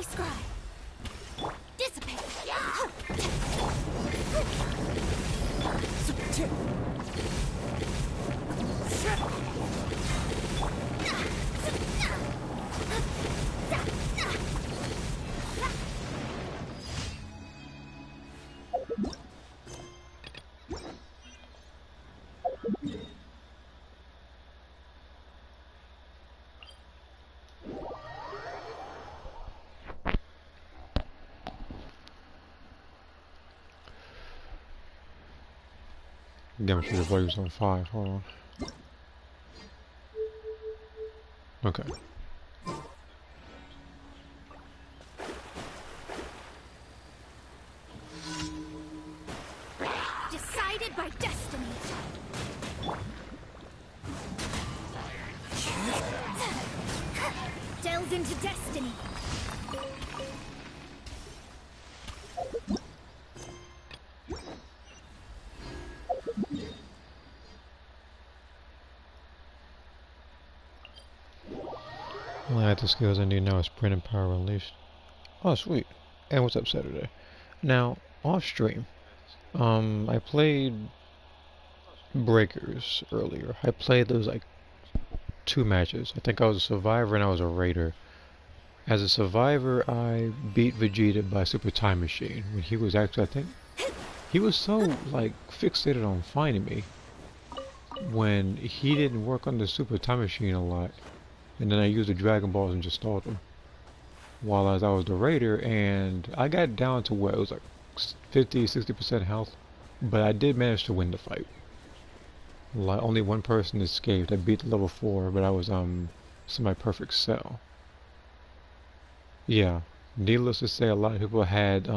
me scry. Dissipate. Demonstrate the volume's on 5. Hold on. Okay. Decided by destiny. Delves into destiny. Only active skills I need now is sprint and power unleashed. Oh, sweet. And what's up, Saturday? Now, off stream, I played Breakers earlier. I played those like 2 matches. I think I was a survivor and I was a raider. As a survivor, I beat Vegeta by Super Time Machine when he was actually, I think, he was so like fixated on finding me when he didn't work on the Super Time Machine a lot. And then I used the Dragon Balls and just stalled them. While as I was the raider, and I got down to what it was like 50-60% health, but I did manage to win the fight. Like only one person escaped. I beat the level 4, but I was semi-perfect cell. Yeah, needless to say, a lot of people had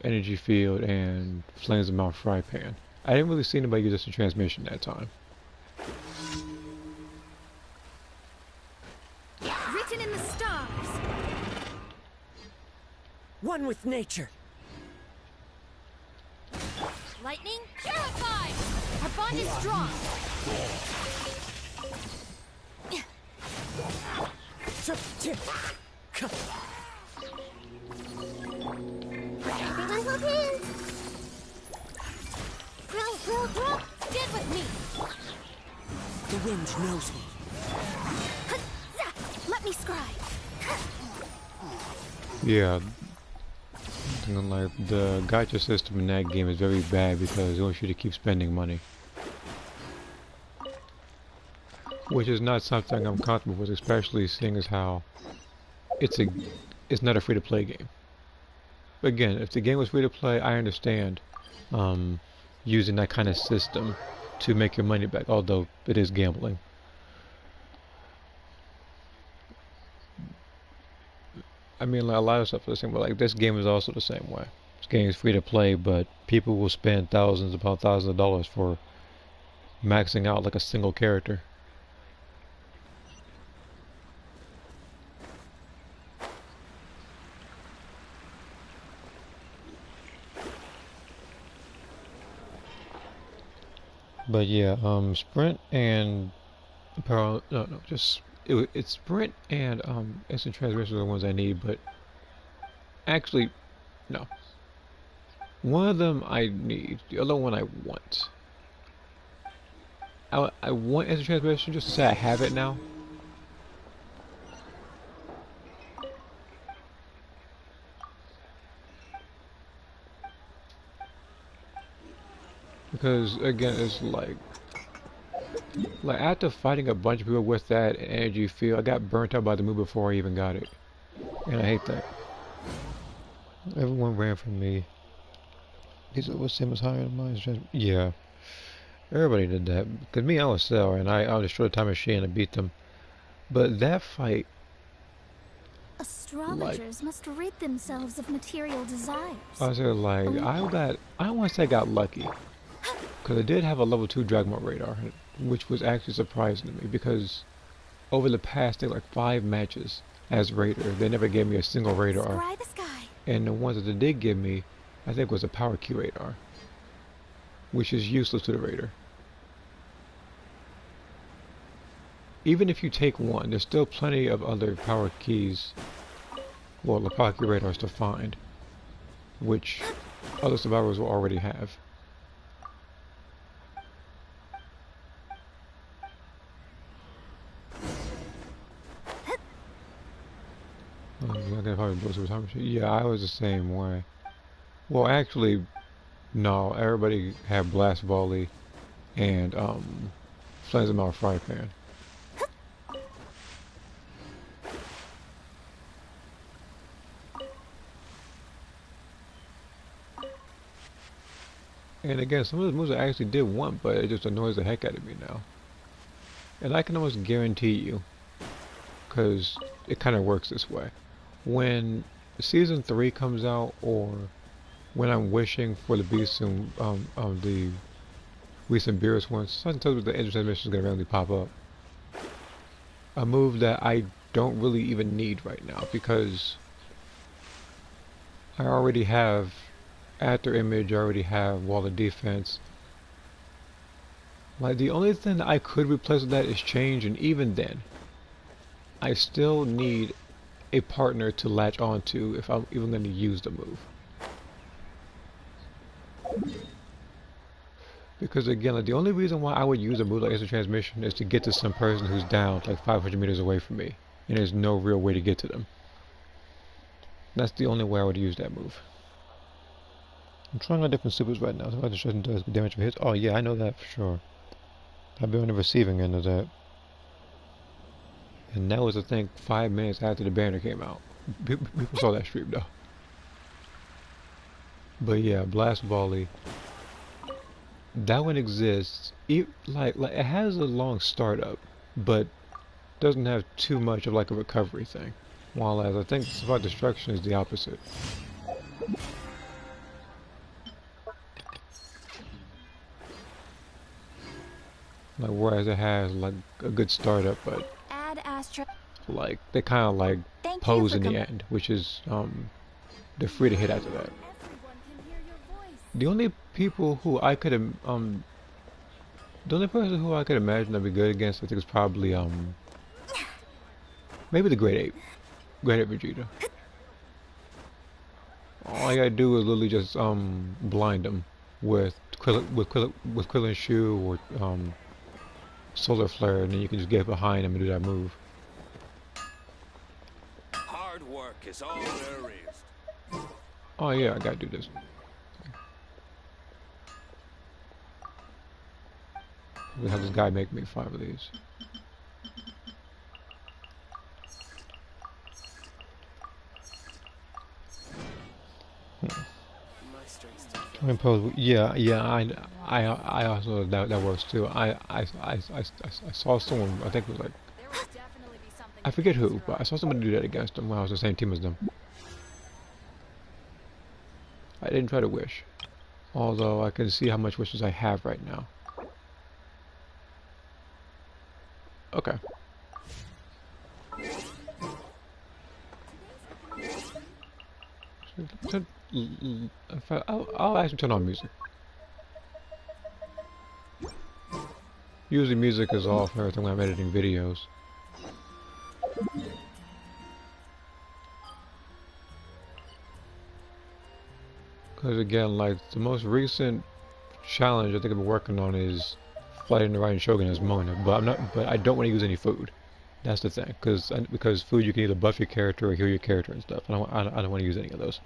energy field and flames of Mount Fry Pan. I didn't really see anybody use this in transmission that time. Written in the stars. One with nature. Lightning, purified. Our bond is strong. Everyone hold hands. Roll. Stand with me. The wind knows me. Let me scry. Yeah, and like the gacha system in that game is very bad because it wants you to keep spending money, which is not something I'm comfortable with, especially seeing as how it's not a free-to-play game. Again, if the game was free-to-play, I understand using that kind of system to make your money back, although it is gambling. I mean, like, a lot of stuff is the same, but like this game is also the same way. This game is free to play, but people will spend thousands upon thousands of dollars for maxing out like a single character. But yeah, sprint and power. No, just it's sprint and instant transmission are the ones I need. But actually, no. One of them I need. The other one I want. I want instant transmission just to say I have it now. Because again, it's like after fighting a bunch of people with that energy field, I got burnt out by the move before I even got it, and I hate that. Everyone ran from me. These was same as higher than mine. Yeah, everybody did that. Cause me, I was Cell, and I destroyed the time machine and beat them. But that fight, Astrologers must rid themselves of material desires. I said like I don't want to say I got lucky. Because I did have a level 2 Dragon Ball radar, which was actually surprising to me because over the past like 5 matches as raider, they never gave me a single radar. Scry the sky. And the ones that they did give me, I think was a power key radar, which is useless to the raider. Even if you take one, there's still plenty of other power keys well, Lapaki radars to find, which other survivors will already have. Oh, I can probably blow through time machine. Yeah, I was the same way. Well, actually, no. Everybody had blast volley and flames them out fry pan. And again, some of the moves I actually did want, but it just annoys the heck out of me now. And I can almost guarantee you, because it kind of works this way. When Season 3 comes out, or when I'm wishing for the Beast and the recent Beerus ones, sometimes the engine transmission is going to randomly pop up. A move that I don't really even need right now, because I already have After Image, I already have Wall of Defense. Like, the only thing that I could replace with that is change, and even then, I still need a partner to latch onto if I'm even going to use the move. Because again, like, the only reason why I would use a move like instant transmission is to get to some person who's down like 500 meters away from me, and there's no real way to get to them. That's the only way I would use that move. I'm trying out different supers right now. So my destruction does damage for hits. Oh yeah, I know that for sure. I've been on the receiving end of that. And that was, I think, 5 minutes after the banner came out. People saw that stream though. But yeah, Blast Volley. That one exists. Like it has a long startup, but doesn't have too much of like a recovery thing. While as I think Survive Destruction is the opposite. Like whereas it has like a good startup, but Add Astra. like they kind of like Thank pose you in for the end, which is they're free to hit after that. Everyone can hear your voice. The only people who I could the only person who I could imagine I'd be good against, I think, is probably maybe the Great Ape Vegeta. All I gotta do is literally just blind him with Krillin Shoe or Solar Flare, and then you can just get behind him and do that move. Hard work is all there is. Oh yeah, I gotta do this. We have this guy make me 5 of these. Impose, yeah, I also that works too. I saw someone, I think it was like, There will definitely be something. I forget who, but I saw somebody do that against them when I was the same team as them. I didn't try to wish, although I can see how much wishes I have right now. Okay. I'll actually turn on music. Usually music is off and everything when I'm editing videos. Because again, like the most recent challenge I think I've been working on is fighting the right Shogun as Mona, but I don't want to use any food. That's the thing, because food you can either buff your character or heal your character and stuff. I don't want to use any of those.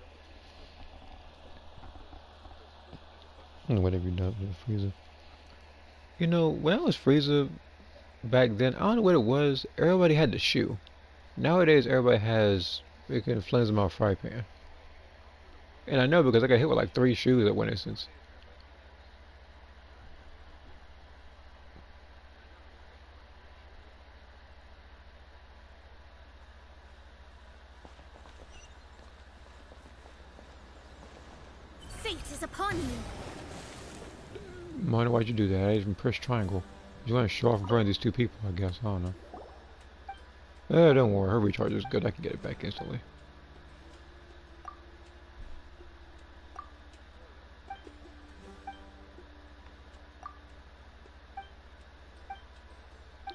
What have you done with Frieza? You know, when I was Frieza back then, I don't know what it was. Everybody had the shoe. Nowadays, everybody has freaking flames them out fry pan. And I know because I got hit with like 3 shoes at one instance. Fate is upon you. Mona, why'd you do that? I even pressed triangle. You want to show off in front of these 2 people, I guess. I don't know. Don't worry. Her recharge is good. I can get it back instantly.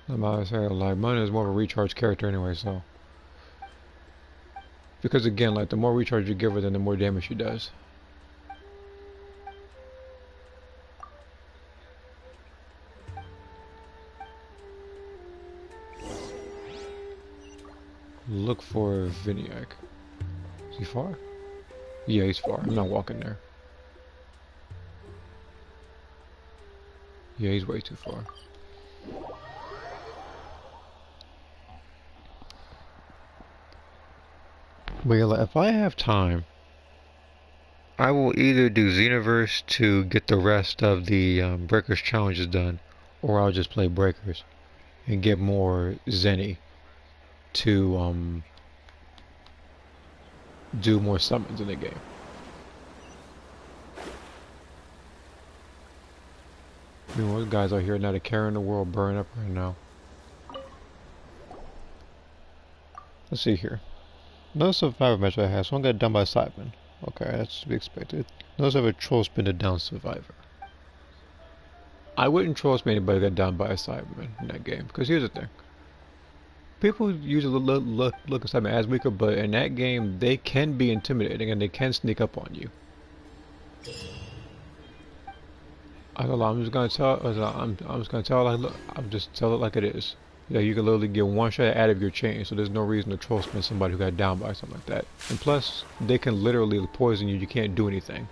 I'm about to say, like, Mona is more of a recharge character anyway, so. Because again, like the more recharge you give her, then the more damage she does. Look for Viniac. Is he far? Yeah, he's far. I'm not walking there. Yeah, he's way too far. But yeah, like, if I have time, I will either do Xenoverse to get the rest of the Breakers challenges done, or I'll just play Breakers and get more Zenny to do more summons in the game. I mean, those guys out here now, the carrying the world burn up right now. Let's see here. Another survivor match I had. Someone got done by Sideman. Okay, that's to be expected. Notice I have a troll spin a down survivor. I wouldn't troll spin anybody that got down by a Sideman in that game. Because here's the thing. People usually look at Sideman as weaker, but in that game, they can be intimidating and they can sneak up on you. I'm just gonna tell. I'm just gonna tell. Like, look, I'm just tell it like it is. Yeah, you can literally get one shot out of your chain, so there's no reason to troll spin somebody who got down by something like that. And plus, they can literally poison you. You can't do anything.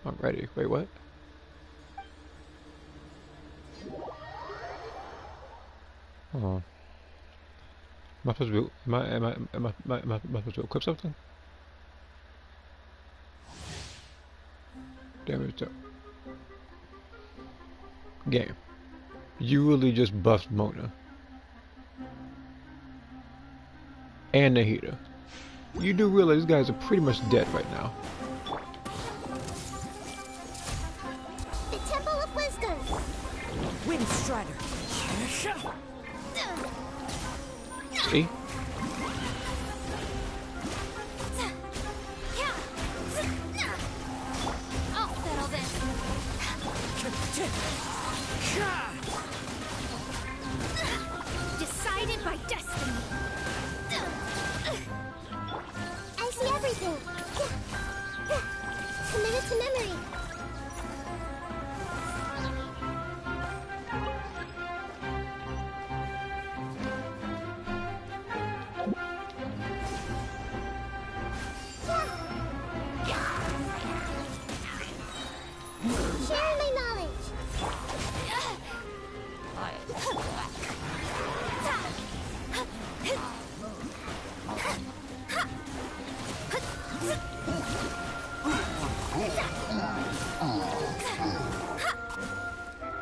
I'm ready. Wait, what? Hold on. Am I supposed to be? Am I supposed to equip something? Damage up. Game. You really just buffed Mona. And Nahida. You do realize these guys are pretty much dead right now. The Temple of Wisdom. Wind Strider. See? I'll settle this. Decided by destiny. I see everything. Committed to memory. Sharing my knowledge.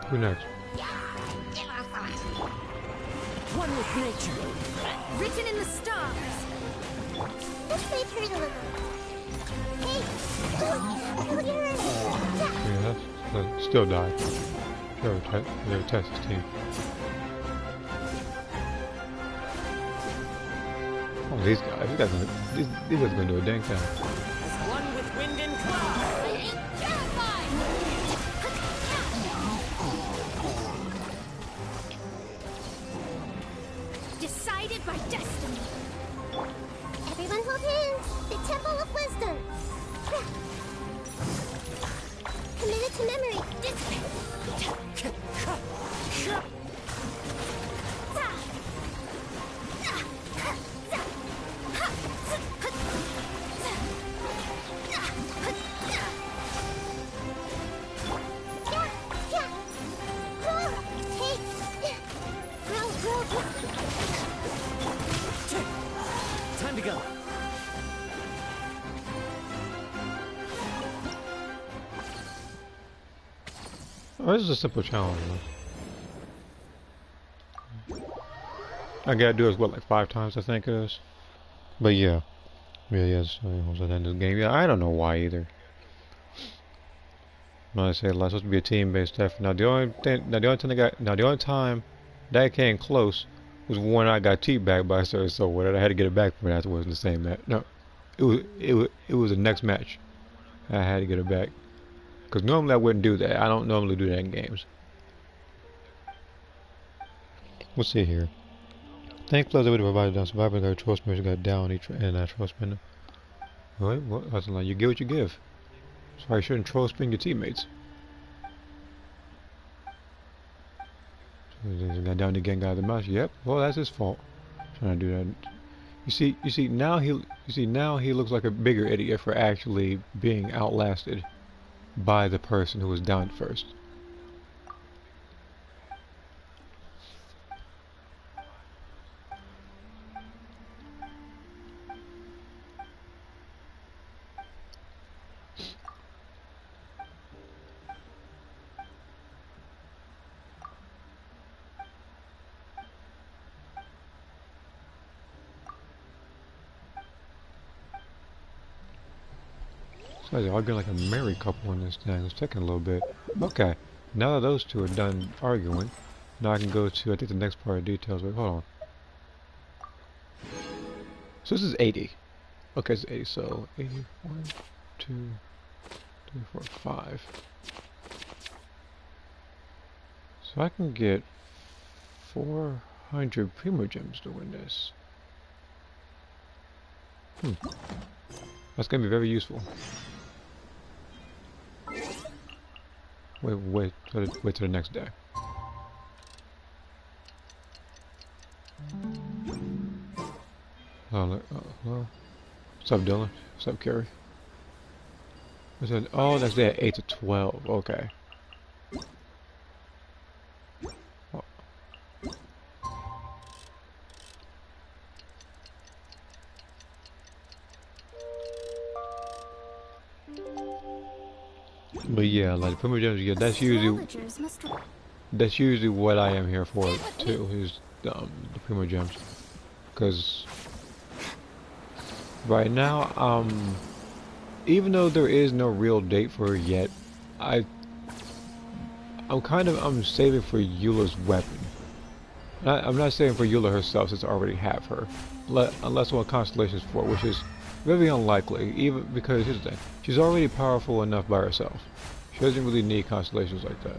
Who next? One with nature. Written in the stars. Let's save her a little. Hey! Look at her! Yeah, that's still died. Never test his team. Oh, these guys are gonna do a dang thing. As one with wind and cloud. I ain't terrified! Decided by destiny. Everyone hold hands. The Temple of Wisdom. Committed to memory. Time to go. Oh, this is a simple challenge, man. I gotta do it, what, like 5 times, I think it is? But yeah. Yes, almost at the end of the game. Yeah, I don't know why either. No, I say it's supposed to be a team-based effort. Now the only time that came close was when I got teabagged by so what I had to get it back from it afterwards in the same match. No, it was the next match. I had to get it back. Because normally I wouldn't do that. I don't normally do that in games. We'll see here. Thank Plus, they would have provided down survivor got a troll mission got down each and that troll spinner. What? That's like you get what you give. So I shouldn't troll spin your teammates. So he got down again, got the mouse. Yep. Well, that's his fault. Trying to do that. You see now he looks like a bigger idiot for actually being outlasted by the person who was down first. So they're arguing like a married couple in this thing. It's taking a little bit. Okay, now that those two are done arguing, now I can go to I think the next part of details. Wait, hold on. So this is 80. Okay, it's 80. So 81, 2, 3, 4, 5. So I can get 400 primogems doing this. That's gonna be very useful. Wait till the next day. Hello. What's up, Dylan? What's up, Carrie? I said, oh, next day at 8 to 12. Okay. Oh. But yeah, like primogems, yeah, that's usually what I am here for too. Is the primogems, because right now, even though there is no real date for her yet, I'm saving for Eula's weapon. I'm not saving for Eula herself since I already have her, unless one Constellations 4, which is very unlikely. Even because here's the thing, she's already powerful enough by herself. She doesn't really need constellations like that.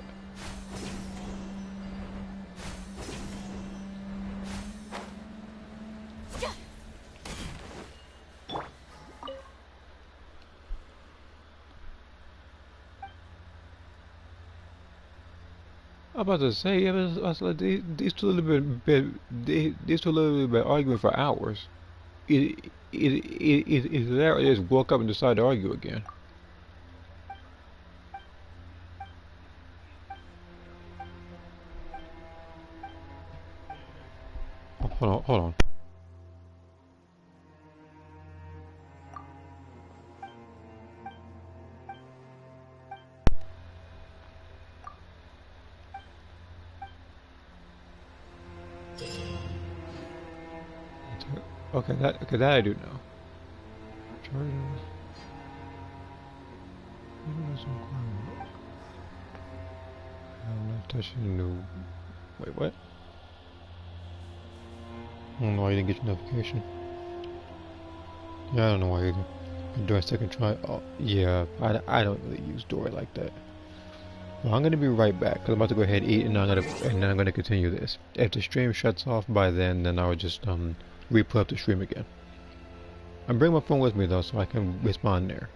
I'm about to say, yeah, but I was like, these two literally been arguing for hours. It they just woke up and decided to argue again. Hold on. Okay, that I do know. Charges. I'm not touching the. Wait, what? I don't know why you didn't get your notification. Yeah, I don't know why either. Doing second try. Oh, yeah, I don't really use Dory like that. Well, I'm gonna be right back because I'm about to go ahead and eat, and then I'm gonna continue this. If the stream shuts off by then I'll just re-put up the stream again. I'm bringing my phone with me though, so I can respond there.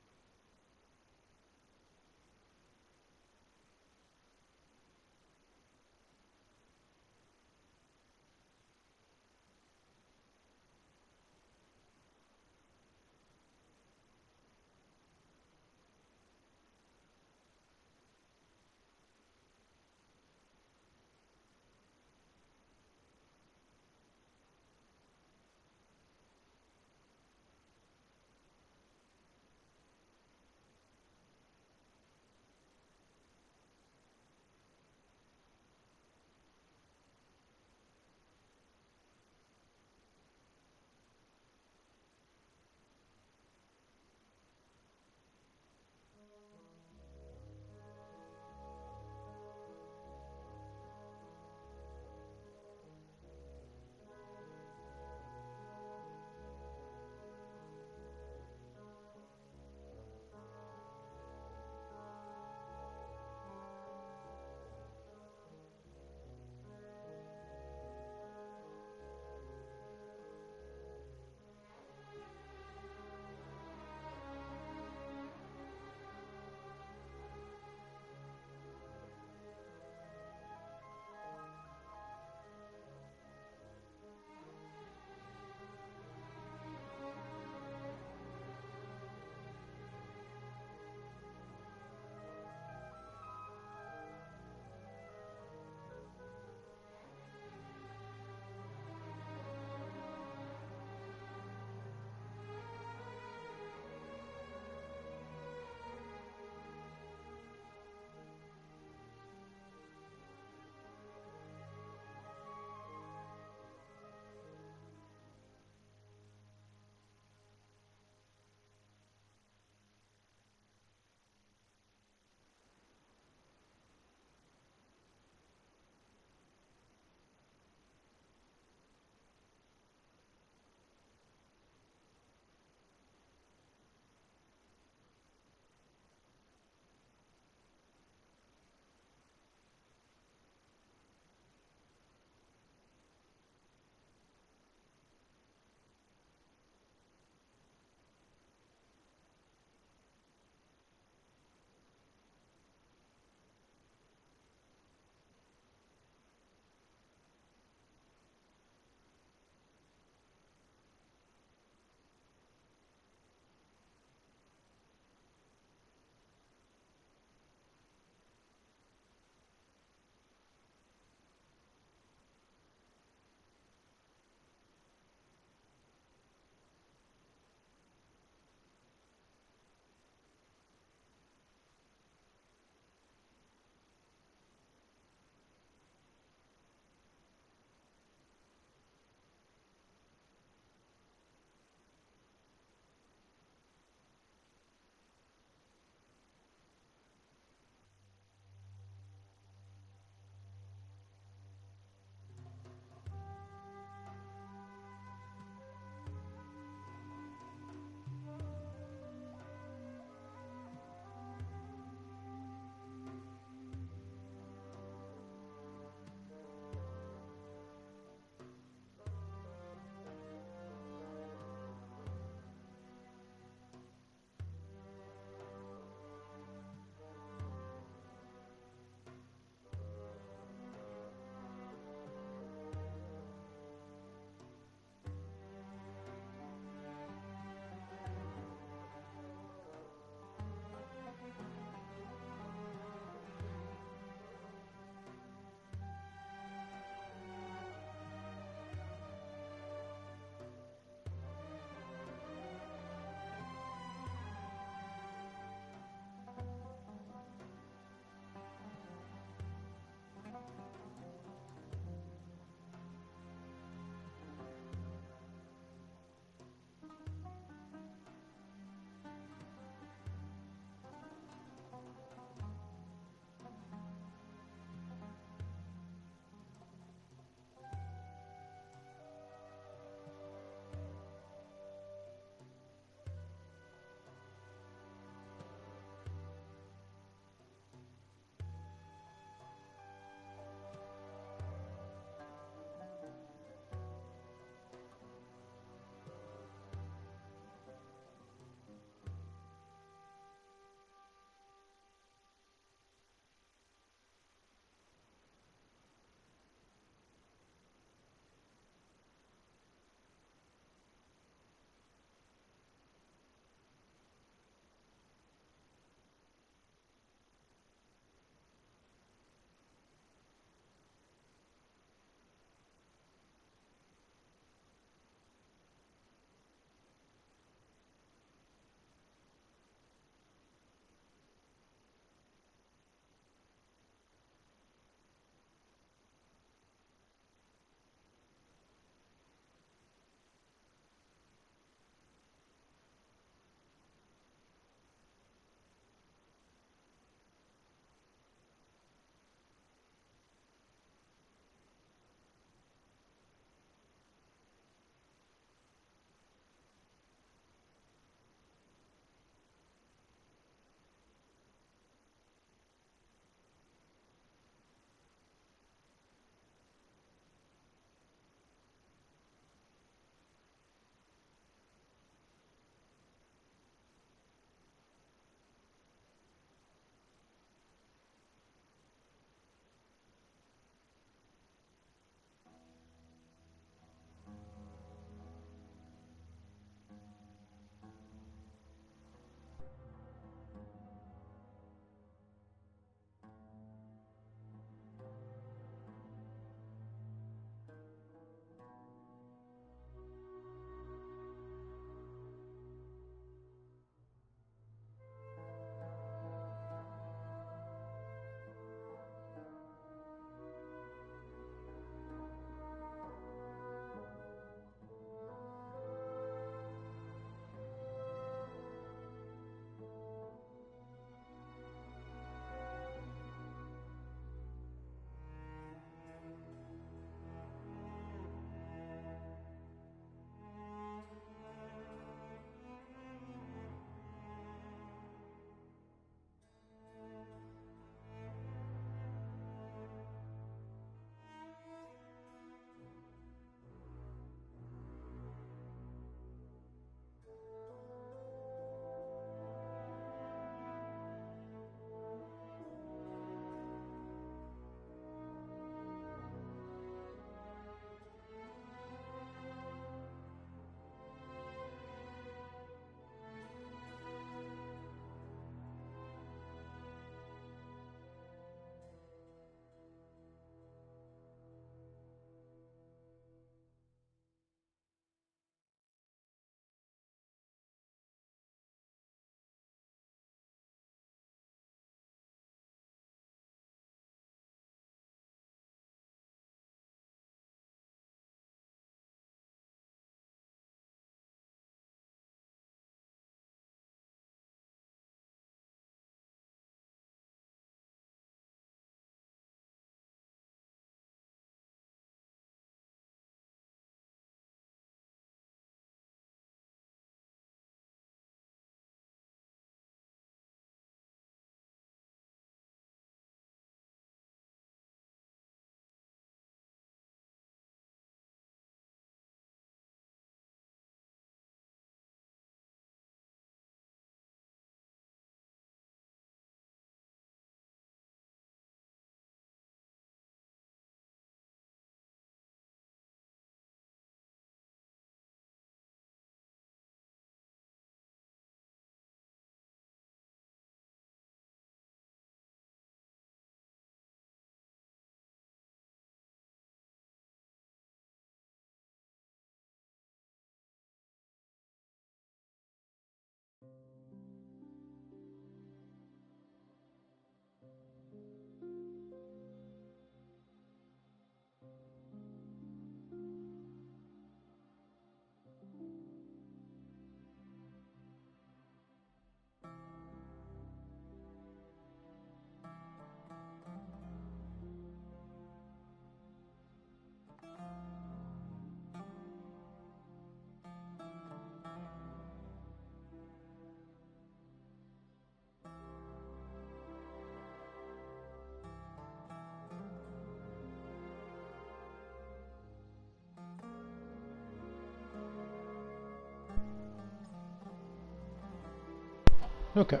Okay.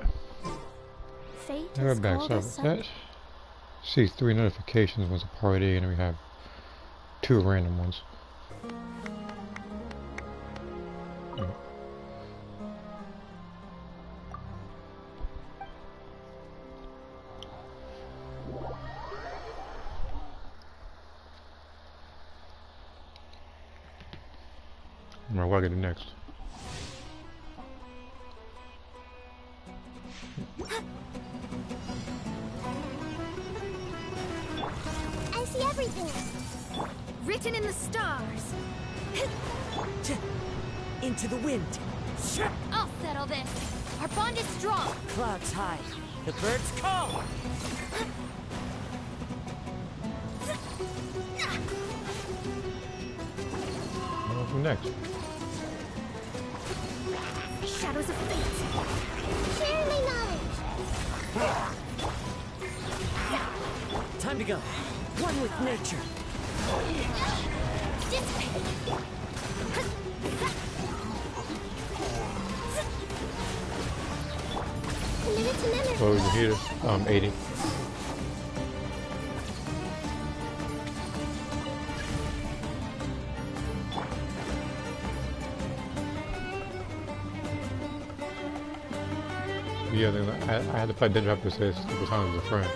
Fate Now we're has back. called Sorry us about that. See 3 notifications was a party, and we have 2 random ones. Alright, what do I get next? I see everything. Written in the stars. Into the wind. I'll settle this. Our bond is strong. Clouds high. The birds call. What's next? Shadows of fate. Share my knowledge. Time to go. One with nature. Committed to memory. What was the heater? 80. Yeah, I had to play Dead Drop this a couple times as a friend.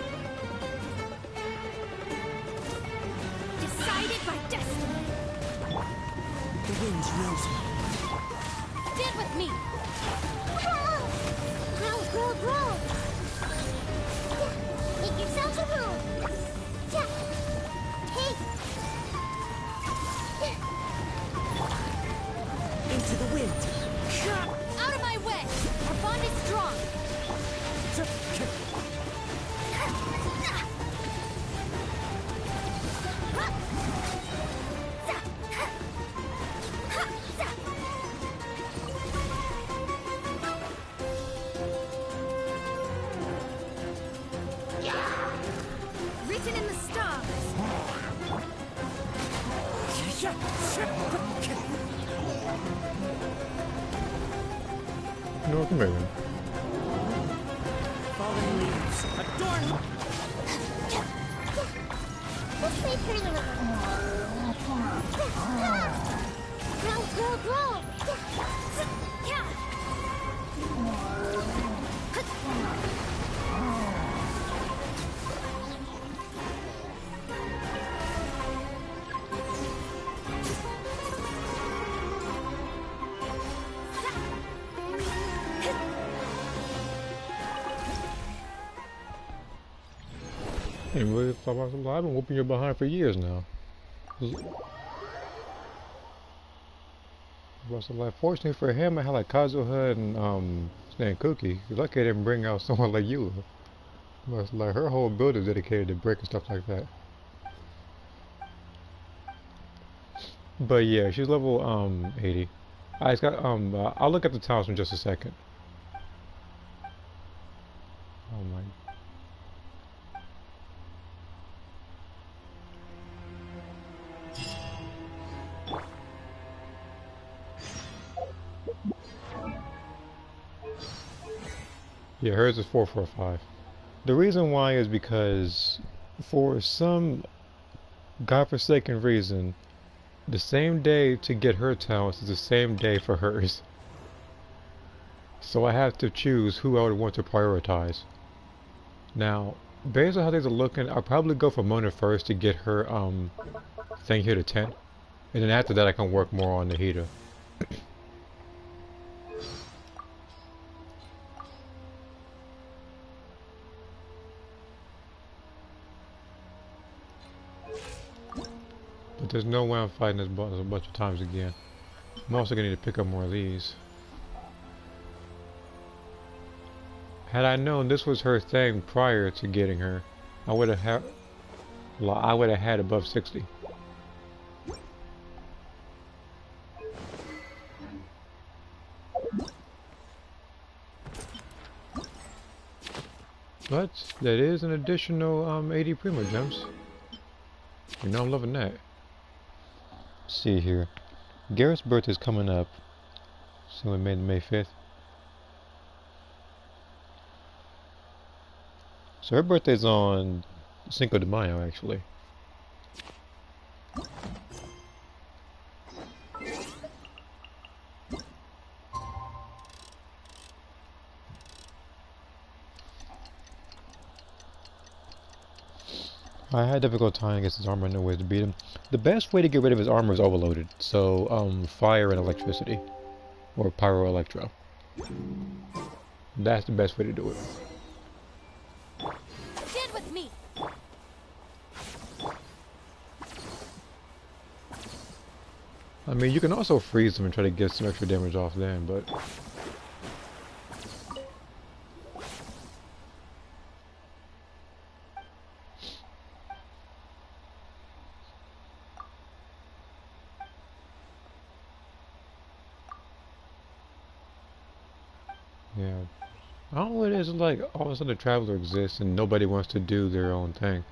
Decided by destiny. The wind's rosy. Stand with me. Grow, grow, grow. Make yourselves a room. Take. Into the wind. Out of my way. Our bond is strong. Written in the stars. North American. Fallen leaves. Adorn. This way, pretty little. Grow, grow, grow. Anyway, I've been whooping your behind for years now. Fortunately for him, I had like Kazuha and Stan Cookie. Lucky I didn't bring out someone like you. But like her whole build is dedicated to brick and stuff like that. But yeah, she's level 80. I just got I'll look at the times in just a second. Oh my. Yeah, hers is 445. The reason why is because for some godforsaken reason, the same day to get her talents is the same day for hers. So I have to choose who I would want to prioritize. Now, based on how things are looking, I'll probably go for Mona first to get her thing here to 10. And then after that I can work more on the heater. But there's no way I'm fighting this boss a bunch of times again. I'm also gonna need to pick up more of these. Had I known this was her thing prior to getting her, I would have had above 60. But that is an additional 80 primogems. You know I'm loving that. Let's see here. Garrett's birthday is coming up. So we made May 5th. So her birthday's on Cinco de Mayo, actually. I had a difficult time against his armor, no ways to beat him. The best way to get rid of his armor is overloaded. So, fire and electricity. Or pyro-electro. That's the best way to do it. Stand with me. I mean, you can also freeze them and try to get some extra damage off them, but... yeah. I don't know what it is, like, all of a sudden a traveler exists and nobody wants to do their own thing.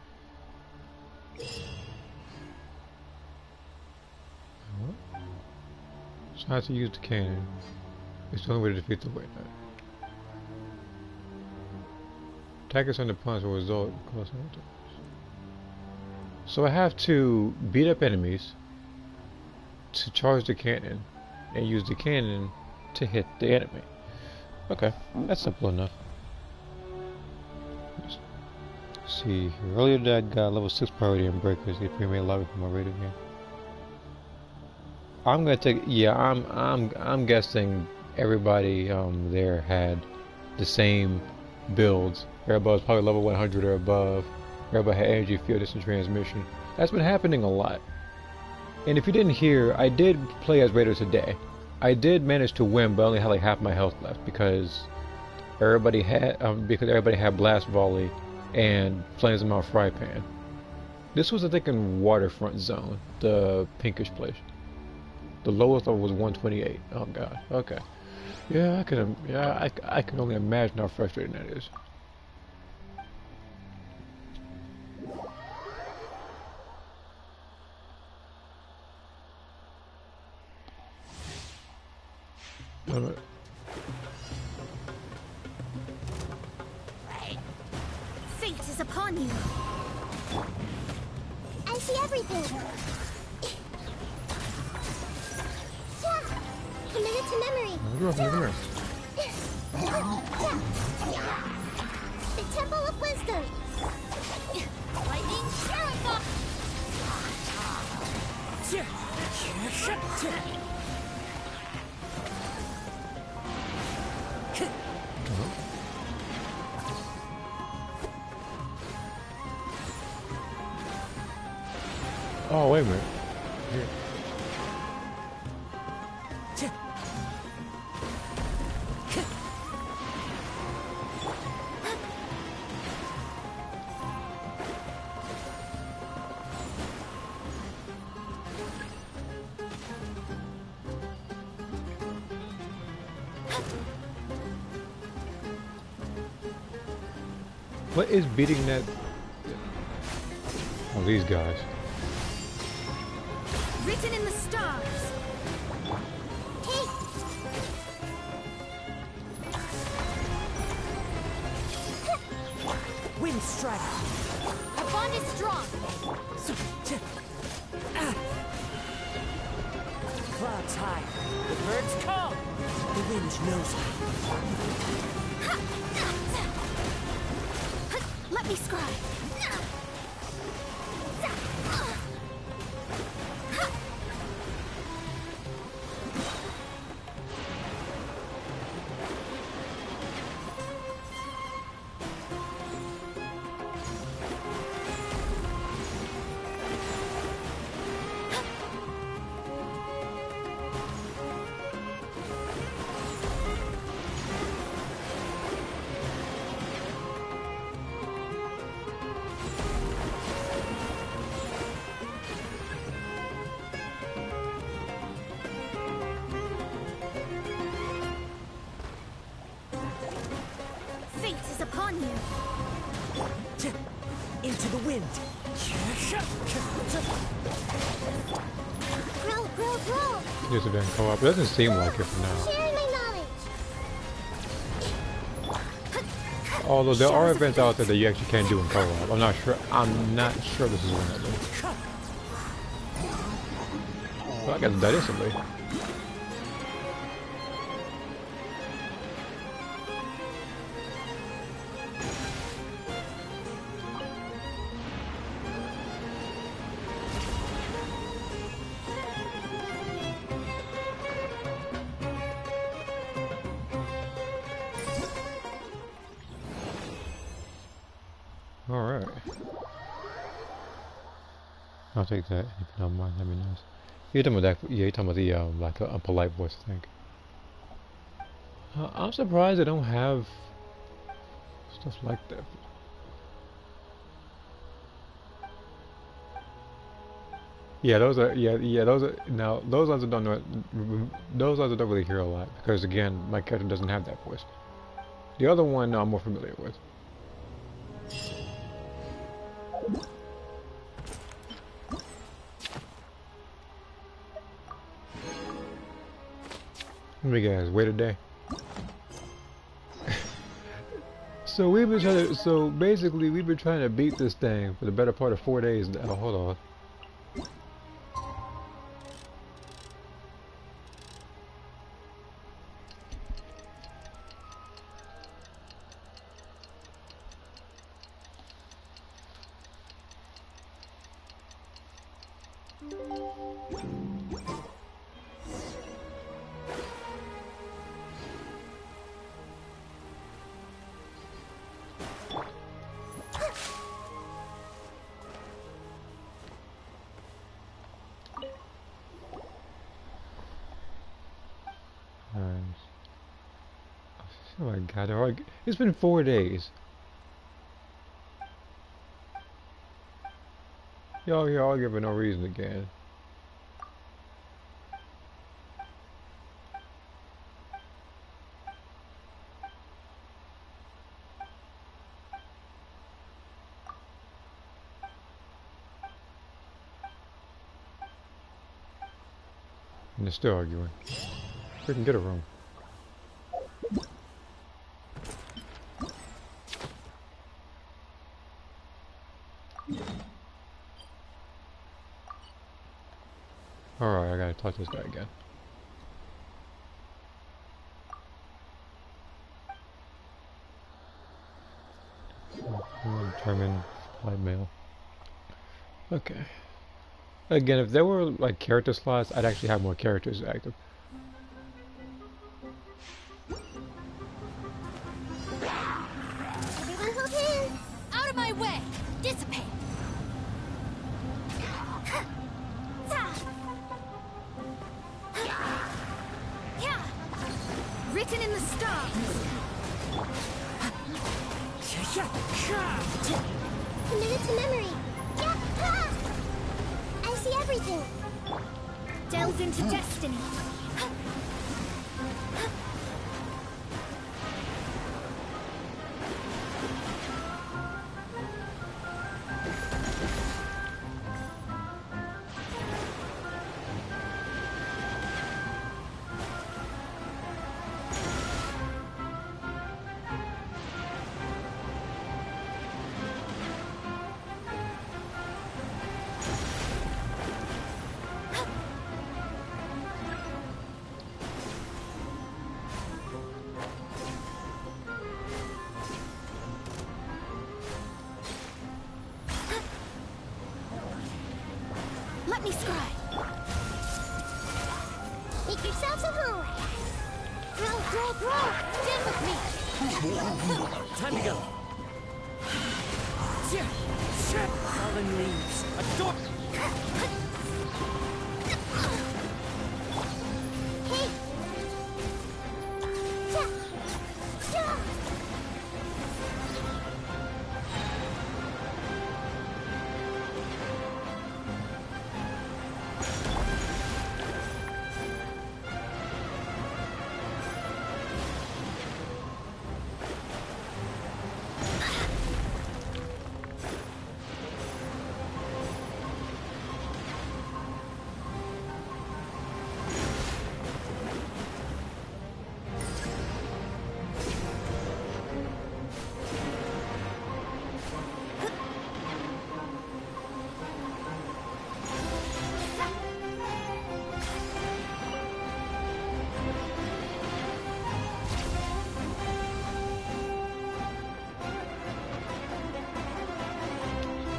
What? It's not to use the cannon. It's the only way to defeat the weight. Attackers under punch will result. So I have to beat up enemies to charge the cannon and use the cannon to hit the enemy. Okay, that's simple enough. Let's see here. Earlier today I got level 6 priority in breakers. If we made lobby for my rated game. I'm gonna take, yeah, I'm guessing everybody there had the same builds. Everybody was probably level 100 or above. Everybody had energy, field, distance, transmission. That's been happening a lot. And if you didn't hear, I did play as Raider today. I did manage to win, but I only had like half my health left because everybody had blast volley and flames in my fry pan. This was, I think, in waterfront zone, the pinkish place. The lowest level was 128. Oh god. Okay. Yeah, I can only imagine how frustrating that is. Fate is upon you. I see everything. Committed to memory. The Temple of Wisdom. Lightning Shuriken. Oh, wait a minute. Here. What is beating that? Oh, these guys. Written in the stars. Hey. Wind strike. Our bond is strong. Clouds high. The birds come. The wind knows me. Let me scribe. Upon you. Into the wind. Grow, grow, grow. These have been co-op. It doesn't seem like it for now. Sharing my knowledge. Although there are Shadows of events out there fate. that you actually can do in co-op. I'm not sure. I'm not sure this is one of them. Well, I got that instantly. Alright. I'll take that if you don't mind, that'd be nice. You're talking about that, yeah, you're talking about the, like a polite voice, I think. I'm surprised they don't have stuff like that. Yeah, those are, those are, now, those ones I don't know, those ones I don't really hear a lot, because again, my character doesn't have that voice. The other one I'm more familiar with. Let me guys, wait a day. So we've been trying to, so basically we've been trying to beat this thing for the better part of 4 days now. Hold on. Oh my god, it's been 4 days. Y'all here all giving no reason again. And they're still arguing. Freaking get a room. Alright, I gotta talk to this guy again. Determine flight mail. Okay. Again, if there were like character slots, I'd actually have more characters active. Everyone hold hands. Out of my way. Dissipate. Written in the stars. Committed to memory. I see everything. Delve into destiny. Let me scribe. Make yourselves at home. Grow. Stand with me. Time to go. Fallen leaves. A door. Hey.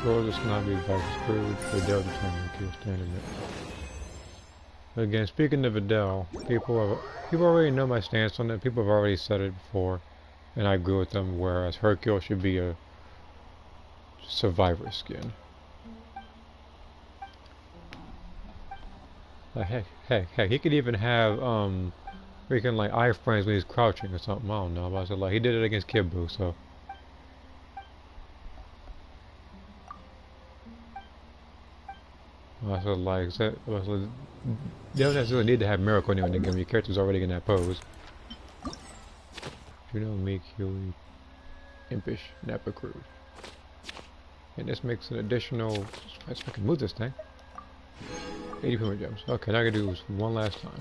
Roll the snobby vice screwed. Vidal determined to kill standard it. Again, speaking of Vidal, people already know my stance on it. People have already said it before, and I agree with them. Whereas Hercule should be a survivor skin. Like, heck, he could even have freaking like iframes when he's crouching or something. I don't know. But I said like he did it against Kid Buu, so. Also, like, they don't necessarily need to have Miracle in the game. Your character's already in that pose. You know, meek, Huey, impish, Nappa crude. And this makes an additional. Let's fucking move this thing. 80 primogems. Okay, now I gotta do this one last time.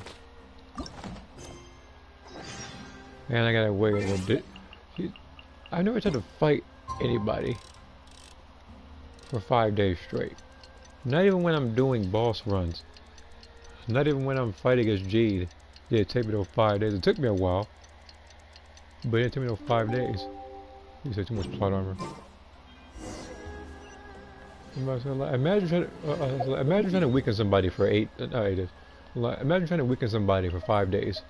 And I gotta wait a little bit. I never tried to fight anybody for 5 days straight. Not even when I'm doing boss runs. Not even when I'm fighting against Jade. Did it take me those 5 days? It took me a while. But it didn't take me those 5 days. You said too much plot armor. Imagine trying to weaken somebody for 8 days. Imagine trying to weaken somebody for 5 days.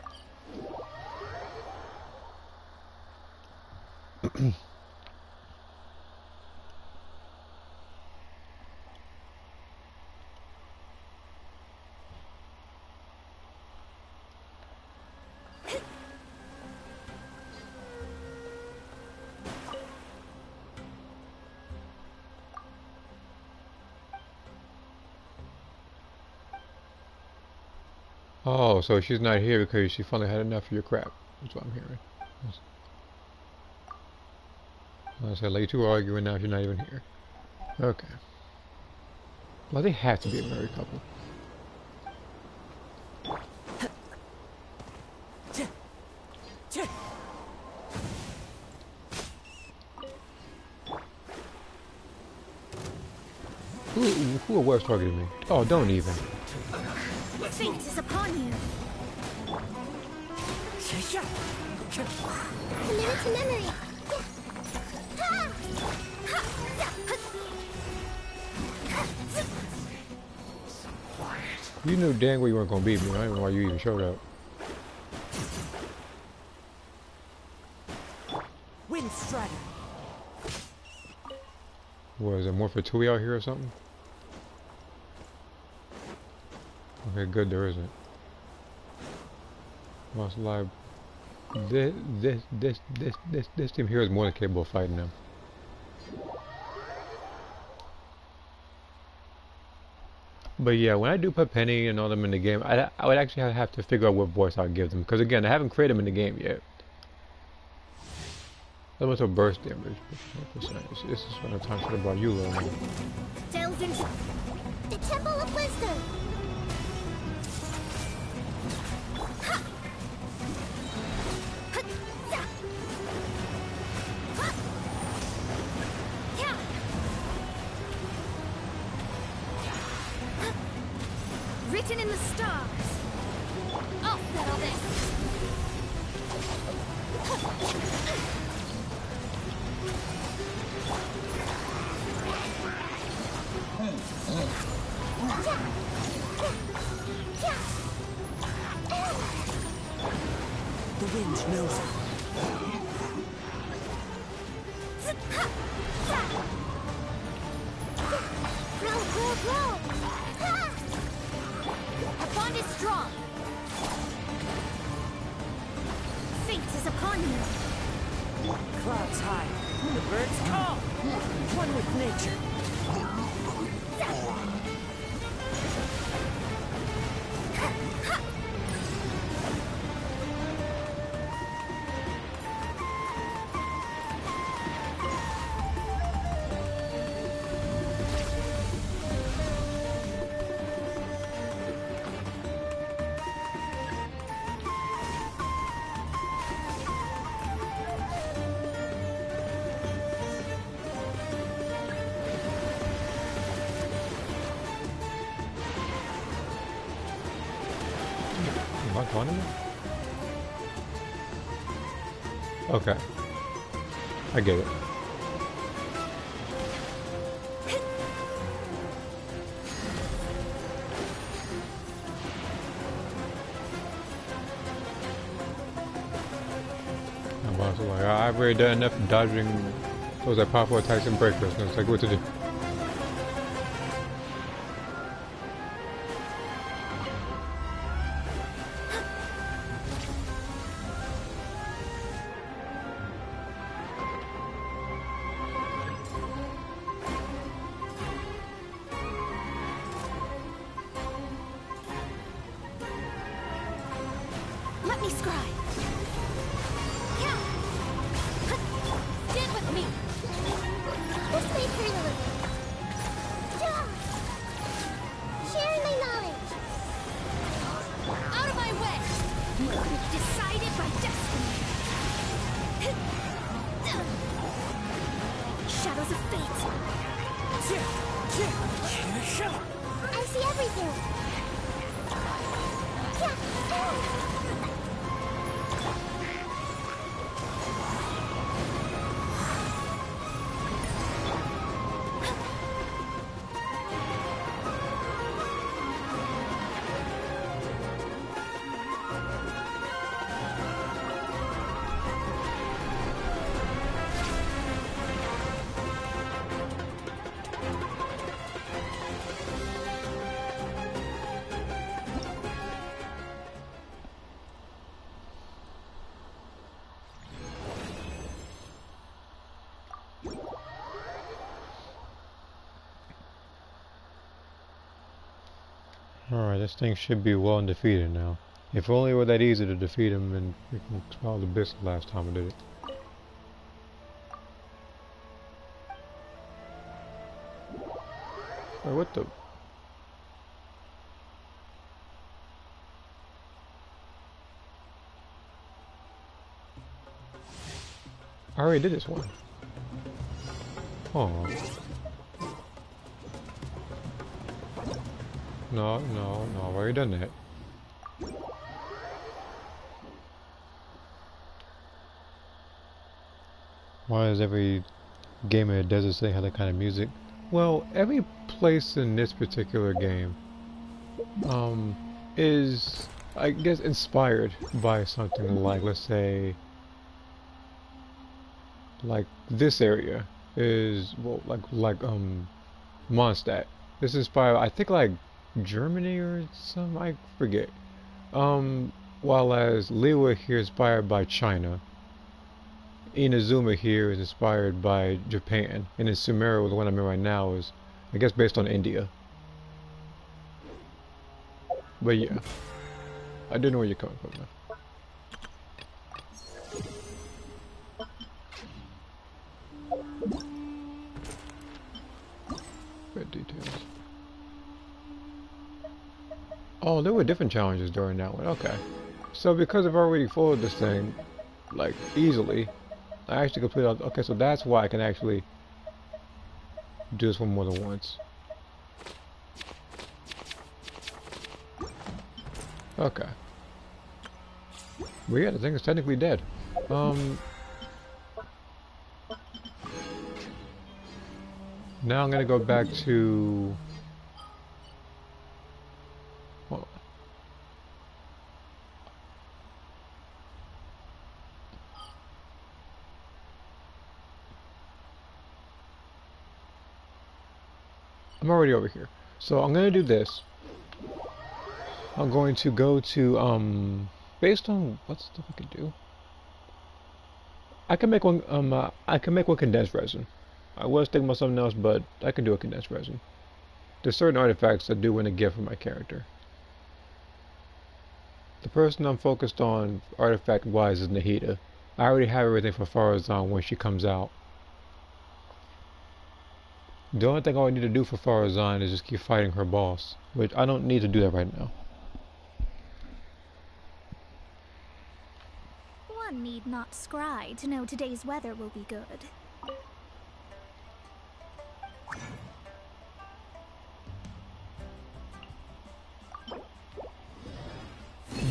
Oh, so she's not here because she finally had enough of your crap. That's what I'm hearing. I said, like, you two are arguing now, she's not even here. Okay. Well, they have to be a married couple. Who was targeting me? Oh, don't even. Fate is upon you. Committed to memory. You knew dang well you weren't gonna beat me. I don't even know why you even showed up. Wind Strider. What, is there more for Tui out here or something? Okay, good, there isn't. Lost live. This team here is more than capable of fighting them. But yeah, when I do put Penny and all them in the game, I would actually have to figure out what voice I'll give them. Because again, I haven't created them in the game yet. That was a burst damage. This is when the time should have brought you along. Delve into the Temple of Wisdom. Written in the stars. I'll settle this. The wind knows it. Roll. Our bond is strong. Fate is upon you. Clouds high. The birds call. One with nature. Okay. I get it. So like, I've already done enough dodging those like powerful attacks and breakers. And it's like, what to do? Let me scry. Yeah. Stand with me. This way, Pretty Little. Yeah. Sharing my knowledge. Out of my way. Decided by destiny. Shadows of fate. I see everything. Yeah. Alright, this thing should be well undefeated now. If only it were that easy to defeat him and freaking 12 abyss last time I did it. Wait, what the? I already did this one. Oh. No, I've already done that. Why does every game in the desert say have that kind of music? Well, every place in this particular game is, I guess, inspired by something like, let's say, like this area is, well, like Mondstadt. This is inspired, I think, like Germany or some, I forget. While as Layla here is inspired by China. Inazuma here is inspired by Japan, and then Sumeru, the one I'm in right now, is, I guess, based on India. But yeah, I do know where you're coming from now. Bit details. Oh, there were different challenges during that one. Okay. So because I've already followed this thing, like, easily, I actually completed. Okay, so that's why I can actually do this one more than once. Okay. Well, yeah, the thing is technically dead. Now I'm gonna go back to. Well, I'm already over here. So I'm gonna do this. I'm going to go to based on what stuff I can do. I can make one I can make one condensed resin. I was thinking about something else, but I can do a condensed resin. There's certain artifacts I do want to get for my character. The person I'm focused on artifact wise is Nahida. I already have everything for Farazan when she comes out. The only thing I need to do for Farazan is just keep fighting her boss, which I don't need to do that right now. One need not scry to know today's weather will be good.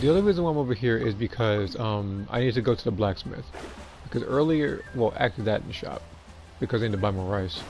The other reason why I'm over here is because I need to go to the blacksmith. Because earlier, well, actually that in the shop. Because I need to buy more rice.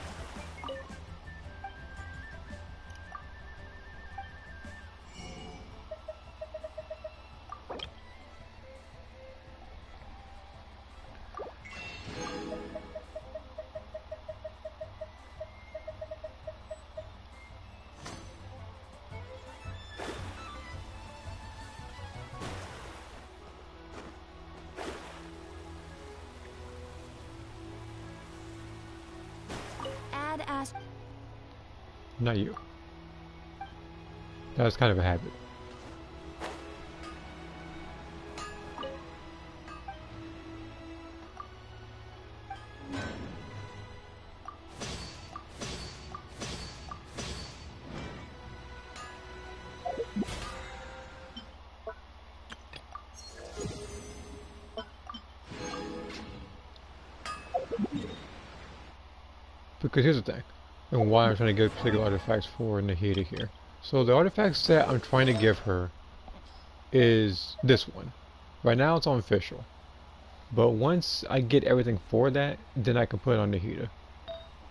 Not you. That's kind of a habit. Because here's the thing, and why I'm trying to get particular artifacts for Nahida here. So the artifact set I'm trying to give her is this one. Right now it's on official, but once I get everything for that, then I can put it on Nahida.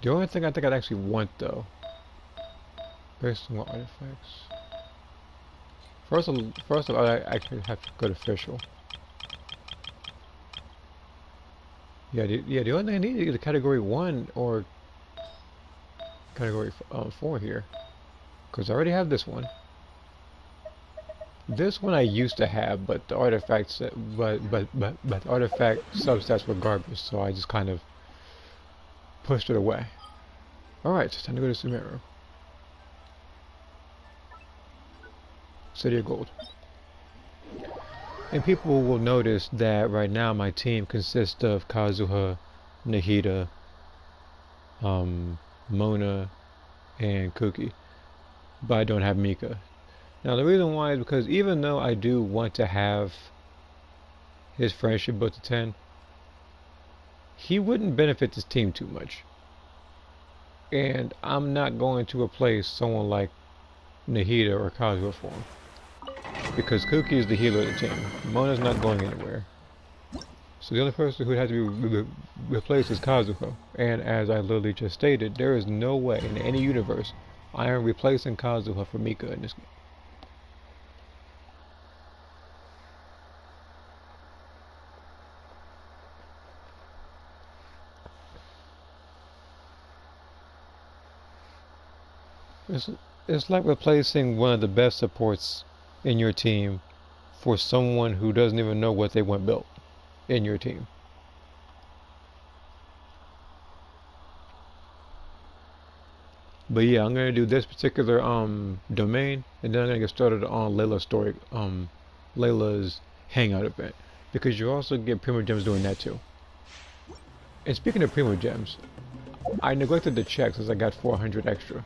The only thing I think I'd actually want though, based on what artifacts. First of all, I actually have to go to official. Yeah, the only thing I need is either category 1 or category 4 here, because I already have this one. This one I used to have, but the artifacts, but the artifact substats were garbage, so I just kind of pushed it away. All right, it's time to go to Sumeru. City of Gold. And people will notice that right now my team consists of Kazuha, Nahida, Mona, and Kuki, but I don't have Mika. Now the reason why is because even though I do want to have his friendship built to 10, he wouldn't benefit this team too much. And I'm not going to replace someone like Nahida or Kazuha for him. Because Kuki is the healer of the team. Mona's not going anywhere. So the only person who has to be replaced is Kazuha. And as I literally just stated, there is no way in any universe I am replacing Kazuha for Mika in this game. It's like replacing one of the best supports in your team for someone who doesn't even know what they want built in your team. But yeah, I'm gonna do this particular domain, and then I'm gonna get started on Layla's story, Layla's Hangout event, because you also get primogems doing that too. And speaking of primogems, I neglected to check since I got 400 extra.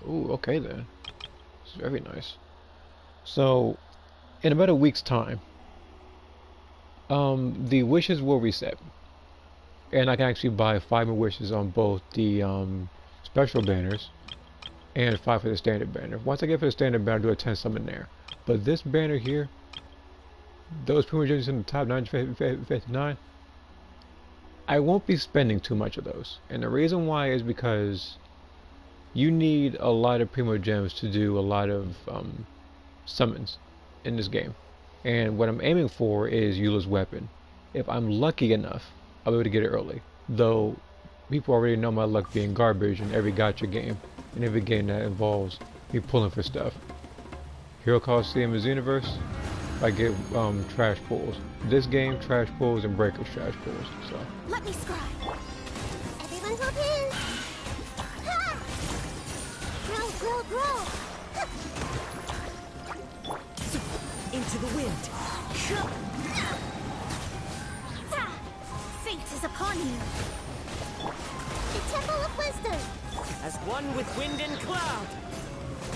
Ooh, okay then. It's very nice. So, in about a week's time, the wishes will reset, and I can actually buy 5 more wishes on both the special banners and 5 for the standard banner. Once I get for the standard banner, I'll do a 10 summon there. But this banner here, those primogems in the top 959, I won't be spending too much of those, and the reason why is because you need a lot of primogems to do a lot of summons in this game. And what I'm aiming for is Eula's weapon. If I'm lucky enough, I'll be able to get it early. Though, people already know my luck being garbage in every gacha game, and every game that involves me pulling for stuff. Hero Coliseum is Universe, I get trash pulls. This game, trash pulls, and breakers trash pulls. So. Let me scribe. Everyone hop in. Ha! Grow, grow, grow. Into the wind. Fate is upon you. The Temple of Wisdom. As one with wind and cloud.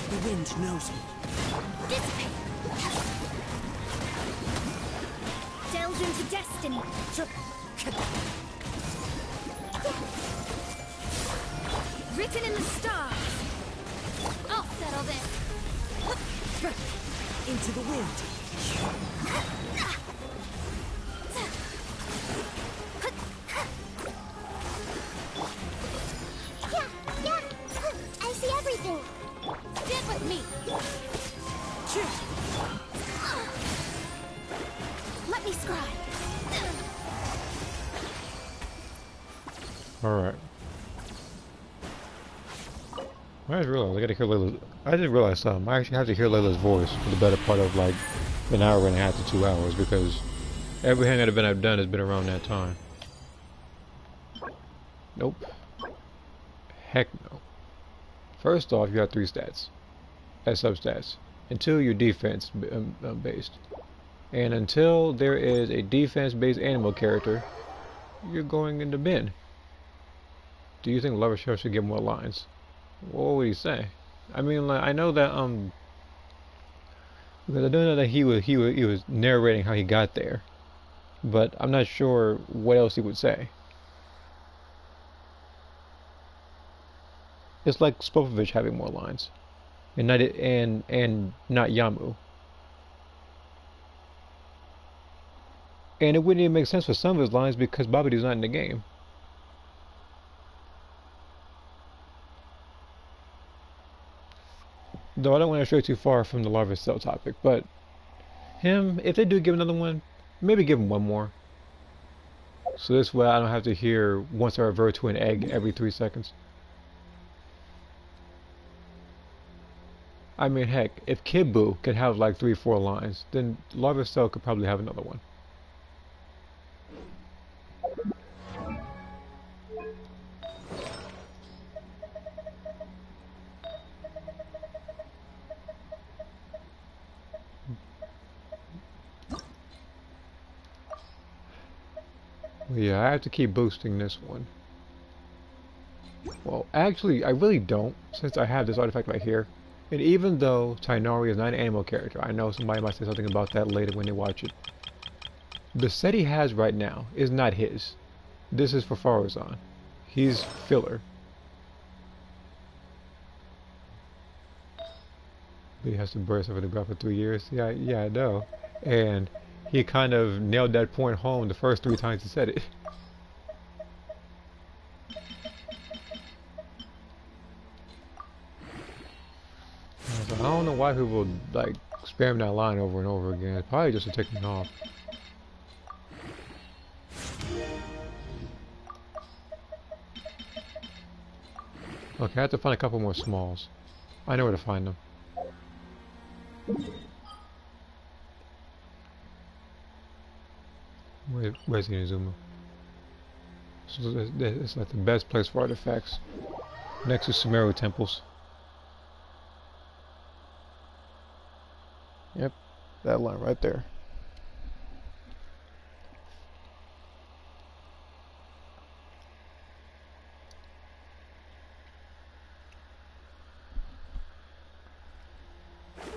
The wind knows me. Dissipate. Delve into destiny. Written in the stars. I'll settle this. Into the wind. Yeah. I see everything. Stand with me. Let me scribe. Alright. I just realized I gotta hear Layla's. I just realized something. I actually have to hear Layla's voice for the better part of like an hour and a half to 2 hours because every Hangout event I've done has been around that time. Nope. Heck no. First off, you have 3 stats as substats. Until you're defense based. And until there is a defense-based animal character, you're going in the bin. Do you think Lover Chef should get more lines? What would he say? I mean, like, I know that because I do know that he was narrating how he got there, but I'm not sure what else he would say. It's like Spopovich having more lines, and not Yamu. And it wouldn't even make sense for some of his lines because Babidi's not in the game. Though I don't want to stray too far from the larva cell topic, but him, if they do give another one, maybe give him one more. So this way I don't have to hear once I revert to an egg every 3 seconds. I mean, heck, if Kid Buu could have like 3-4 lines, then Larva Cell could probably have another one. Yeah, I have to keep boosting this one. Well, actually, I really don't, since I have this artifact right here. And even though Tainari is not an animal character, I know somebody might say something about that later when they watch it. The set he has right now is not his. This is for Farazan. He's filler. But he has to burst over the ground for 3 years. Yeah, I know. And he kind of nailed that point home the first 3 times he said it. So I don't know why people like spam that line over and over again. It's probably just to tick me off. Okay, I have to find a couple more smalls. I know where to find them. Where's the Inazuma? So it's like the best place for artifacts. Next to Sumeru temples. Yep, that line right there.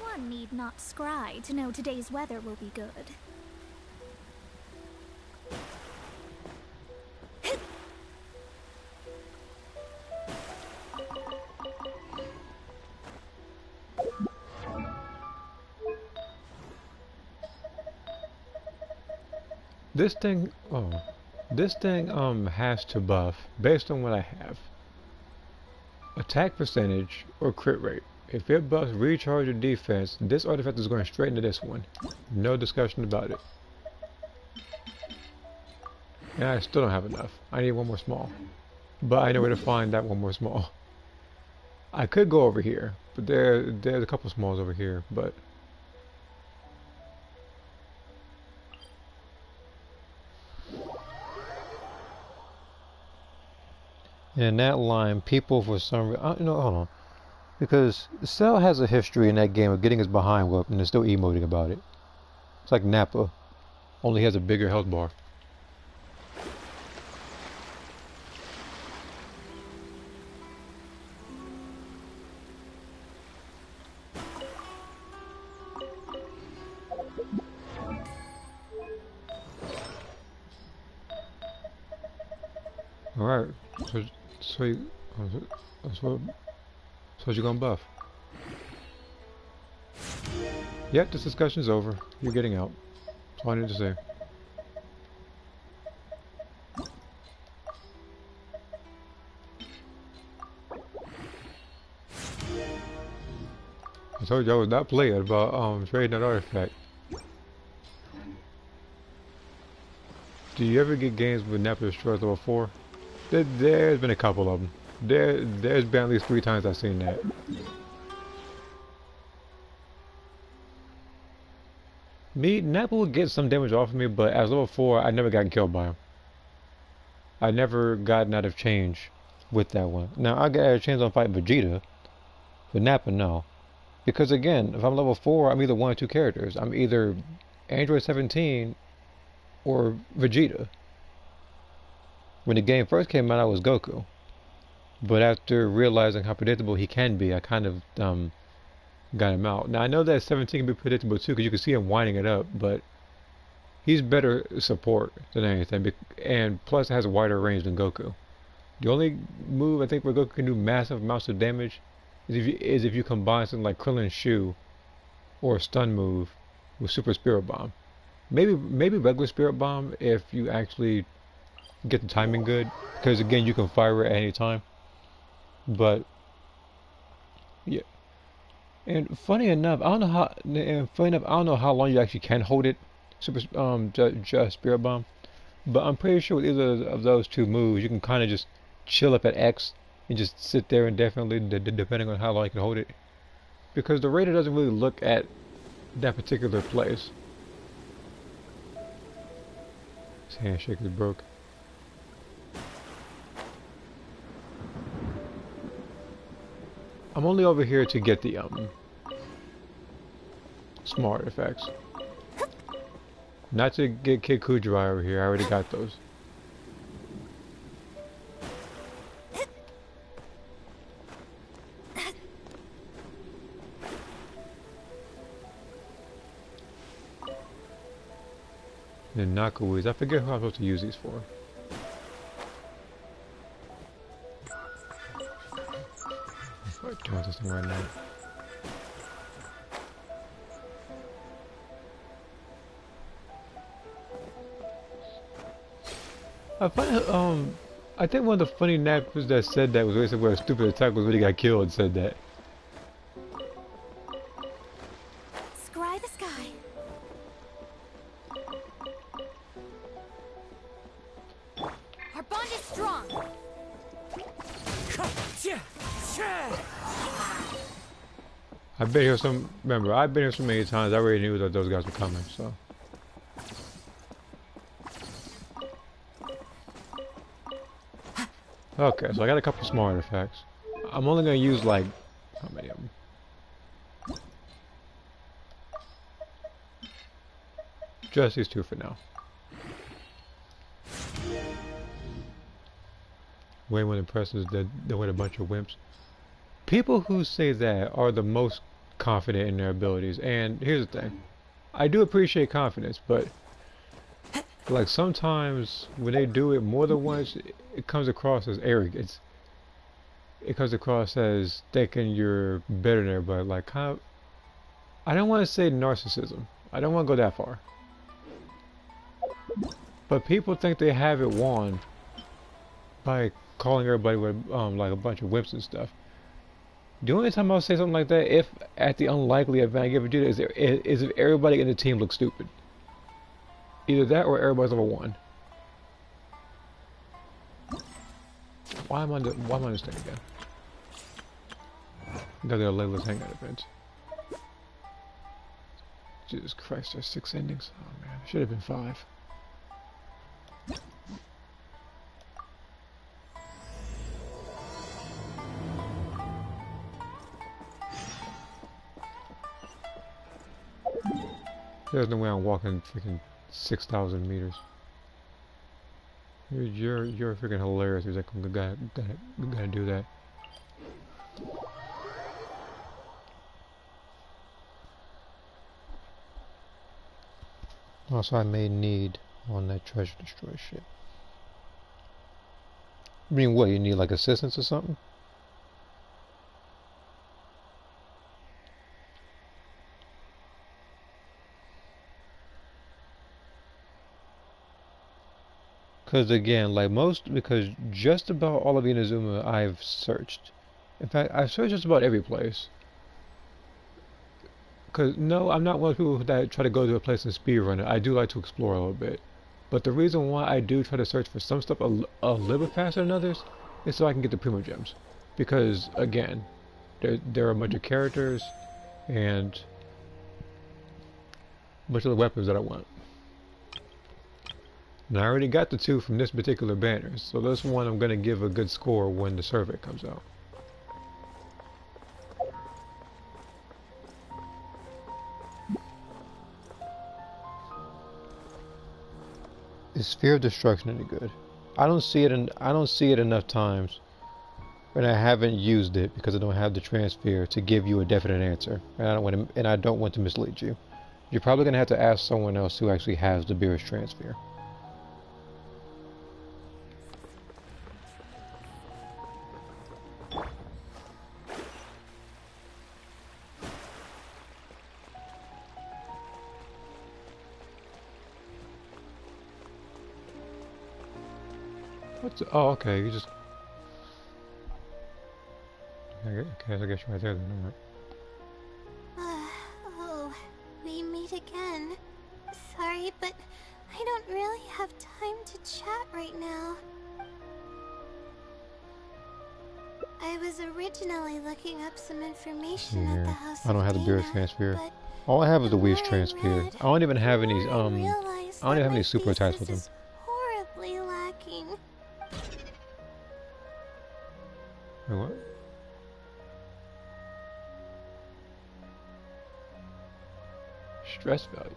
One need not scry to know today's weather will be good. This thing has to buff based on what I have. Attack percentage or crit rate. If it buffs recharge or defense, this artifact is going straight into this one. No discussion about it. And I still don't have enough. I need one more small. But I know where to find that one more small. I could go over here, but there's a couple smalls over here, but in that line, people for some reason, no, hold on. Because Cell has a history in that game of getting his behind whooped and is still emoting about it. It's like Nappa, only he has a bigger health bar. Alright, so you're gonna buff? Yep, this discussion's over. You're getting out. That's all I need to say. I told you I was not playing about trading that artifact. Do you ever get games with Nappa destroys level 4? There's been a couple of them. There's been at least 3 times I've seen that. Nappa would get some damage off of me, but as level 4, I never gotten killed by him. I never gotten out of change with that one. Now, I got out of change on fighting Vegeta, For Nappa, no. Because again, if I'm level 4, I'm either one or two characters. I'm either Android 17 or Vegeta. When the game first came out, I was Goku. But after realizing how predictable he can be, I kind of got him out. Now I know that 17 can be predictable too, because you can see him winding it up, but he's better support than anything, and plus it has a wider range than Goku. The only move I think where Goku can do massive amounts of damage is if you combine something like Krillin's Shoe or a stun move with Super Spirit Bomb. Maybe regular Spirit Bomb if you actually get the timing good, because again you can fire it at any time. But yeah, and funny enough, I don't know how long you actually can hold it, just Spirit Bomb. But I'm pretty sure with either of those two moves, you can kind of just chill up at X and just sit there indefinitely, depending on how long you can hold it. Because the radar doesn't really look at that particular place. His handshake is broke. I'm only over here to get the smart effects. Not to get Kid Kudrai over here, I already got those. And Nakawi's, I forget who I'm supposed to use these for. I'm doing this thing right now. I think one of the funny nappers that said that was basically where a stupid attack was when he got killed and said that. Scry the sky. Our bond is strong. I've been here remember, I've been here so many times, I already knew that those guys were coming, so. Okay, so I got a couple small artifacts. I'm only gonna use like, how many of them? Just these two for now. Way more impressive than with a bunch of wimps. People who say that are the most confident in their abilities, and here's the thing. I do appreciate confidence, but like sometimes when they do it more than once, it comes across as arrogance. It comes across as thinking you're better than everybody. Like, kind of, I don't want to say narcissism. I don't want to go that far. But people think they have it won by calling everybody with like a bunch of whips and stuff. The only time I'll say something like that, if at the unlikely event I ever do it, is if everybody in the team looks stupid. Either that or everybody's level 1. Why am I on this thing again? Gotta go to Layla's Hangout event. Jesus Christ, there's 6 endings. Oh man, it should have been 5. There's no way I'm walking freaking 6,000 meters. You're freaking hilarious. He's like, I'm gonna do that. Also, I may need on that treasure destroy shit. I mean, what? You need like assistance or something? Because again, because just about all of Inazuma I've searched. In fact, I've searched just about every place. Because, no, I'm not one of the people that try to go to a place and speedrun it. I do like to explore a little bit. But the reason why I do try to search for some stuff a little bit faster than others is so I can get the primogems. Because, again, there are a bunch of characters and a bunch of the weapons that I want. And I already got the 2 from this particular banner, so this one I'm going to give a good score when the survey comes out. sphere of destruction any good? I don't see it enough times, and I haven't used it because I don't have the transfer to give you a definite answer, and I don't want to mislead you. You're probably gonna have to ask someone else who actually has the Beerus transfer. What's oh, okay, you just okay, I guess you're right there then, alright. Oh, we meet again. Sorry, but I don't really have time to chat right now. I was originally looking up some information at the house. I don't have the Beerus transfer. All I have is the Wee's transfer. I don't even have any I don't even have any super attacks with them. Horribly lacking. Wait, what? Stress value.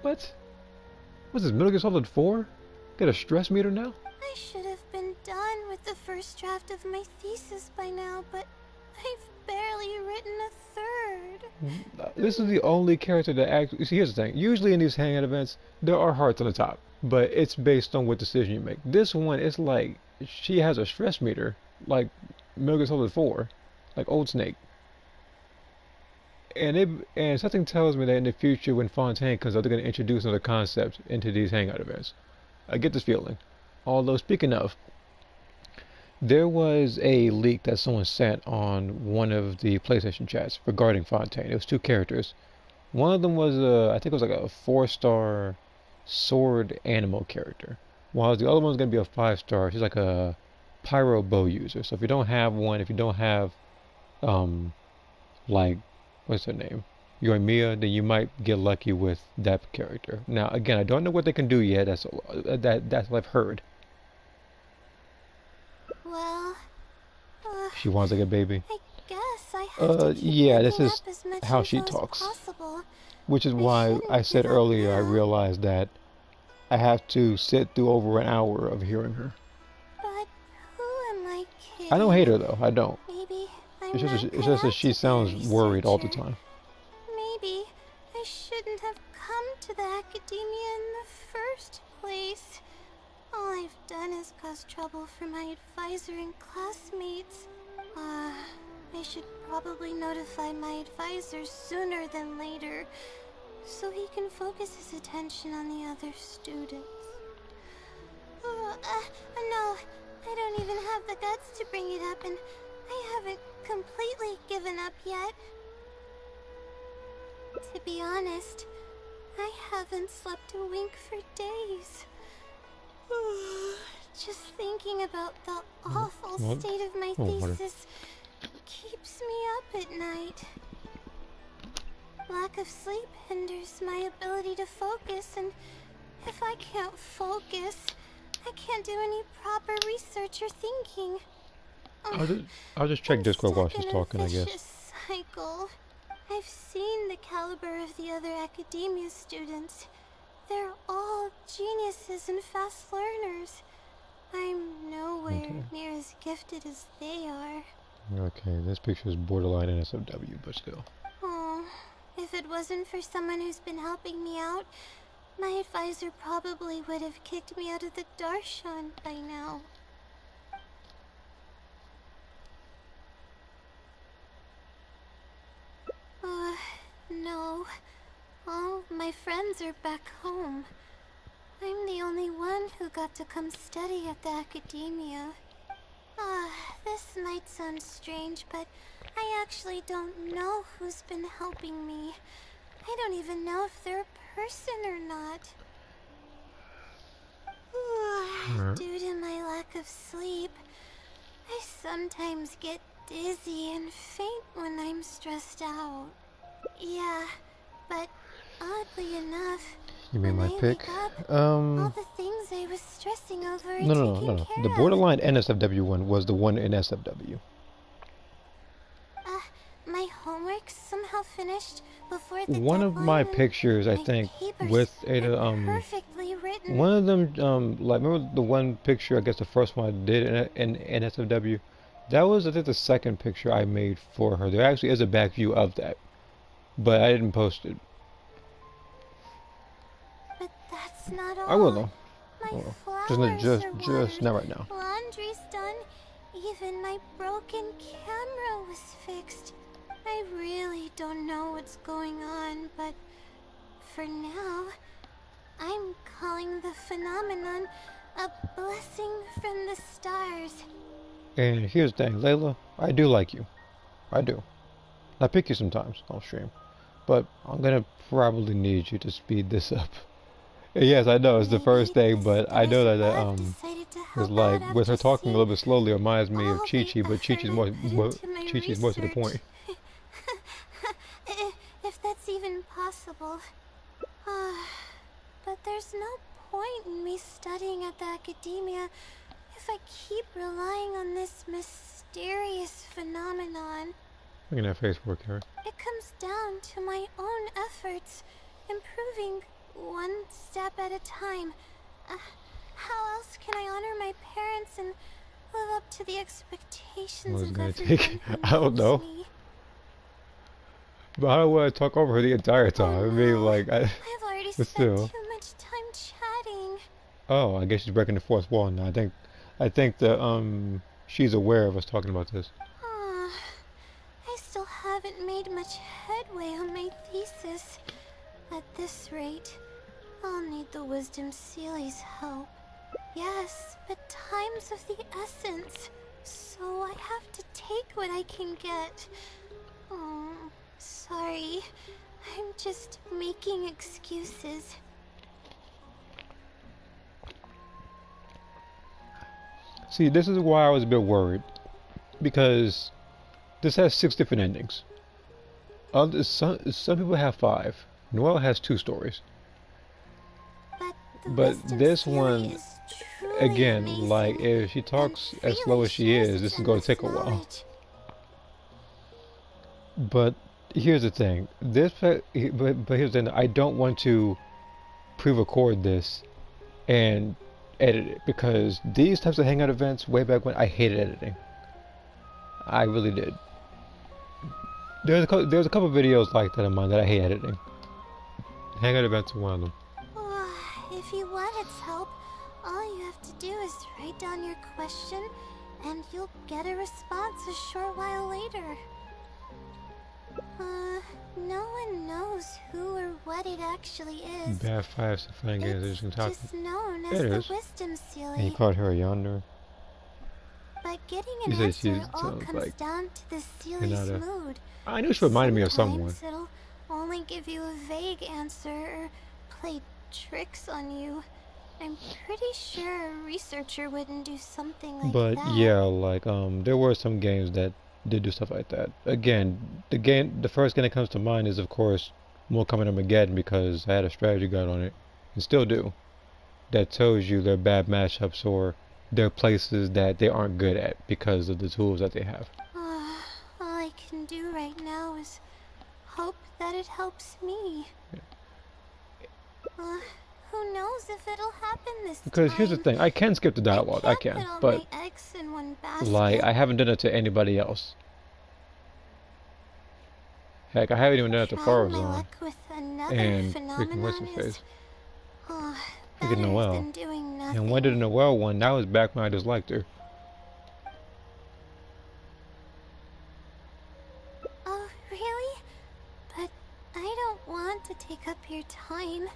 What? What's this, Metal Gear Solid 4? Get a stress meter now? I should have been done with the first draft of my thesis by now, but I've barely written a third. This is the only character that actually... See, here's the thing. Usually in these Hangout events, there are hearts on the top, but it's based on what decision you make. This one, it's like, she has a stress meter, like Metal Gear Solid 4, like Old Snake. And something tells me that in the future, when Fontaine comes out, they're going to introduce another concept into these Hangout events. I get this feeling. Although, speaking of, there was a leak that someone sent on one of the PlayStation chats regarding Fontaine. It was two characters. One of them was I think it was like a 4-star sword animal character, while the other one's going to be a 5-star. She's like a pyro bow user. So if you don't have one, if you don't have like, what's her name, Yoimiya, then you might get lucky with that character. Now again, I don't know what they can do yet. That's what I've heard. Well, She wants like a baby. I guess I have to keep yeah, this looking is up as much how info she as talks. possible. Which is why I said give up earlier, I now. realized that I have to sit through over an hour of hearing her. But who am I kidding? I don't hate her though, I don't. Maybe I'm It's not just that cut she out to be a sounds worried all the researcher. time. Maybe I shouldn't have come to the academia in the first place. All I've done is cause trouble for my advisor and classmates. I should probably notify my advisor sooner than later, so he can focus his attention on the other students. No, I don't even have the guts to bring it up, and I haven't completely given up yet. To be honest, I haven't slept a wink for days. Just thinking about the awful What? state of my Oh, water. thesis keeps me up at night. Lack of sleep hinders my ability to focus, and if I can't focus, I can't do any proper research or thinking. I'll just check I'm Discord while stuck she's in a talking, I guess. vicious cycle. I've seen the caliber of the other academia students. They're all geniuses and fast learners. I'm nowhere near as gifted as they are. Okay, this picture is borderline NSFW, but still. Oh, if it wasn't for someone who's been helping me out, my advisor probably would have kicked me out of the Darshan by now. No. All my friends are back home. I'm the only one who got to come study at the academia. This might sound strange, but I actually don't know who's been helping me. I don't even know if they're a person or not. Due to my lack of sleep, I sometimes get dizzy and faint when I'm stressed out. Yeah, but oddly enough, You made when my I pick. wake up, all the things I was stressing over are taken care The of. borderline NSFW one was the one in SFW. my homework somehow finished before the One of my deadline, pictures, I my think, papers with were Ada, perfectly written. one of them, like, remember the one picture, I guess the first one I did in SFW? That was, I think, the second picture I made for her. There actually is a back view of that, but I didn't post it. But that's not all. I will, though. My Oh, flowers just are watered. not right now. Laundry's done. Even my broken camera was fixed. I really don't know what's going on, but for now, I'm calling the phenomenon a blessing from the stars. And here's the thing, Layla, I do like you. I do. I pick you sometimes on stream, but I'm gonna probably need you to speed this up. Yes, I know it's the first thing, but I know that it's like with her talking a little bit slowly reminds me of Chi-Chi, but Chi-Chi's more to the point. If that's even possible. But there's no point in me studying at the academia if I keep relying on this mysterious phenomenon. Look at that face work here. It comes down to my own efforts, improving one step at a time. How else can I honor my parents and live up to the expectations of everyone who I don't know. knows me? But I don't want to talk over her the entire time. I mean, like, I've already spent too much time chatting. Oh, I guess she's breaking the fourth wall now. I think that she's aware of us talking about this. I still haven't made much headway on my thesis. At this rate, I'll need the Wisdom Sealy's help. Yes, but time's of the essence, so I have to take what I can get. Sorry. I'm just making excuses. See, this is why I was a bit worried, because this has 6 different endings. Some people have 5. Noelle has 2 stories. But this one, again, amazing, like, if she talks as slow as she is, this is going to take a while. But here's the thing. But here's the thing. I don't want to pre-record this and edit it, because these types of Hangout events, way back when, I hated editing. I really did. There's a couple of videos like that of mine that I hate editing. Hangout events are one of them. If you want its help, all you have to do is write down your question, and you'll get a response a short while later. No one knows who or what it actually is. Bad 5 Safari games It's just known as the Wisdom Sealy. And you called her a yonder. But getting an answer all comes down to the Sealy's mood. I knew she reminded me of someone. It'll only give you a vague answer or play tricks on you. I'm pretty sure a researcher wouldn't do something like that. But yeah, like there were some games that did do stuff like that. Again, the first game that comes to mind is, of course, More Coming Armageddon, because I had a strategy guide on it, and still do, that tells you their bad matchups or their places that they aren't good at because of the tools that they have. All I can do right now is hope that it helps me. Yeah. Who knows if it'll happen this time? Because here's the thing, I can skip the dialogue, I can, but like, I haven't done it to anybody else. Heck, I haven't even done it to Farazan. And freaking what's his face? Freaking Noelle. And when did the Noelle one? That was back when I disliked her. Oh, really? But I don't want to take up your time.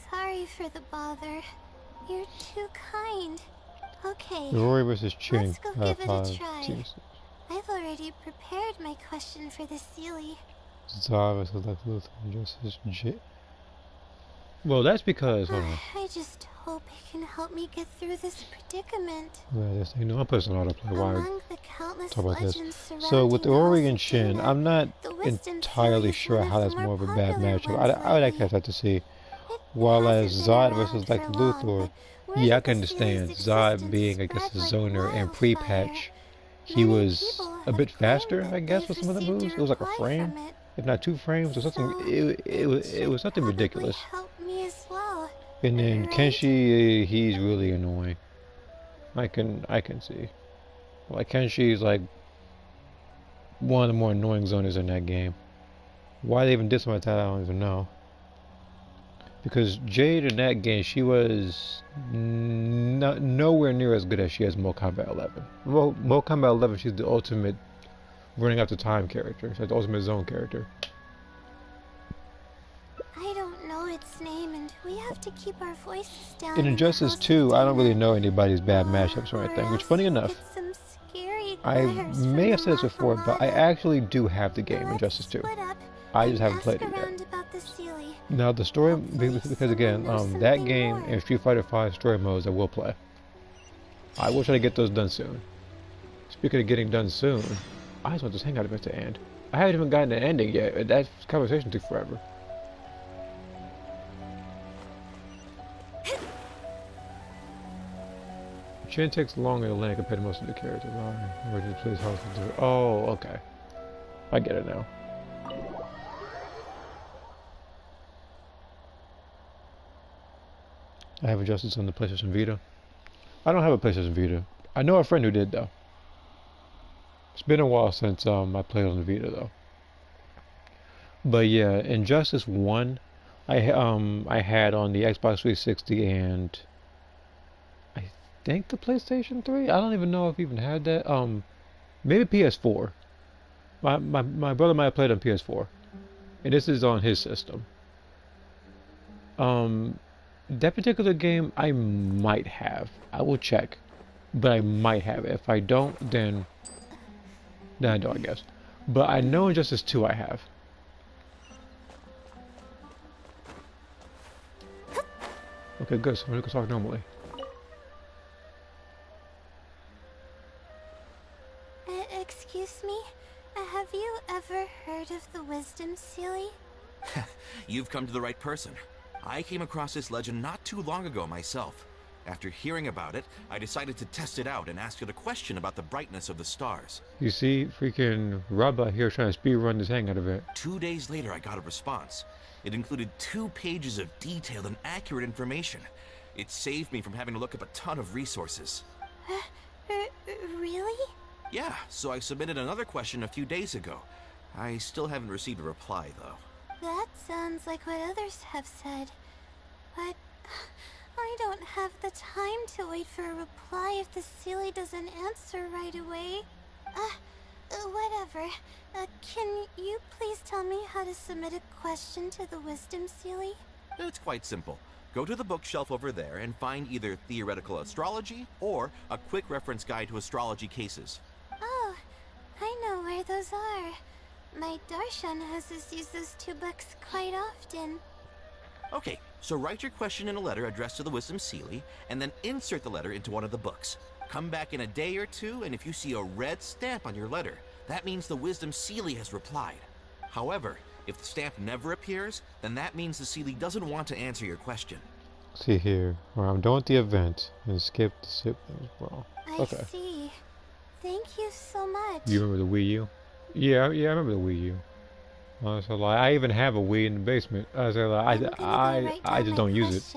Sorry for the bother. You're too kind. Okay, Rory versus Chin. let's go give it a try. I've already prepared my question for the Sealy. Zara versus Lex Luthor versus J. Well, that's because, hold on. I just hope it can help me get through this predicament. Yeah, you know, I'm putting on autoplay while Among the countless talk about this. legends So with the surrounding Ori and House Shin, Athena, I'm not the Wisdom entirely Sealy is sure one how of that's the more of a bad popular matchup. ones I would actually lately. have to see. It While as hasn't been Zod around versus Lex for Luthor, long, but word yeah, I of can the Sealy's understand. Zod existence being, I guess, a spread like zoner and wildfire. pre-patch, he Many was people a have bit claimed faster, that I guess, they've with some of the received a moves. It was like a reply frame, from it. if not 2 frames or something. So It should was something probably ridiculous. help me as well, And then right? Kenshi, he's really annoying. I can see. Like Kenshi's like one of the more annoying zoners in that game. Why they even did something like that, I don't even know. Because Jade in that game, she was nowhere near as good as she is in Mortal Kombat 11. Mortal Kombat 11, she's the ultimate running after time character. She's like the ultimate zone character. I don't know its name, and we have to keep our voices down In in the Injustice House of 2, I don't really Demon. know anybody's bad matchups or Or anything, which else funny we'll enough, get some scary I glares may from have the said this before, but I Mafamada. actually do have the game Let's Injustice 2. split up I and just haven't ask played it yet. around about the Sealy. Now the story, Hopefully because again, someone knows that something game more. and Street Fighter 5 story modes I will play. I will try to get those done soon. Speaking of getting done soon, I just want this Hangout event to end. I haven't even gotten an ending yet. That conversation took forever. Chin takes longer to land compared to most of the characters. Alright, plays house. Oh, okay. I get it now. I have Injustice on the PlayStation Vita. I don't have a PlayStation Vita. I know a friend who did though. It's been a while since I played on the Vita though. But yeah, Injustice 1 I had on the Xbox 360 and I think the PlayStation 3. I don't even know if I even had that. Maybe PS4. My brother might have played on PS4, and this is on his system. That particular game I might have. I will check, but I might have it. If I don't, then I don't, I guess. But I know Injustice 2 I have. Okay, good. So we can talk normally. Excuse me? Have you ever heard of the Wisdom Sealy? You've come to the right person. I came across this legend not too long ago myself. After hearing about it, I decided to test it out and ask it a question about the brightness of the stars. You see, freaking Rob out here trying to speedrun this Hangout event. 2 days later, I got a response. It included 2 pages of detailed and accurate information. It saved me from having to look up a ton of resources. Really? Yeah, so I submitted another question a few days ago. I still haven't received a reply, though. That sounds like what others have said. But I don't have the time to wait for a reply if the Sealy doesn't answer right away. Whatever. Can you please tell me how to submit a question to the Wisdom Sealy? It's quite simple. Go to the bookshelf over there and find either Theoretical Astrology or a quick reference guide to astrology cases. Oh, I know where those are. My Darshan has us use those 2 books quite often. Okay, so write your question in a letter addressed to the Wisdom Sealy, and then insert the letter into one of the books. Come back in a day or 2, and if you see a red stamp on your letter, that means the Wisdom Sealy has replied. However, if the stamp never appears, then that means the Sealy doesn't want to answer your question. See here, where I'm done with the event and skip the sip as well. Okay. I see. Thank you so much. You remember the Wii U? Yeah, I remember the Wii U. So like, I even have a Wii in the basement. I just don't use it.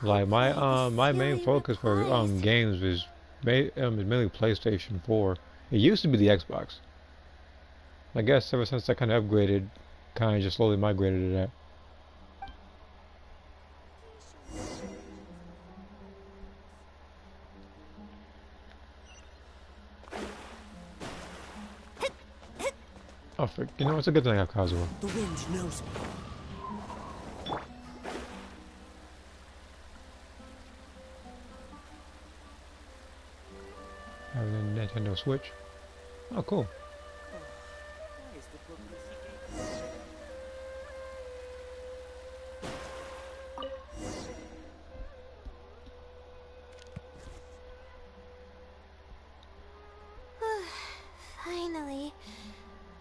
Like my main focus for games is mainly PlayStation 4. It used to be the Xbox. I guess ever since I kind of upgraded, kind of just slowly migrated to that. Oh, frick. You know, it's a good thing I have Kazuha. The wind knows me. Having a Nintendo Switch. Oh, cool. Finally,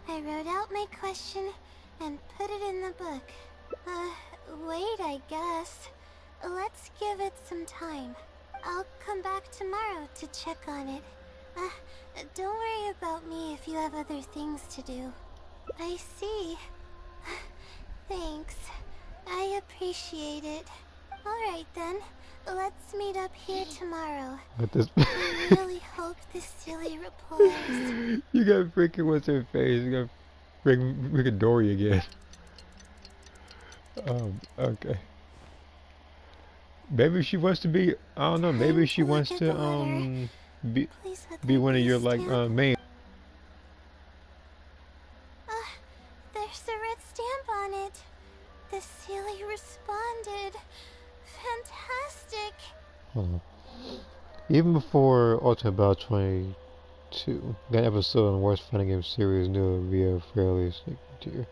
I wrote out my question and put it in the book. Wait, I guess. Let's give it some time. I'll come back tomorrow to check on it. Don't worry about me if you have other things to do. I see. Thanks. I appreciate it. Alright then, let's meet up here tomorrow. With this, I really hope this silly replies. you got freaking what's her face? You got freaking Dory again. Okay. Maybe she wants to be. I don't know. Maybe she wants to be one of your like main. There's a red stamp on it. The silly responded. Fantastic. Hold on. Even before Ultimate Battle 22, that episode in Worst Fighting Game series knew it would be a fairly sick tier.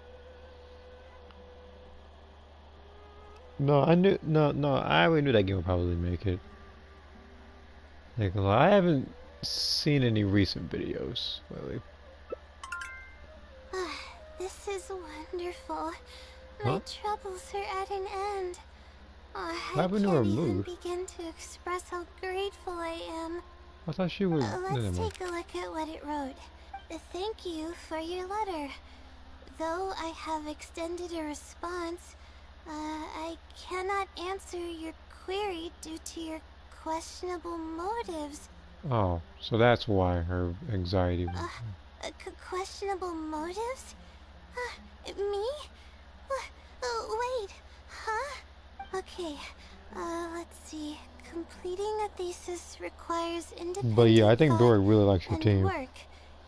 No, I knew. No, I already knew that game would probably make it. Like, I haven't seen any recent videos, really. This is wonderful. Huh? My troubles are at an end. I happened to can't her even mood? begin to express how grateful I am. I thought she was. Let's take a look at what it wrote. Thank you for your letter. Though I have extended a response, I cannot answer your query due to your questionable motives. Oh, so that's why her anxiety was. Questionable motives? Me? Wait, huh? Okay, let's see. Completing a thesis requires independent But yeah, I think thought Dory really likes your and team. work.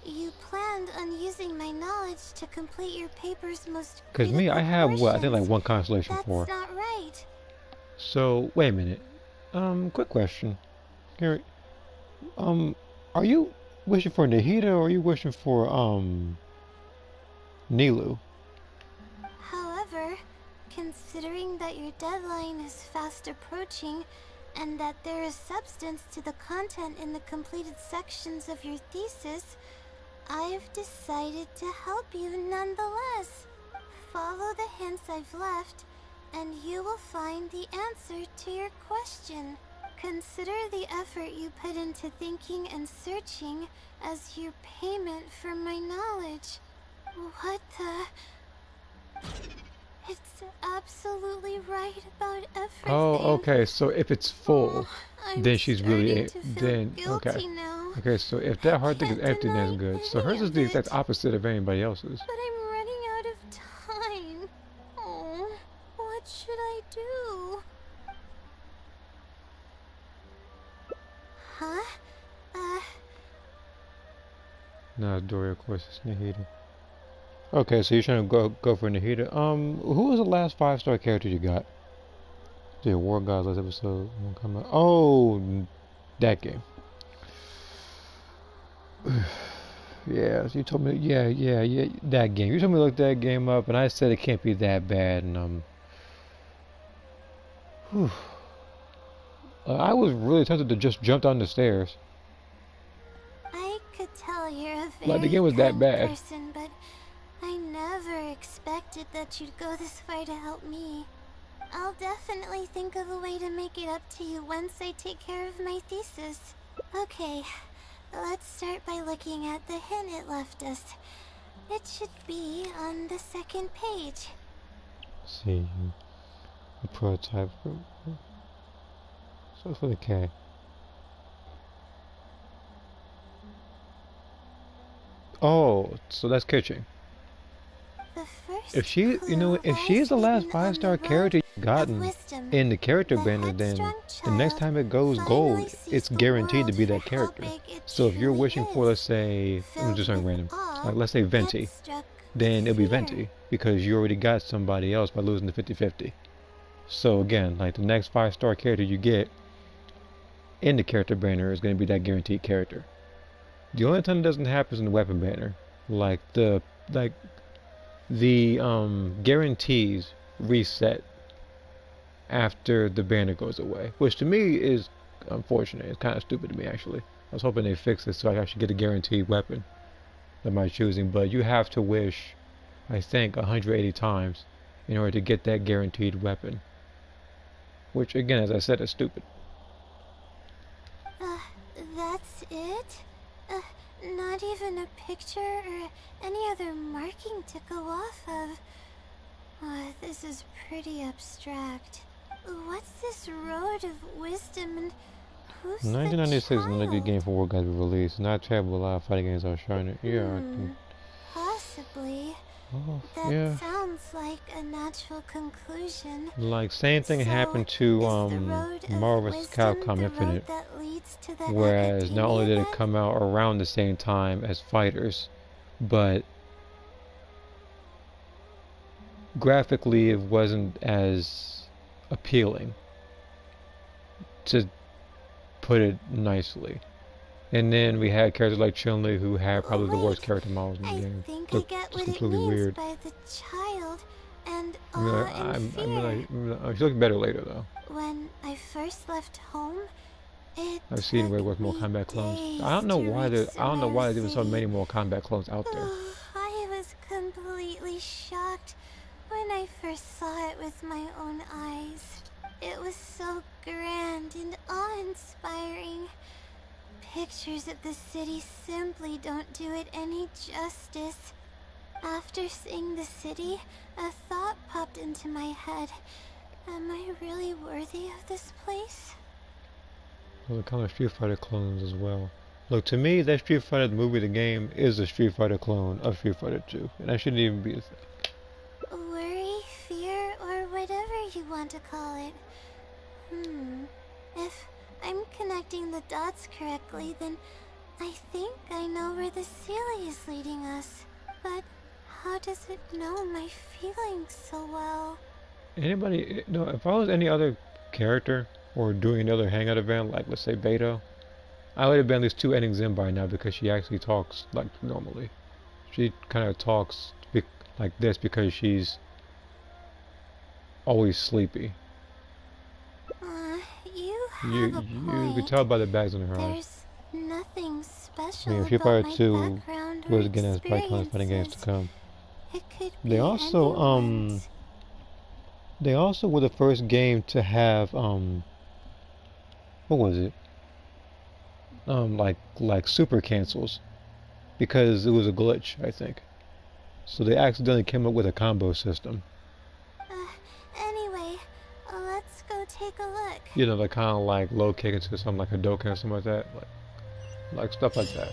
You planned on using my knowledge to complete your paper's most Cause me, I critical have what? I think like portions. one constellation That's for. not right. So wait a minute. Quick question. Gary, are you wishing for Nahida or are you wishing for Nilu? However, considering that your deadline is fast approaching, and that there is substance to the content in the completed sections of your thesis, I've decided to help you nonetheless. Follow the hints I've left, and you will find the answer to your question. Consider the effort you put into thinking and searching as your payment for my knowledge. What the... It's absolutely right about everything. Oh, okay. So if it's full, I'm then she's really starting to feel then guilty okay. now. Okay, so if that hard thing is Can't empty, then it's deny good. So hers any is the of exact it. opposite of anybody else's. But I'm running out of time. Oh, what should I do? Huh? No, Dory, of course, it's Nahida. Okay, so you're trying to go for Nahida. Who was the last 5-star character you got? The War Gods last episode. Come out. Oh, that game. Yeah, so you told me. Yeah, that game. You told me to look that game up, and I said it can't be that bad. And I was really tempted to just jump down the stairs. I could tell you're a very Like the game was that kind bad. person, but I never expected that you'd go this far to help me. I'll definitely think of a way to make it up to you once I take care of my thesis. Okay, let's start by looking at the hint it left us. It should be on the second page. Let's see, the prototype. So for the K. Oh, so that's kitchen. The first If she, if she is the last 5-star character you've gotten in the character banner, then the next time it goes gold, it's guaranteed to be that character. So if you're wishing for, let's say, I'm just saying random, like let's say Venti, then it'll be Venti because you already got somebody else by losing the 50-50. So again, like the next 5-star character you get in the character banner is going to be that guaranteed character. The only time it doesn't happen is in the weapon banner, like the guarantees reset after the banner goes away, which to me is unfortunate. It's kind of stupid to me, actually. I was hoping they fix it so I actually get a guaranteed weapon of my choosing, but you have to wish, I think, 180 times in order to get that guaranteed weapon, which again, as I said, is stupid. That's it? Not even a picture or any other marking to go off of. This is pretty abstract. What's this road of wisdom and who's the 1996 is another good child? game for what got released. Not terrible, a lot of fighting games are showing it. Yeah, I can... Possibly. Oh, That yeah. sounds like a natural conclusion. Like, same thing So, happened to is the road Marvel of vs. wisdom Capcom the Infinite. road that leads to the Whereas not only academia did it then? come out around the same time as Fighters, but graphically it wasn't as appealing, to put it nicely. And then we had characters like Chun-Li who had probably the worst Wait, character models in the I game. think I Look get just what it completely means weird. by the child and I mean, awe and fear. she looked better later though. When I first left home, it I've seen way took worse more me combat clones. days I don't know to why reach I don't know Sumeru why there's even so City. many more combat clones out there. I was completely shocked when I first saw it with my own eyes. It was so grand and awe-inspiring. Pictures of the city simply don't do it any justice. After seeing the city, a thought popped into my head. Am I really worthy of this place? Those are kind of Street Fighter clones as well. Look, to me, that Street Fighter the movie, the game, is a Street Fighter clone of Street Fighter 2. And that shouldn't even be a thing. Worry, fear, or whatever you want to call it. If I'm connecting the dots correctly, then I think I know where the Sealy is leading us. But how does it know my feelings so well? Anybody, no, if I was any other character or doing another Hangout event, like let's say Beto, I would have been at least 2 endings in by now because she actually talks like normally. She kind of talks like this because she's always sleepy. You have You a point. can tell by the bags on her eyes. There's nothing I special mean, Street about Fighter my 2 background was or again as bright colors fighting games to experiences. come. It could They be also anyone's. they also were the first game to have what was it? Like super cancels because it was a glitch, I think. So they accidentally came up with a combo system. Anyway, let's go take a look. You know, like kind of like low kick into something like a Hadouken or something like that, like stuff like that.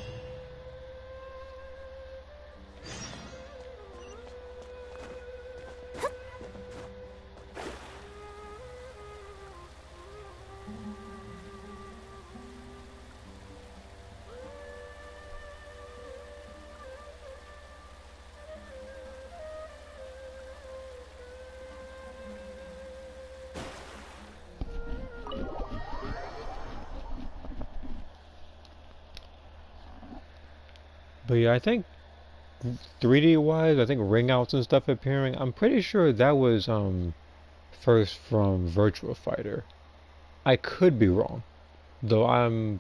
But yeah, I think 3D wise, I think ring outs and stuff appearing. I'm pretty sure that was first from Virtua Fighter. I could be wrong, though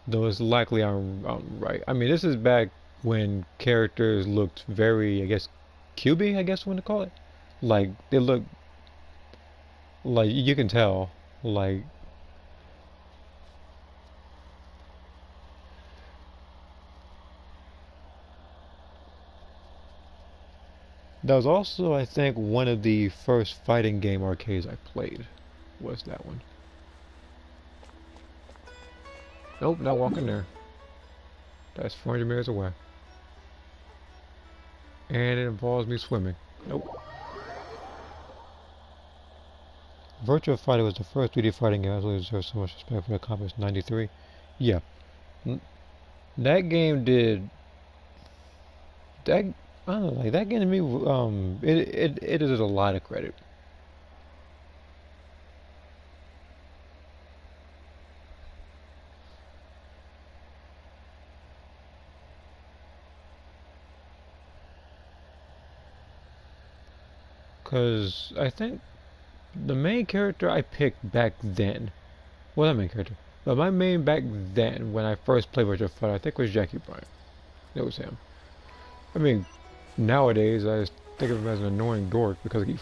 it's likely I'm right. I mean, this is back when characters looked very, I guess, cubey, I guess, what to call it. Like they look like you can tell, like that was also, I think, one of the first fighting game arcades I played. Was that one? Nope, not walking there. That's 400 meters away. And it involves me swimming. Nope. Virtua Fighter was the first 3D fighting game. I really deserve so much respect for the accomplishment. 93. Yeah. That game did... That... I don't know, like, that game to me, it deserves a lot of credit. Because I think the main character I picked back then, well, not main character, but my main back then when I first played Virtua Fighter, I think was Jackie Bryant. It was him. I mean, nowadays I just think of him as an annoying dork because I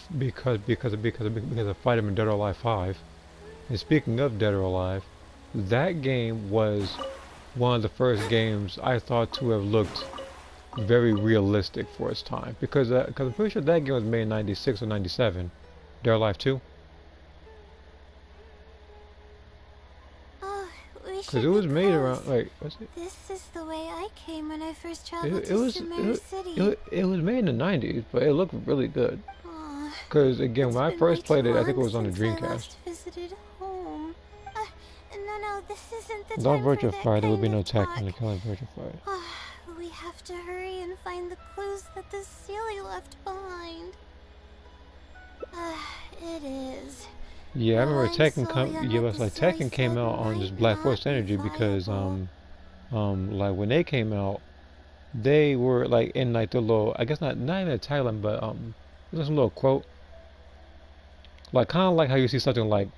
fight him in Dead or Alive 5. And speaking of Dead or Alive, that game was one of the first games I thought to have looked very realistic for its time. Because I'm pretty sure that game was made in 96 or 97. Dead or Alive 2? Oh, we Because should it was be made close. around, like, was it? This is the way I came when I first It, traveled it to was Sumeru it, City. it was made in the 90s, but it looked really good. Aw, Because again, it's when I been first way played too it, I think it long was on the since I Dreamcast. last visited home. No, this isn't the Without time for Virtua that Fighter, there would kind be of no talk. Tekken to kill Virtua Fighter. We have to hurry and find the clues that the Sealy left behind. It is. Yeah, I remember Relying Tekken solely on yeah, what it's the like Sealy Tekken came said out on might just Black not Force be Energy because viable. like when they came out, they were like in like the little, I guess not even a Thailand, but there's some little quote, like kind of like how you see something like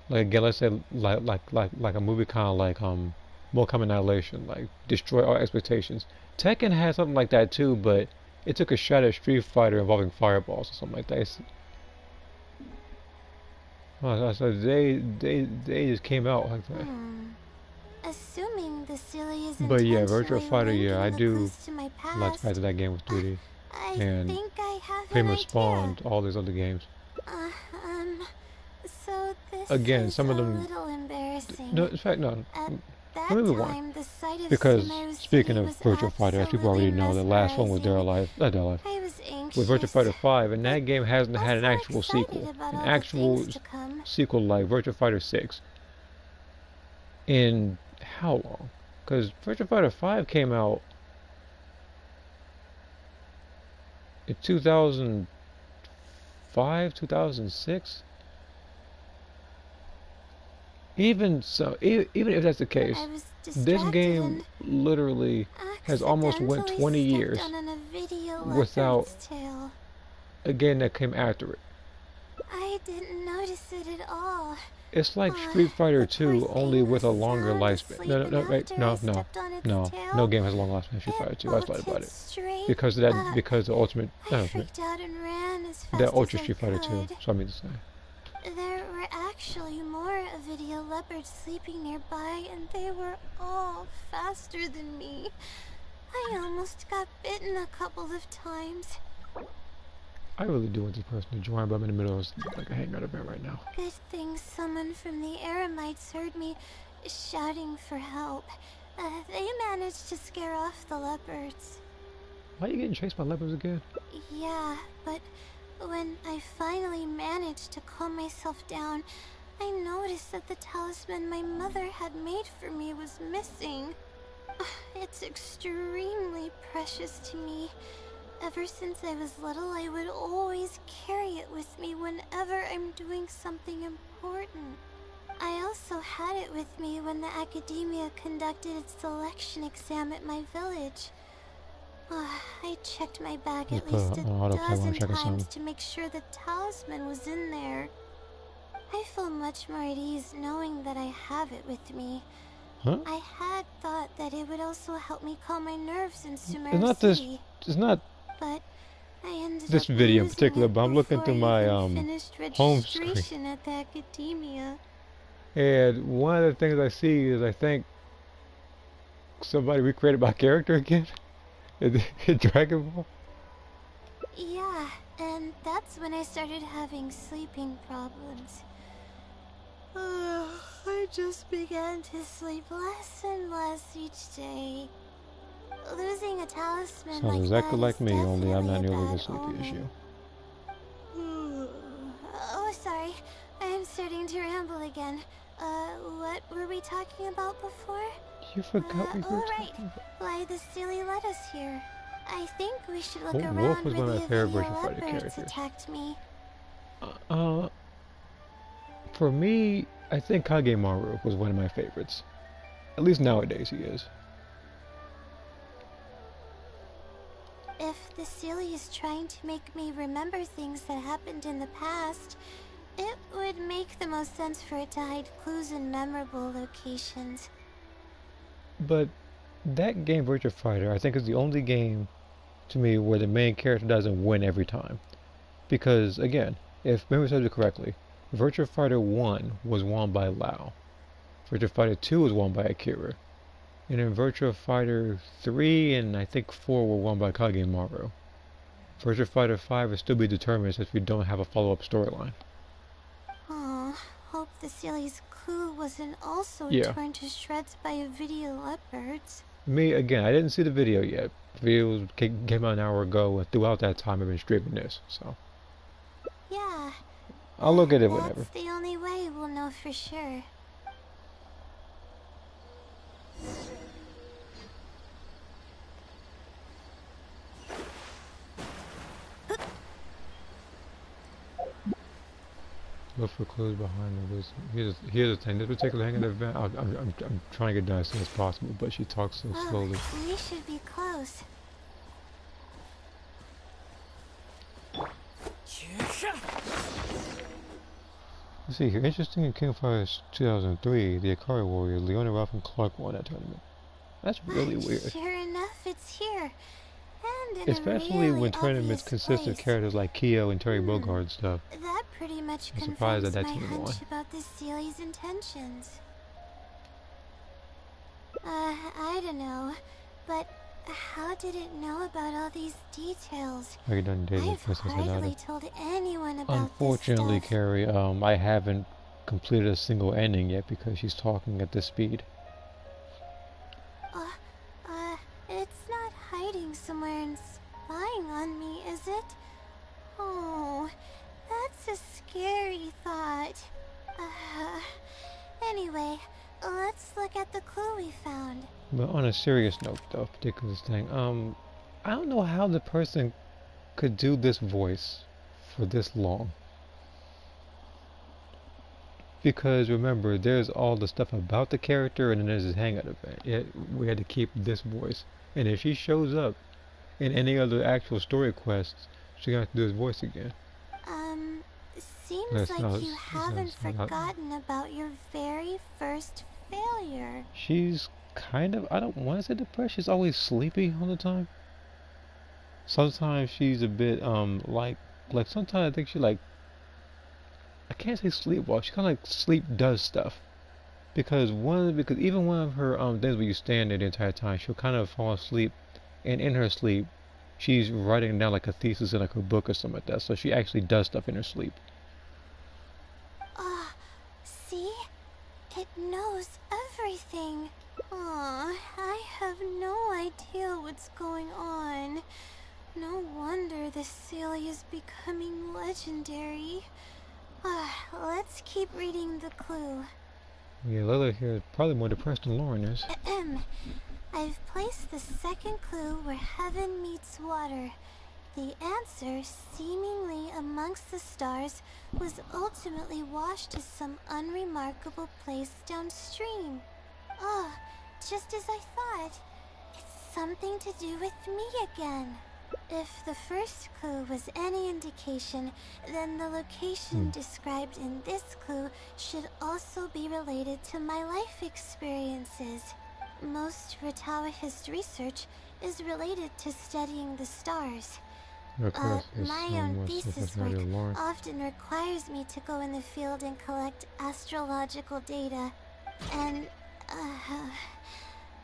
again, let's say like a movie kind of like Mortal Kombat Annihilation, like destroy all expectations. Tekken had something like that too, but it took a shot at Street Fighter involving fireballs or something like that. So they just came out like that. Assuming the Sealy is But yeah, intentionally Virtua Fighter, yeah, I linking the do clues to my like the fact past, that that game was 2D I and think I have pretty an much idea. spawned all these other games. So this Again, is some of a them. little embarrassing. No, in fact, no. At that Let me time, rewind. the sight of Because Sumeru speaking City of was Virtua Fighter, as people already know, the last one was Dead or Alive. Dead or Alive. I was anxious. With Virtua Fighter 5, and that but game hasn't had an also actual excited sequel. about An all the actual things to come. sequel like Virtua Fighter 6. In how long? Because Virtua Fighter 5 came out in 2005, 2006. Even so, even if that's the case, I was this game and literally has almost went 20 years on a video without leopard's tail. a game that came after it. I didn't notice it at all. It's like Street Fighter The 2, poor only thing with a was longer sound lifespan. asleep, No, and wait, after I no, stepped on its no tail, game has a longer lifespan than Street Fighter 2. I was right about it. straight Because of that, up. because the ultimate, I freaked out and ran as fast that as Ultra I Street Fighter 2. could. So I mean to say. There were actually more video leopards sleeping nearby, and they were all faster than me. I almost got bitten a couple of times. I really do want this person to join, but I'm in the middle of like a hangout event right now. Good thing someone from the Eremites heard me shouting for help. They managed to scare off the leopards. Why are you getting chased by leopards again? Yeah, but when I finally managed to calm myself down, I noticed that the talisman my mother had made for me was missing. It's extremely precious to me. Ever since I was little, I would always carry it with me whenever I'm doing something important. I also had it with me when the academia conducted its selection exam at my village. I checked my bag at least a dozen times to make sure the talisman was in there. I feel much more at ease knowing that I have it with me. Huh? I had thought that it would also help me calm my nerves in Sumeru It's not City. it's not But I ended this up video in losing particular, it but I'm looking before through I my even finished home screen. registration at the academia. And one of the things I see is I think somebody recreated my character again in Dragon Ball. Yeah, and that's when I started having sleeping problems. I just began to sleep less and less each day. Losing a talisman Sounds like exactly that like is me, only I'm not definitely a nearly bad the sleepy omen. issue. Oh, sorry. I'm starting to ramble again. What were we talking about before? You forgot we were right. talking about. Why the Sealy led us here. I think we should look Wolf around was where one of the my favorite video Virtua Fighter leopards characters. attacked me. For me, I think Kagemaru was one of my favorites. At least nowadays he is. If the Sealy is trying to make me remember things that happened in the past, it would make the most sense for it to hide clues in memorable locations. But that game, Virtua Fighter, I think is the only game to me where the main character doesn't win every time. Because, again, if memory serves it correctly, Virtua Fighter 1 was won by Lau. Virtua Fighter 2 was won by Akira. And then Virtua Fighter 3 and I think 4 were won by Kagemaru. Virtua Fighter 5 will still be determined since we don't have a follow-up storyline. Aw, hope the Sealy's clue wasn't also Yeah. torn to shreds by a video upwards. Me, again, I didn't see the video yet. The video came out an hour ago, and throughout that time I've been streaming this, so. Yeah. I'll look at it whenever. That's the only way we'll know for sure. Look for clues behind the wisdom. Here's the thing. This particular Hangout event, I'm trying to get done as soon as possible, but she talks so slowly. We should be close. Let's see here. Interesting in King Fighters 2003, the Akari Warrior, Leona, Ralph, and Clark won that tournament. That's really weird. Sure enough, it's here. And in Especially a really when tournaments obvious consist of place. characters like Kyo and Terry Bogard and stuff. That pretty much I'm surprised confirms that my team hunch won. about the Sealy's intentions. I don't know, but how did it know about all these details? Are you done dating I've Princess hardly Renata? told anyone about Unfortunately, this stuff. Carrie, I haven't completed a single ending yet because she's talking at this speed. It's not hiding somewhere and spying on me, is it? Oh, that's a scary thought. Anyway, let's look at the clue we found. But on a serious note, though, particular thing, I don't know how the person could do this voice for this long. Because remember, there's all the stuff about the character, and then there's this Hangout event. We had to keep this voice. And if she shows up in any other actual story quests, she's gonna have to do his voice again. Seems That's like not- you that's haven't not- forgotten about your very first failure. She's kind of, I don't want to say depressed, she's always sleepy all the time. Sometimes she's a bit, like sometimes I think she I can't say sleepwalk, she kind of like sleep does stuff. Because even one of her things where you stand there the entire time, she'll kind of fall asleep, and in her sleep, she's writing down like a thesis in like her book or something like that. So she actually does stuff in her sleep. See? It knows everything. Aw, I have no idea what's going on. No wonder the Sealy is becoming legendary. Let's keep reading the clue. Yeah, Layla here is probably more depressed than Lauren is. I've placed the second clue where heaven meets water. The answer, seemingly amongst the stars, was ultimately washed to some unremarkable place downstream. Oh, just as I thought. It's something to do with me again. If the first clue was any indication, then the location described in this clue should also be related to my life experiences. Most Ratawa's research is related to studying the stars. My own thesis work often requires me to go in the field and collect astrological data. And,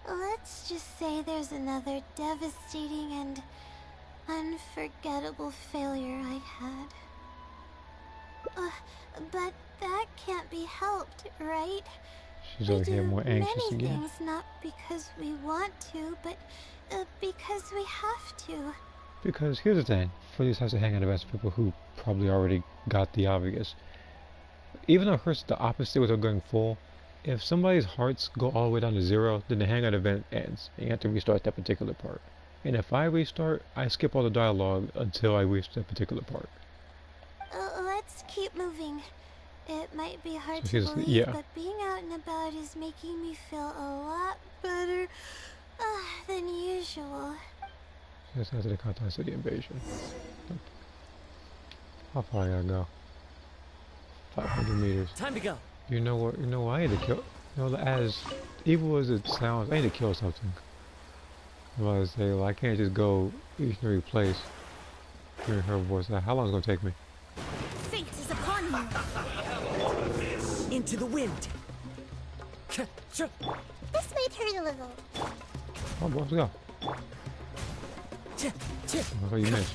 let's just say there's another devastating and unforgettable failure I had. But that can't be helped, right? She's over here more anxious many again. things not because we want to, but because we have to. Because here's the thing, for these types of Hangout events, people who probably already got the obvious. Even though hers is the opposite with her going full, if somebody's hearts go all the way down to 0, then the Hangout event ends, and you have to restart that particular part. And if I restart, I skip all the dialogue until I reach that particular part. Let's keep moving. It might be hard So to here's- believe, yeah. but being out and about is making me feel a lot better than usual. Just after the Kantan City invasion. How far I gotta go? 500 meters. Time to go. You know what? You know what? I need to kill. You know, as evil as it sounds, I need to kill something. I'm about to say, well, I can't just go each and every place hearing her voice. How long is it gonna take me? Fate is upon you. Into the wind. This might hurt a little. Oh, boy, let's go. Oh, you missed.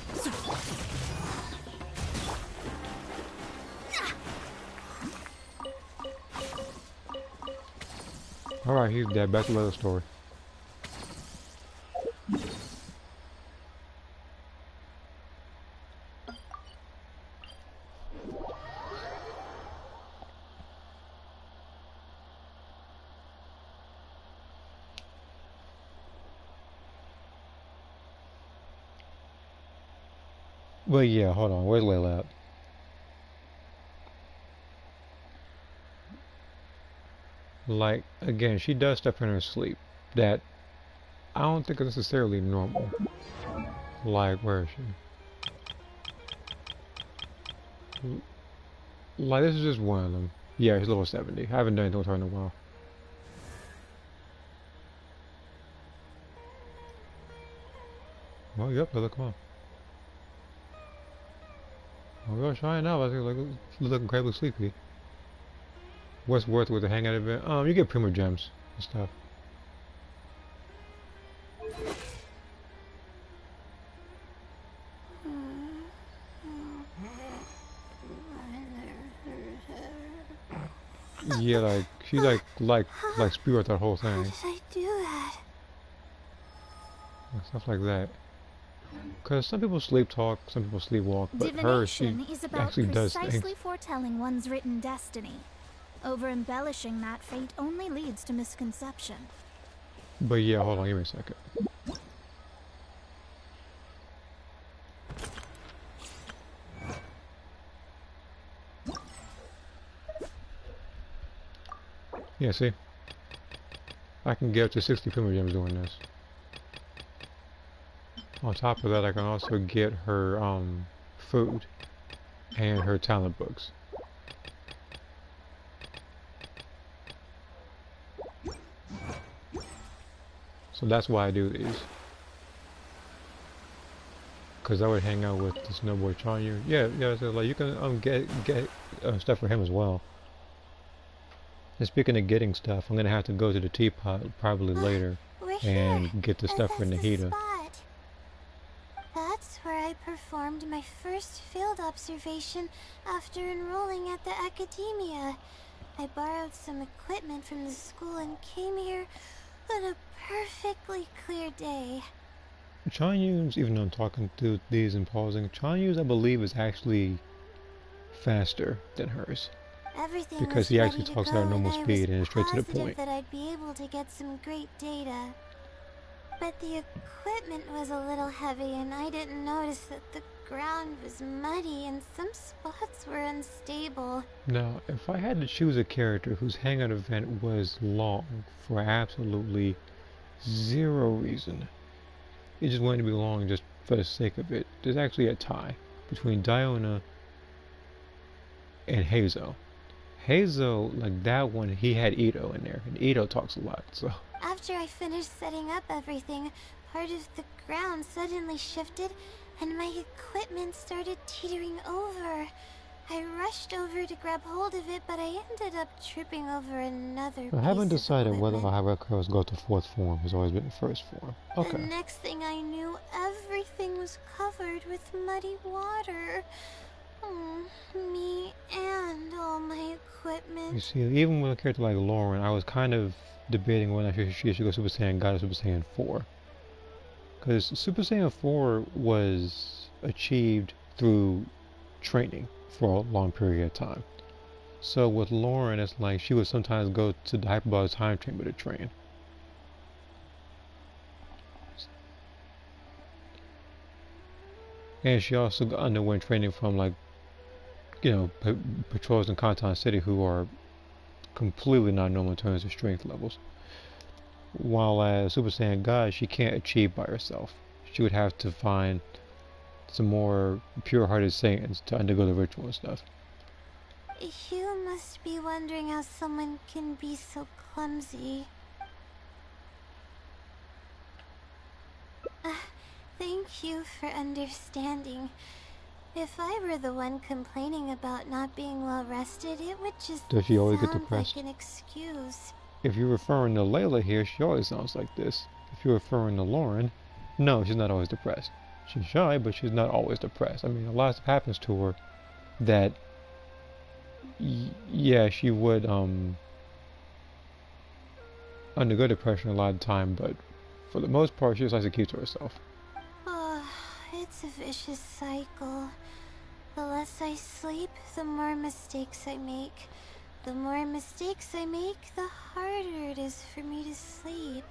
Alright, he's dead. Back to the story. Well, yeah, hold on. Where's Layla at? Like, again, she does stuff in her sleep that I don't think is necessarily normal. Like, where is she? Like, this is just one of them. Yeah, he's level 70. I haven't done anything with her in a while. Oh, yep, Layla, come on. Oh, gosh, right now, I think like, you look incredibly sleepy. What's worth with the hangout event? You get primogems and stuff. Yeah, like she like spew out that whole How thing. did I do that? And stuff like that. Because some people sleep talk, some people sleepwalk, but her, she Divination is about actually does precisely things. foretelling one's written destiny. Over-embellishing that fate only leads to misconception. But yeah, hold on, give me a second. Yeah, see? I can get up to 60 primogems doing this. On top of that, I can also get her food and her talent books. So that's why I do these. Cause I would hang out with this no boy Chanyu. Yeah. So like you can get stuff for him as well. And speaking of getting stuff, I'm gonna have to go to the teapot probably later We're and here. get the stuff for That's the Nahida. spot. That's where I performed my first field observation after enrolling at the academia. I borrowed some equipment from the school and came here on a perfectly clear day. Chanyu's, even though I'm talking through these and pausing, Chanyu's I believe is actually faster than hers. Everything Because was he ready actually to talks go, at a normal and I speed and was is straight to the positive point. that I'd be able to get some great data. But the equipment was a little heavy, and I didn't notice that the ground was muddy and some spots were unstable. Now, if I had to choose a character whose hangout event was long for absolutely zero reason, it just wanted to be long just for the sake of it, there's actually a tie between Diona and Hazo. Hazo, like that one, he had Ito in there, and Ito talks a lot, so. After I finished setting up everything, part of the ground suddenly shifted and my equipment started teetering over. I rushed over to grab hold of it, but I ended up tripping over another I haven't piece of decided whether equipment. I'll have records go to fourth form. It's always been first form. The Okay. next thing I knew, everything was covered with muddy water. Me and all my You equipment. see, even with a character like Lauren, I was kind of debating whether she should go Super Saiyan God or Super Saiyan 4. Because Super Saiyan 4 was achieved through training for a long period of time. So with Lauren, it's like she would sometimes go to the hyperbolic time chamber to train. And she also underwent training from, like, you know, patrols in Kanton City who are completely not normal in terms of strength levels. While as Super Saiyan God, she can't achieve by herself. She would have to find some more pure-hearted Saiyans to undergo the ritual and stuff. You must be wondering how someone can be so clumsy. Thank you for understanding. If I were the one complaining about not being well rested, it would just Does she always get sound depressed? like an excuse. if you're referring to Layla here, she always sounds like this. If you're referring to Lauren, no, she's not always depressed. She's shy, but she's not always depressed. I mean, a lot stuff happens to her that, yeah, she would undergo depression a lot of the time, but for the most part, she just likes to keep to herself. It's a vicious cycle. The less I sleep, the more mistakes I make. The more mistakes I make, the harder it is for me to sleep.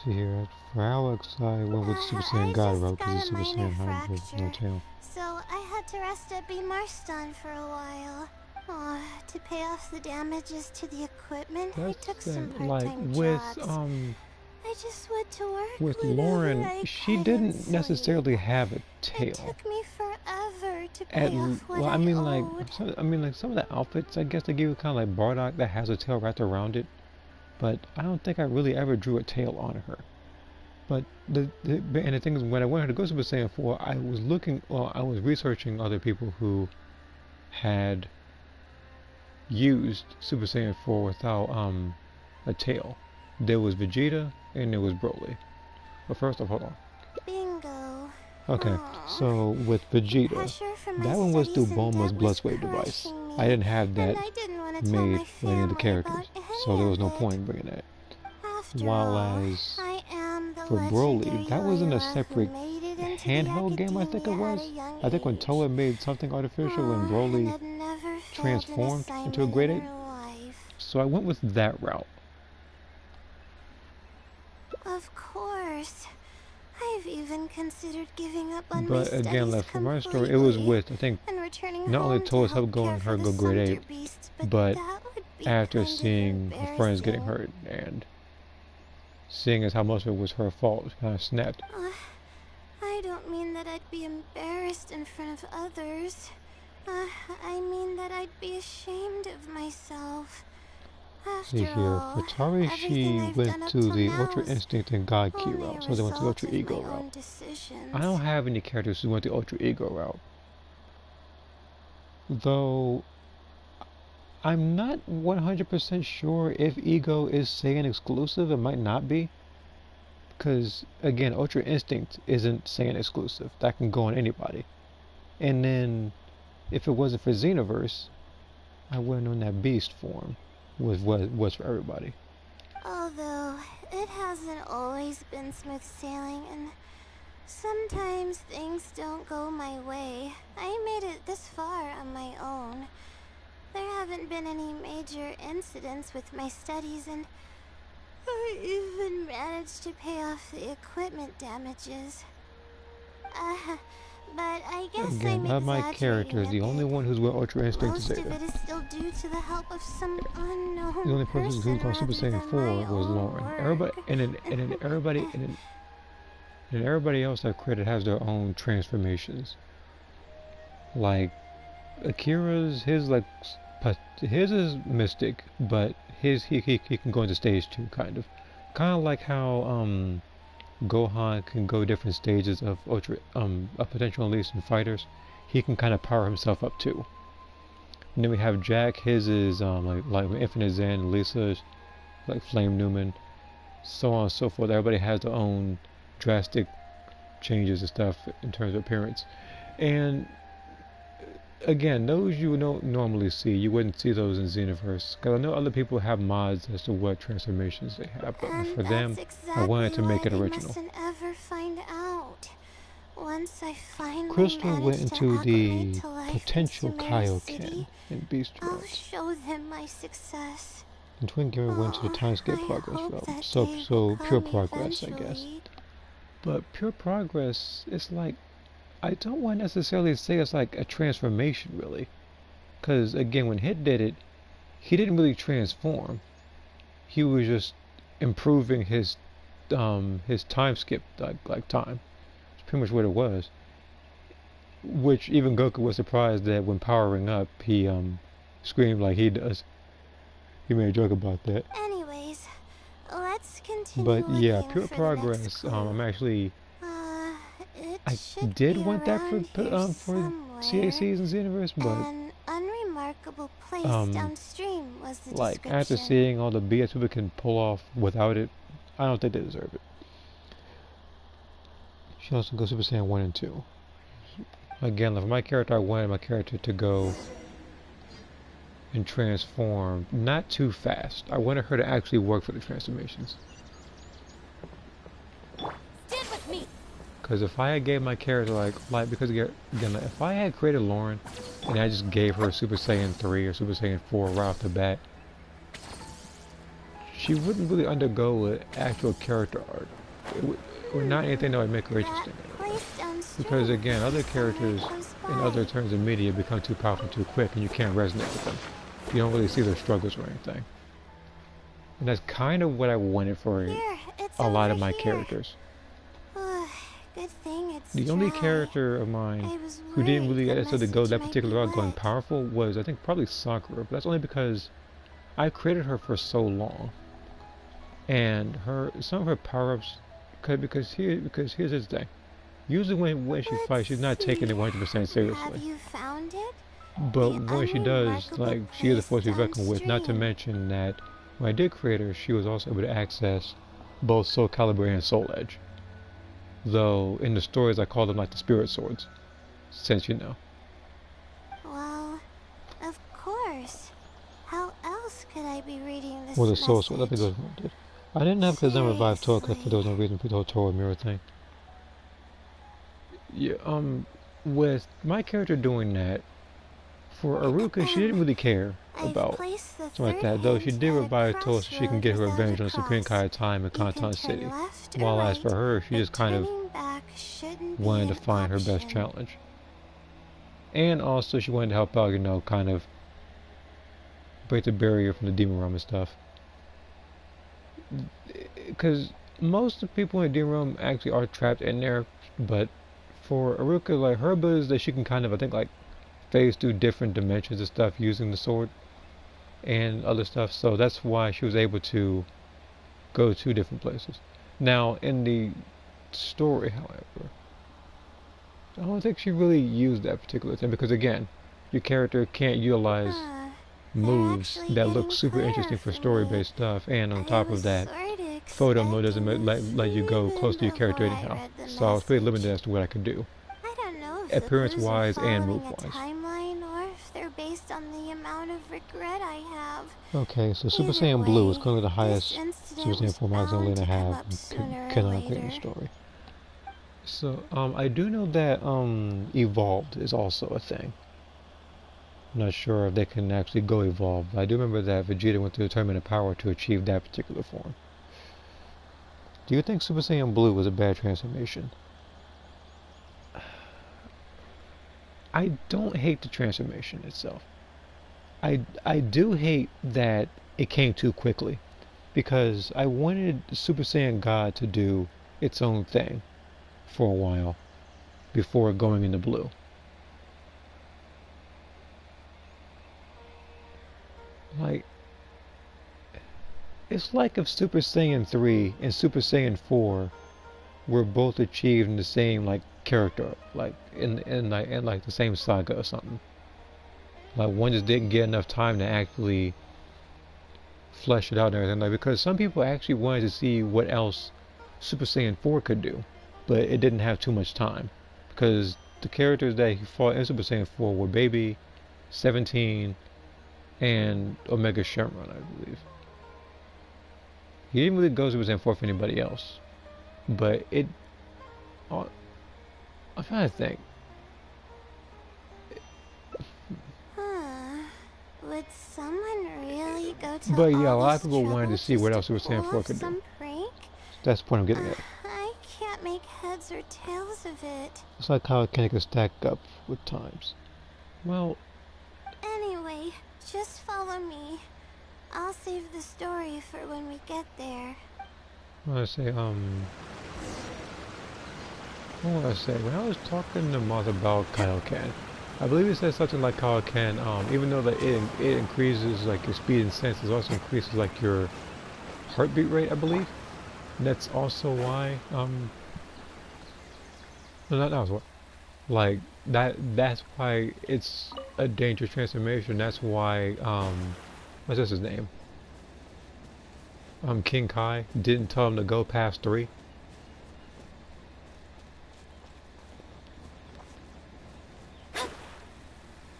See here, for Alex, I went with Super Saiyan God route because it's Super Saiyan High with no tail. So I had to rest at B. Marston for a while. To pay off the damages to the equipment, I took some part-time jobs. I just went to work with Lauren, she didn't necessarily have a tail. It took me forever to pay off what I mean, owed. like some of the outfits, I guess they give you kind of like Bardock that has a tail wrapped around it, but I don't think I really ever drew a tail on her. But and the thing is, when I wanted to go Super Saiyan 4, I was researching other people who had used Super Saiyan 4 without a tail. There was Vegeta and there was Broly. But first off, hold on. Bingo. Okay, so with Vegeta, that one was through Bulma's Bloodwave device. I didn't have that made for any of the characters, so there was no point in bringing that. While as for Broly, that was in a separate handheld game, I think it was. I think when Toa made something artificial and Broly transformed into a Great Ape. So I went with that route. Of course. I've even considered giving up on my But studies again, like for my story, it completely was with, I think, and returning not only home to Toa's help help going care her for go the Great Sunder Ape, beast, but that would be after kind of seeing her friends getting embarrassing. hurt and seeing as how much of it was her fault, it kind of snapped. I don't mean that I'd be embarrassed in front of others. I mean that I'd be ashamed of myself. See here, for Tari, she went to the Ultra Instinct and God Key route, so they went to the Ultra Ego route. I don't have any characters who went the Ultra Ego route. Though, I'm not 100% sure if Ego is Saiyan exclusive. It might not be. Because, again, Ultra Instinct isn't Saiyan exclusive. That can go on anybody. And then, if it wasn't for Xenoverse, I wouldn't known that Beast form was for everybody. Although, it hasn't always been smooth sailing, and sometimes things don't go my way. I made it this far on my own. There haven't been any major incidents with my studies, and I even managed to pay off the equipment damages. But I guess Again, of my characters, the only one who's with Ultra Instinct is most of Zeta. it is still due to the help of some unknown The only person who's on Super Saiyan 4 was Lauren. Everybody, and then everybody else I've created has their own transformations. Like Akira's, his is Mystic, but he can go into stage 2 kind of like how Gohan can go different stages of potential unleashed in fighters. He can kind of power himself up too. And then we have Jack. His is like Infinite Zen. Lisa's like Flame Newman, so on and so forth. Everybody has their own drastic changes and stuff in terms of appearance. And again, those you don't normally see. You wouldn't see those in Xenoverse, because I know other people have mods as to what transformations they have, but for them, I wanted to make it original. Ever find out. Once I finally Crystal went into the to life potential in Kaioken in Beast I'll route, show them my success. and Twin Gear went to the Timescape I Progress hope route. that So day will pure come progress, I guess. eventually. But pure progress, it's like, I don't want to necessarily say it's like a transformation, really. Because, again, when Hit did it, he didn't really transform. He was just improving his time skip, like time. It's pretty much what it was. Which even Goku was surprised that when powering up, he screamed like he does. He made a joke about that. Anyways, let's continue. But yeah, looking pure for the next progress. clue. I'm actually. It I should did be want that around here for somewhere. CACs and Xenoverse, but An unremarked remarkable place downstream was the like description. after seeing all the BS people can pull off without it, I don't think they deserve it. She also goes Super Saiyan 1 and 2. Again, like for my character, I wanted my character to go and transform not too fast. I wanted her to actually work for the transformations. Stand with me. Because if I had gave my character like because again, if I had created Lauren and I just gave her Super Saiyan 3 or Super Saiyan 4 right off the bat, she wouldn't really undergo an actual character arc. Or not anything that would make her interesting. Because again, other characters in other terms of media become too powerful too quick and you can't resonate with them. You don't really see their struggles or anything. And that's kind of what I wanted for a lot of my characters. Good thing it's the only character of mine who didn't really necessarily go that particular route going powerful was I think probably Sakura, but that's only because I created her for so long. And some of her power-ups because here's the thing. Usually when she fights, she's not taking it 100% seriously. Have you found it? But when she does, like, she is a force to be reckoned with. Not to mention that when I did create her, she was also able to access both Soul Calibur and Soul Edge. Though in the stories I call them like the spirit swords, since you know. Well, of course. How else could I be reading this Well, the soul sword. message? I think that's what I did. I didn't have because I revived Tora because there was no reason for the whole Tora mirror thing. Yeah, with my character doing that, for Aruka, she didn't really care about something like that, though she did revive Tora so she can get her revenge on Supreme Kai of Time in Kanton City. While as for her, she just kind of wanted to find her best challenge. And also she wanted to help out, you know, kind of break the barrier from the demon realm and stuff. Because most of the people in the demon realm actually are trapped in there, but for Aruka, like, her ability is that she can kind of, I think, like, phase through different dimensions and stuff using the sword and other stuff, so that's why she was able to go to different places. Now, in the story, however, I don't think she really used that particular thing, because again, your character can't utilize moves that look super interesting for story-based stuff, and on top of that, photo mode doesn't let you go close to your character anyhow, so I was pretty limited as to what I could do, appearance-wise and move-wise. Or if they're based on the amount of regret I have. Okay, so Super Saiyan Blue is currently the highest Super Saiyan form Layla have cannot create the story. So, I do know that evolved is also a thing. I'm not sure if they can actually go evolve, but I do remember that Vegeta went through a tournament of power to achieve that particular form. Do you think Super Saiyan Blue was a bad transformation? I don't hate the transformation itself. I do hate that it came too quickly, because I wanted Super Saiyan God to do its own thing for a while before going into blue. Like, it's like if Super Saiyan 3 and Super Saiyan 4 were both achieved in the same, like, character, like in like the same saga or something. Like, one just didn't get enough time to actually flesh it out and everything. Like, because some people actually wanted to see what else Super Saiyan 4 could do, but it didn't have too much time, because the characters that he fought in Super Saiyan 4 were Baby, 17, and Omega Shenron, I believe. He didn't really go Super Saiyan 4 for anybody else, but it. I'm trying to think. Would someone really go to But yeah, a all lot of this people wanted to trouble see just what to else Super Saiyan pull 4 off could do. some prank? That's the point I'm getting at. I can't make heads or tails of it. It's like how it can stack up with times. Well, Anyway, just follow me. I'll save the story for when we get there. I want to say, when I was talking to Moth about Kaioken, I believe it said something like Kaioken, even though that it increases like your speed and sense, it also increases like your heartbeat rate, I believe. And that's also why, no, that was what? Like that's why it's a dangerous transformation. That's why what's his name? King Kai didn't tell him to go past 3.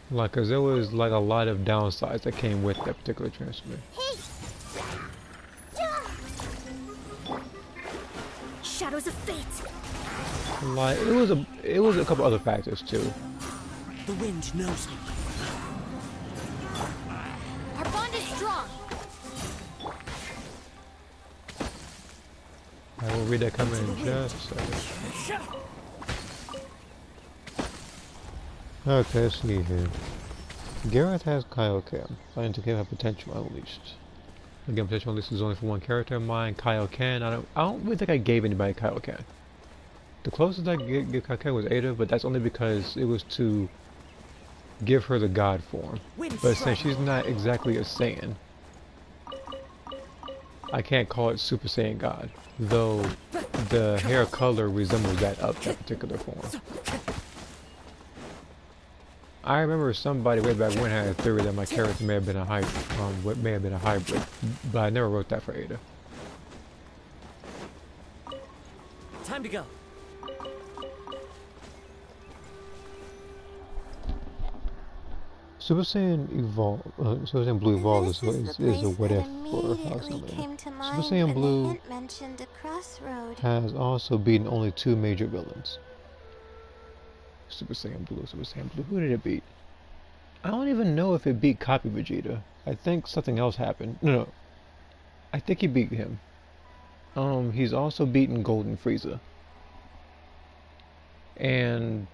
Like, cause there was like a lot of downsides that came with that particular transformation. Shadows of fate. Like, it was a couple other factors too. The wind knows me. Our bond is strong. I will read that comment in just a second. Okay, let's see here. Gareth has Kaioken. Planning to give her potential unleashed. Again, potential unleashed is only for one character of mine, Kaioken. I don't really think I gave anybody Kaioken. The closest I get Kaioken was Ada, but that's only because it was to give her the god form. But since she's not exactly a Saiyan, I can't call it Super Saiyan God, though the hair color resembles that of that particular form. I remember somebody way back when had a theory that my character may have been a hybrid, but I never wrote that for Ada. Time to go. Super Saiyan Super Saiyan Blue Evolved is a what if for Super Saiyan Blue has also beaten only 2 major villains. Super Saiyan Blue. Who did it beat? I don't even know if it beat Copy Vegeta. I think something else happened. No. I think he beat him. He's also beaten Golden Frieza. And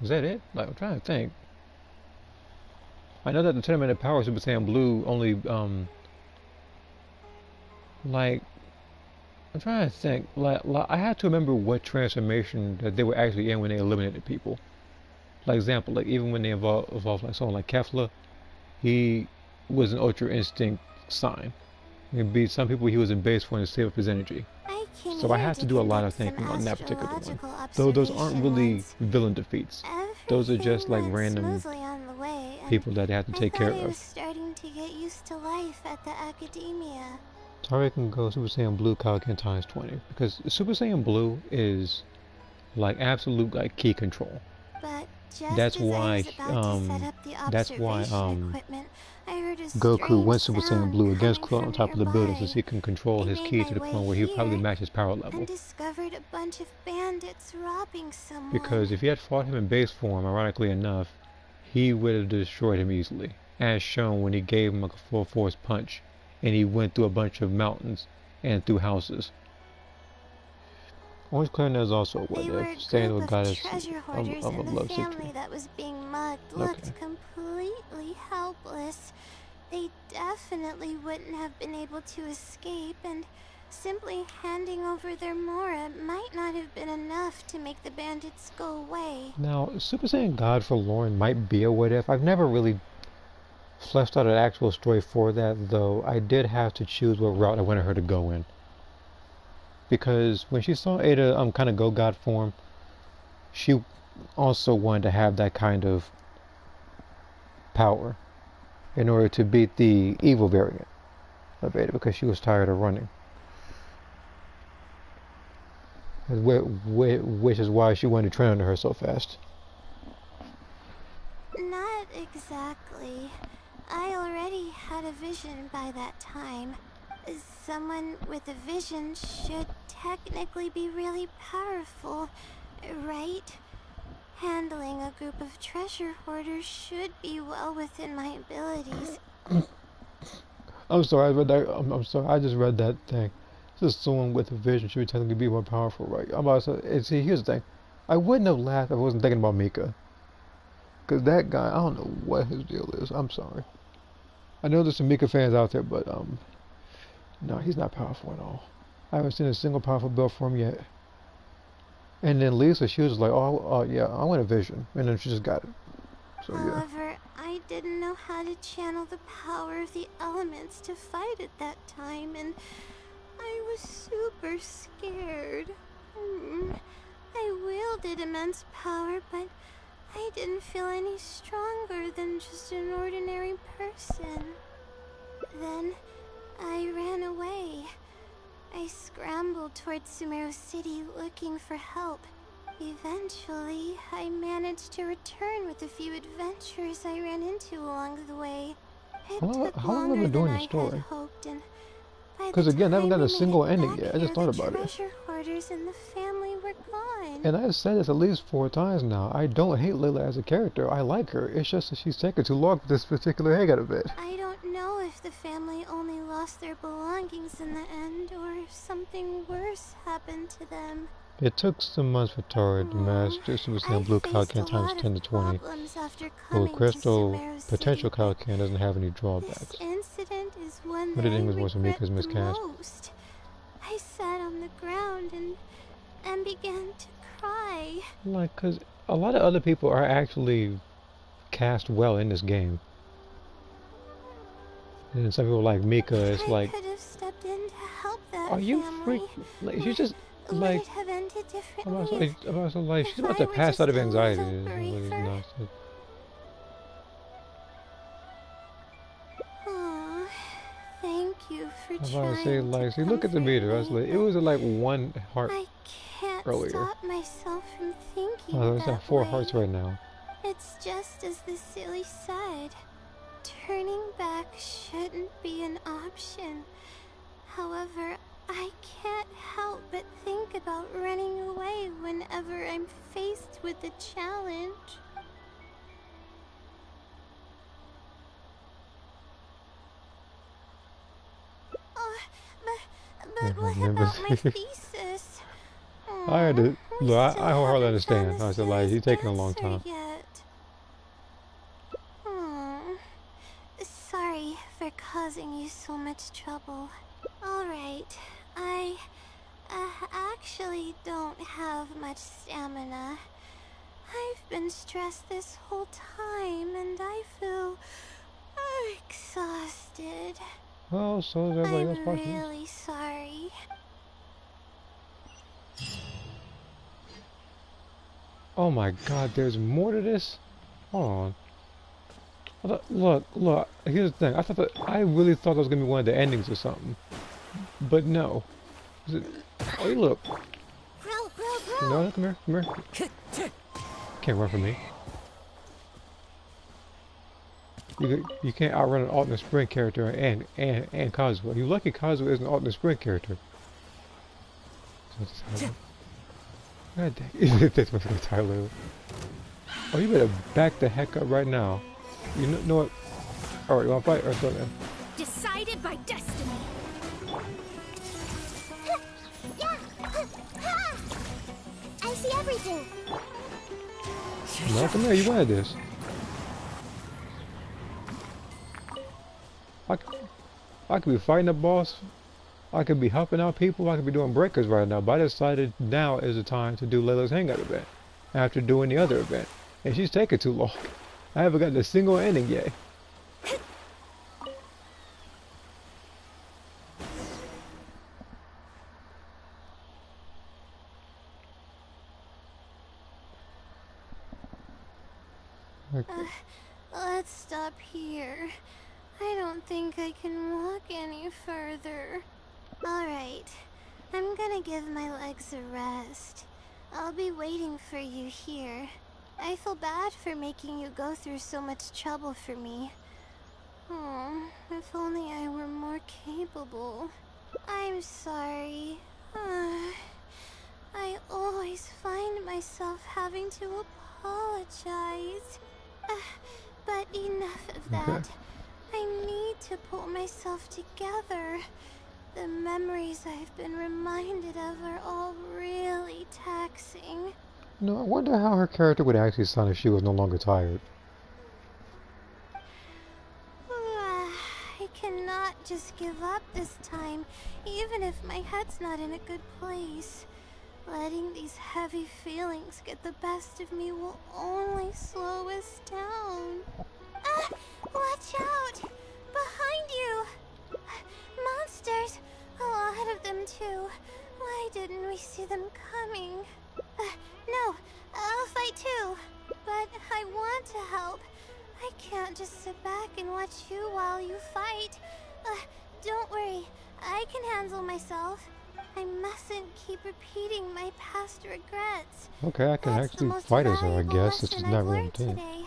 was that it? Like, I'm trying to think. I know that the Tournament of Power Super Saiyan Blue only like, I'm trying to think. Like I had to remember what transformation that they were actually in when they eliminated people. Like example, like even when they evolved like someone like Kefla, he was an Ultra Instinct sign. He beat some people he was in base for to save up his energy. So I have to do a lot of thinking on that particular one. Though those aren't really villain defeats. Those are just like random people that they have to take care of. Starting to get used to life at the academia. Sorry, I can go Super Saiyan Blue Kaioken times 20 because Super Saiyan Blue is like absolute like key control. But just that's why Goku went Super Saiyan Blue against Krillin on top of the building so he can control his ki to the point where he probably matched his power level. And discovered a bunch of bandits robbing someone. Because if he had fought him in base form, ironically enough, he would have destroyed him easily, as shown when he gave him a full force punch. And he went through a bunch of mountains and through houses. Orange Clarinet is also a what if, staying with goddess of love family that was being mugged looked completely helpless. They definitely wouldn't have been able to escape, and simply handing over their Mora might not have been enough to make the bandits go away. Now, Super Saiyan God for Lauren might be a what if. I've never really fleshed out an actual story for that, though I did have to choose what route I wanted her to go in. Because when she saw Ada kind of go God form, she also wanted to have that kind of power in order to beat the evil variant of Ada, because she was tired of running. Which is why she wanted to train under her so fast. Not exactly. I already had a vision by that time. Someone with a vision should technically be really powerful, right? Handling a group of treasure hoarders should be well within my abilities. I'm sorry, I read that. I'm sorry, I just read that thing. Just someone with a vision should technically be more powerful, right? I'm about to say, see, here's the thing. I wouldn't have laughed if I wasn't thinking about Mika. Because that guy, I don't know what his deal is. I'm sorry. I know there's some Mika fans out there, but no, he's not powerful at all. I haven't seen a single powerful build for him yet. And then Lisa, she was like, oh yeah, I want a vision. And then she just got it. So yeah. However, I didn't know how to channel the power of the elements to fight at that time, and I was super scared. I wielded immense power, but I didn't feel any stronger than just an ordinary person. Then I ran away. I scrambled towards Sumeru City looking for help. Eventually, I managed to return with a few adventures I ran into along the way. It took How long have I longer been doing than this I story? had hoped, and by Because the again, I haven't time gotten a we made single it ending back yet. I just here, thought the about it. treasure hoarders and the family were gone. And I've said this at least 4 times now. I don't hate Layla as a character. I like her. It's just that she's taking too long for this particular Hangout event. I don't know if the family only lost their belongings in the end, or if something worse happened to them. It took some months for Tori to master Super Saiyan Blue Calican times 10 to 20. Well, Crystal Potential Calican doesn't have any This drawbacks. incident is one What that do you I think was worse for me regret because Miss the Cass? most. I sat on the ground and began to cry. Like, because a lot of other people are actually cast well in this game. And some people like Mika, it's I like, could have stepped in to help that are you family. Like, she's just, Would like, it have ended differently? like, she's if about I to were pass out of just a anxiety. little braver? Aw, thank you for I was trying about to say, like, see, look at the comfort meter. I was me, like, it was like 1 heart. I can't earlier. stop myself from thinking Oh, it's that at 4 way. hearts right now. It's just as the silly said. Turning back shouldn't be an option. However, I can't help but think about running away whenever I'm faced with a challenge. But what about my thesis? I had to, We look, still I wholeheartedly haven't understand. found I the said, like, he's taking a long answer time. yet. Sorry for causing you so much trouble. Alright, I actually don't have much stamina. I've been stressed this whole time and I feel exhausted. Well, so is everybody else I'm watching this. really sorry. Oh my god, there's more to this? Hold on. I thought, look, here's the thing. I really thought that was going to be one of the endings or something. But no. Is it, oh, you look. No, come here. Can't run from me. You can't outrun an alternate sprint character and Kazuha. You lucky Kazuha is an alternate sprint character. God dang. That's what's gonna tie Layla. Oh, you better back the heck up right now. You know what? Alright, you wanna fight or something? Decided by destiny. I see everything. No, come here, you wanted this. I could be fighting the boss. I could be helping out people. I could be doing breakers right now. But I decided now is the time to do Layla's Hangout event. After doing the other event. And she's taking too long. I haven't gotten a single ending yet. Let's stop here. I don't think I can walk any further. Alright, I'm gonna give my legs a rest. I'll be waiting for you here. I feel bad for making you go through so much trouble for me. Oh, if only I were more capable. I'm sorry. I always find myself having to apologize. But enough of that. I need to pull myself together. The memories I've been reminded of are all really taxing. No, I wonder how her character would actually sound if she was no longer tired. I cannot just give up this time, even if my head's not in a good place. Letting these heavy feelings get the best of me will only slow us down. Watch out! Behind you! Monsters! lot of them too. Why didn't we see them coming? No, I'll fight too. But I want to help. I can't just sit back and watch you while you fight. Don't worry, I can handle myself. I mustn't keep repeating my past regrets. Okay, I can That's the actually most fight as her, I valuable guess. It's lesson just I've not really learned dead. today.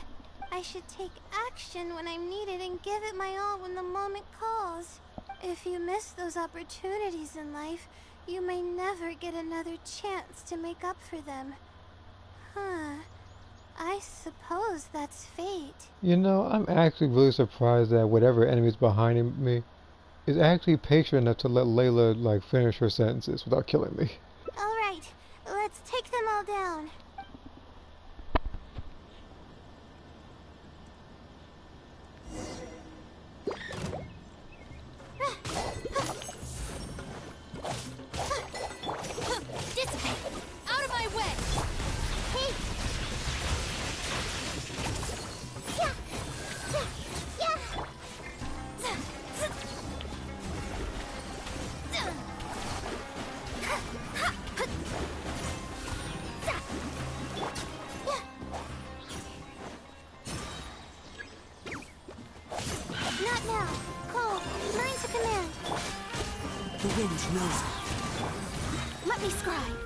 I should take action when I'm needed and give it my all when the moment calls. If you miss those opportunities in life, you may never get another chance to make up for them. Huh. I suppose that's fate. You know, I'm actually really surprised that whatever enemy's behind me is actually patient enough to let Layla, like, finish her sentences without killing me. Alright, let's take them all down. Dissipate! Out of my way! Hey! Yeah! Yeah! Not now. Cole, learn to command. The wind knows it. Let me scribe!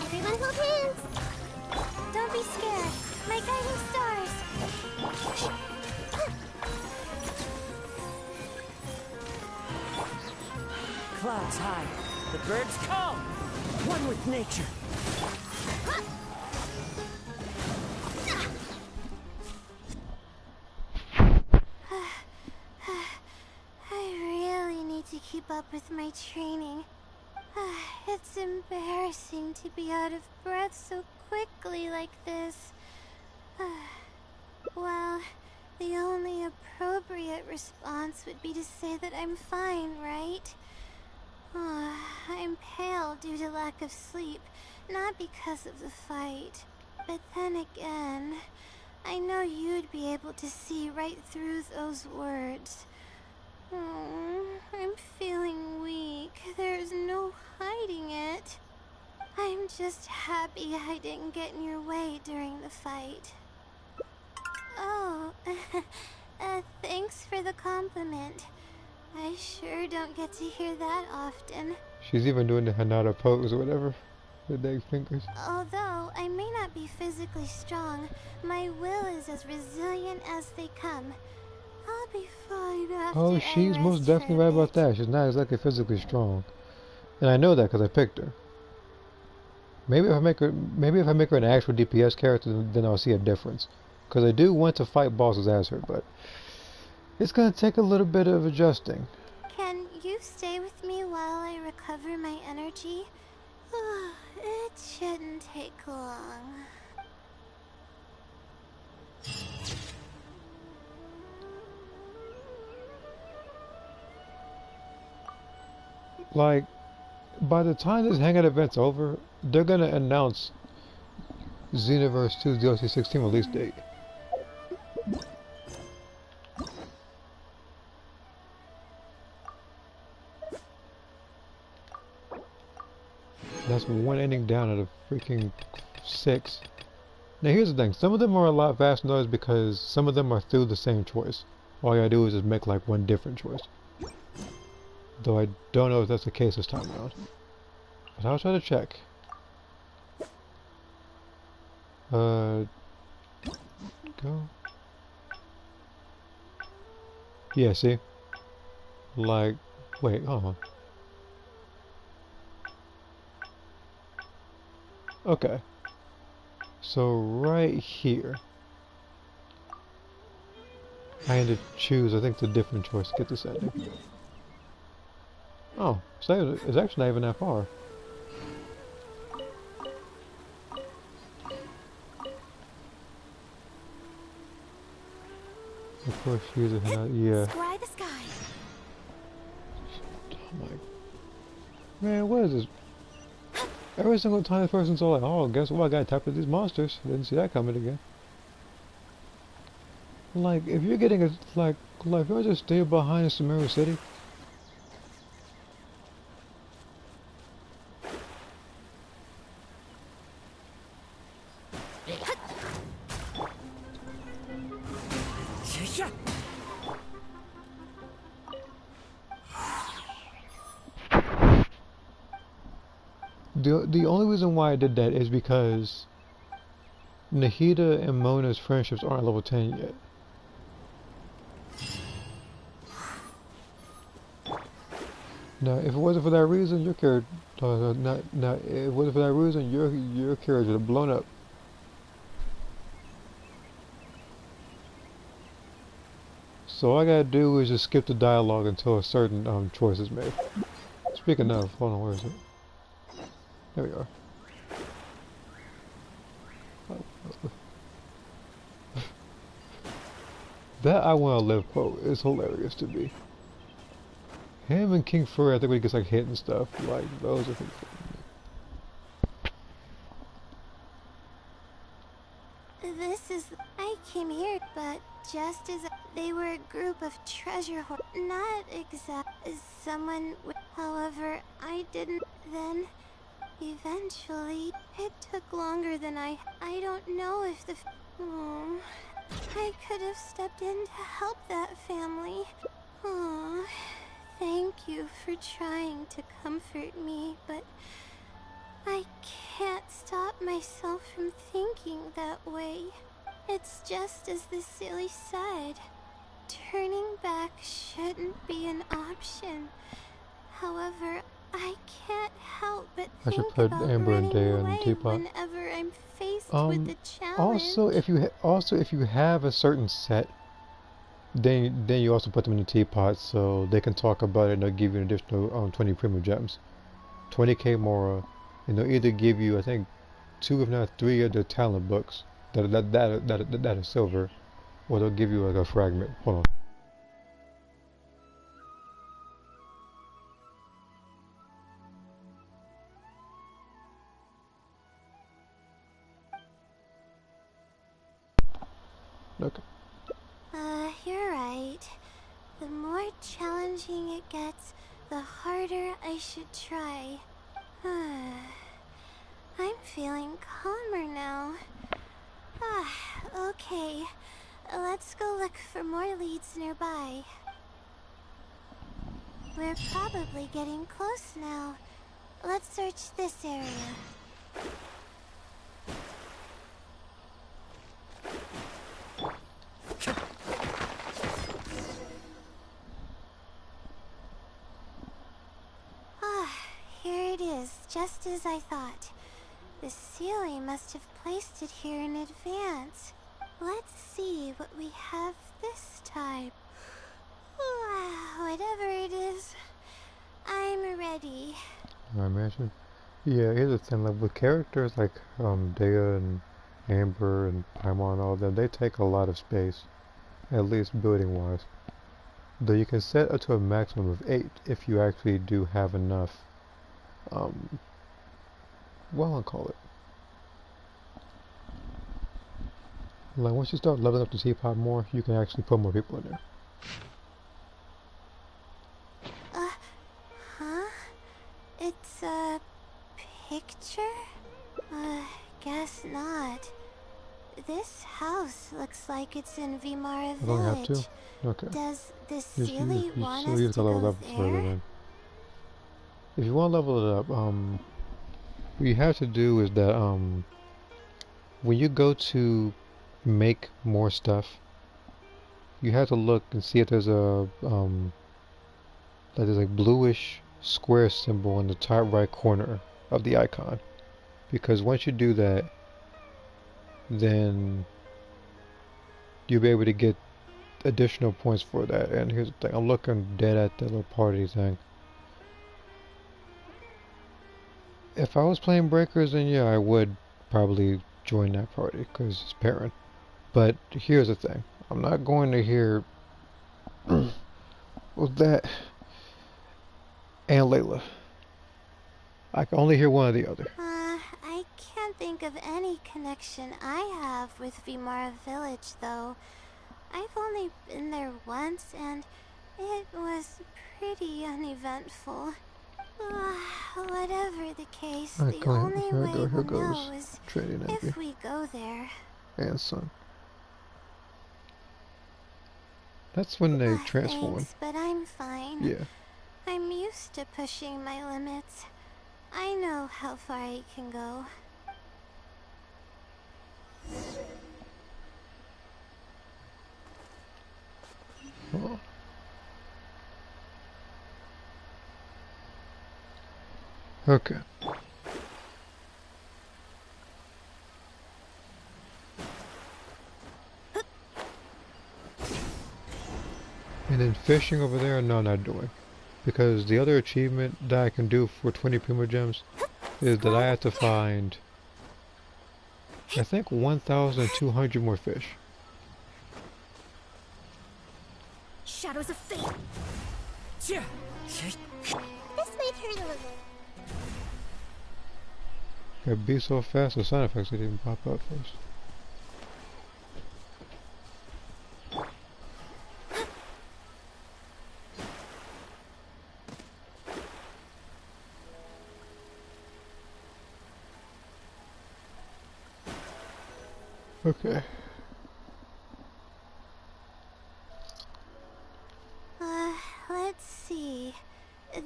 Everyone hold hands. Don't be scared. My guiding stars. Clouds high. The birds call. One with nature. I really need to keep up with my training. It's embarrassing to be out of breath so quickly like this. Well, the only appropriate response would be to say that I'm fine, right? I'm pale due to lack of sleep, not because of the fight. But then again, I know you'd be able to see right through those words. I'm feeling weak. There's no hiding it. I'm just happy I didn't get in your way during the fight. Oh, thanks for the compliment. I sure don't get to hear that often. She's even doing the Hanada pose or whatever. With the fingers. Although I may not be physically strong, my will is as resilient as they come. I'll be fine after Oh, I she's rest most for definitely a right about bit. that. She's not exactly physically strong. And I know that because I picked her. Maybe if I make her an actual DPS character, then I'll see a difference. Because I do want to fight bosses as her, but it's going to take a little bit of adjusting. Can you stay with me while I recover my energy? It shouldn't take long. Like, by the time this Hangout event's over, they're going to announce Xenoverse 2's DLC 16 release date. That's one ending down out of freaking 6. Now here's the thing, some of them are a lot faster than others because some of them are through the same choice. All you gotta do is just make like one different choice. Though I don't know if that's the case this time around. But I'll try to check. Go. Yeah, see? Like, wait, hold on. Okay. So right here, I had to choose, I think, the different choice to get this ending. Oh, so it's actually not even that far. Of course, she's a yeah. Scry the sky. Oh my. Man, what is this? Every single time this person's all like, oh, guess what? I gotta tap into these monsters. Didn't see that coming again. Like, if you're getting a, like, if you just stay behind in Sumeru City, Yeah. the only reason why I did that is because Nahida and Mona's friendships aren't level 10 yet. Now, if it wasn't for that reason, your character, if it wasn't for that reason, your character would have blown up. So all I gotta do is just skip the dialogue until a certain choice is made. Speaking of, hold on, where is it? There we are. That "I wanna live" quote is hilarious to me. Him and King Fury, I think when he gets like hit and stuff, like those are things. This is... I came here, but just as they were a group of treasure hoarders. Not exact as someone however, I didn't then. Eventually, it took longer than I don't know if the... Oh, I could have stepped in to help that family. Oh, thank you for trying to comfort me, but I can't stop myself from thinking that way. It's just as the silly said. Turning back shouldn't be an option. However, I can't help but I should think put about Amber and running Dea in the away teapot. whenever I'm faced with the challenge. Also if you have a certain set, then you also put them in the teapot so they can talk about it and they'll give you an additional 20 primogems, 20k more, and they'll either give you I think 2 if not 3 of the talent books that are silver, or they'll give you like a fragment. Hold on. Okay. You're right. The more challenging it gets, the harder I should try. I'm feeling calmer now. Okay. Let's go look for more leads nearby. We're probably getting close now. Let's search this area. Here it is, just as I thought. The Sealy must have placed it here in advance. Let's see what we have this time. Whatever it is, I'm ready. I imagine. Yeah, here's the thing, like with characters like Dea and Amber and Paimon and all of them, they take a lot of space, at least building wise. Though you can set up to a maximum of 8 if you actually do have enough, well, I'll call it. Like once you start leveling up the teapot more, you can actually put more people in there. Huh? It's a picture? Guess not. This house looks like it's in Vimara I don't have Village. to? Okay. Does the You Sealy want us just to gotta level go up further there? then. If you want to level it up, what you have to do is that, when you go to make more stuff, you have to look and see if there's a, like there's a bluish square symbol in the top right corner of the icon. Because once you do that, then you'll be able to get additional points for that. And here's the thing, I'm looking dead at the little party thing. If I was playing Breakers, then yeah, I would probably join that party because it's pairing. But here's the thing, I'm not going to hear with that and Layla. I can only hear one or the other. I can't think of any connection I have with Vimara Village, though. I've only been there once, and it was pretty uneventful. Whatever the case, Alright, the go ahead. only Here I way go. Here we'll goes know is Trinity and Envy. if we go there. And Sun. That's when they transform. Thanks, but I'm fine. Yeah. I'm used to pushing my limits. I know how far I can go. Oh. Okay. And then fishing over there, no, not doing. Because the other achievement that I can do for 20 primogems is that I have to find, I think, 1,200 more fish. Shadows of fate. Yeah. This might hurt a little. It'd be so fast, the sound effects didn't even pop up first. Okay. Let's see.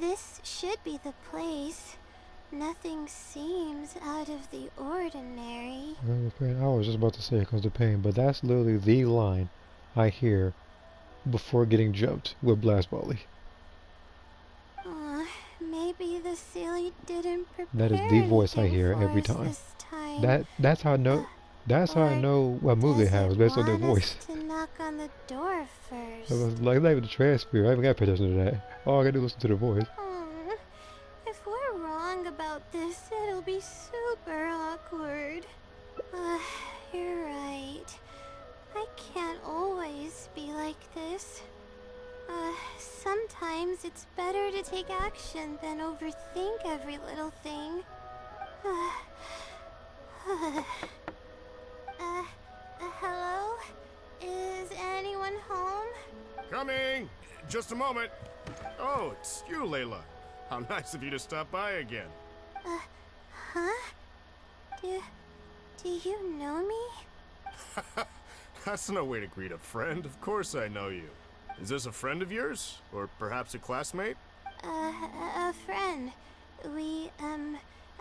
This should be the place. Nothing seems out of the ordinary. I was just about to say here comes the pain, but that's literally the line I hear before getting jumped with Blast Volley. Maybe the Sealy didn't prepare That is the voice I anything hear for every us time. this time. That's how I know. That's how I know what move they have based on their voice. To knock on the door first. I was like, not even the transfer. I haven't got pay attention to that. All I gotta do is listen to the voice. If we're wrong about this, it'll be super awkward. You're right. I can't always be like this. Sometimes it's better to take action than overthink every little thing. Hello? Is anyone home? Coming! Just a moment. Oh, it's you, Layla. How nice of you to stop by again. Huh? Do you know me? That's no way to greet a friend. Of course I know you. Is this a friend of yours? Or perhaps a classmate? A friend.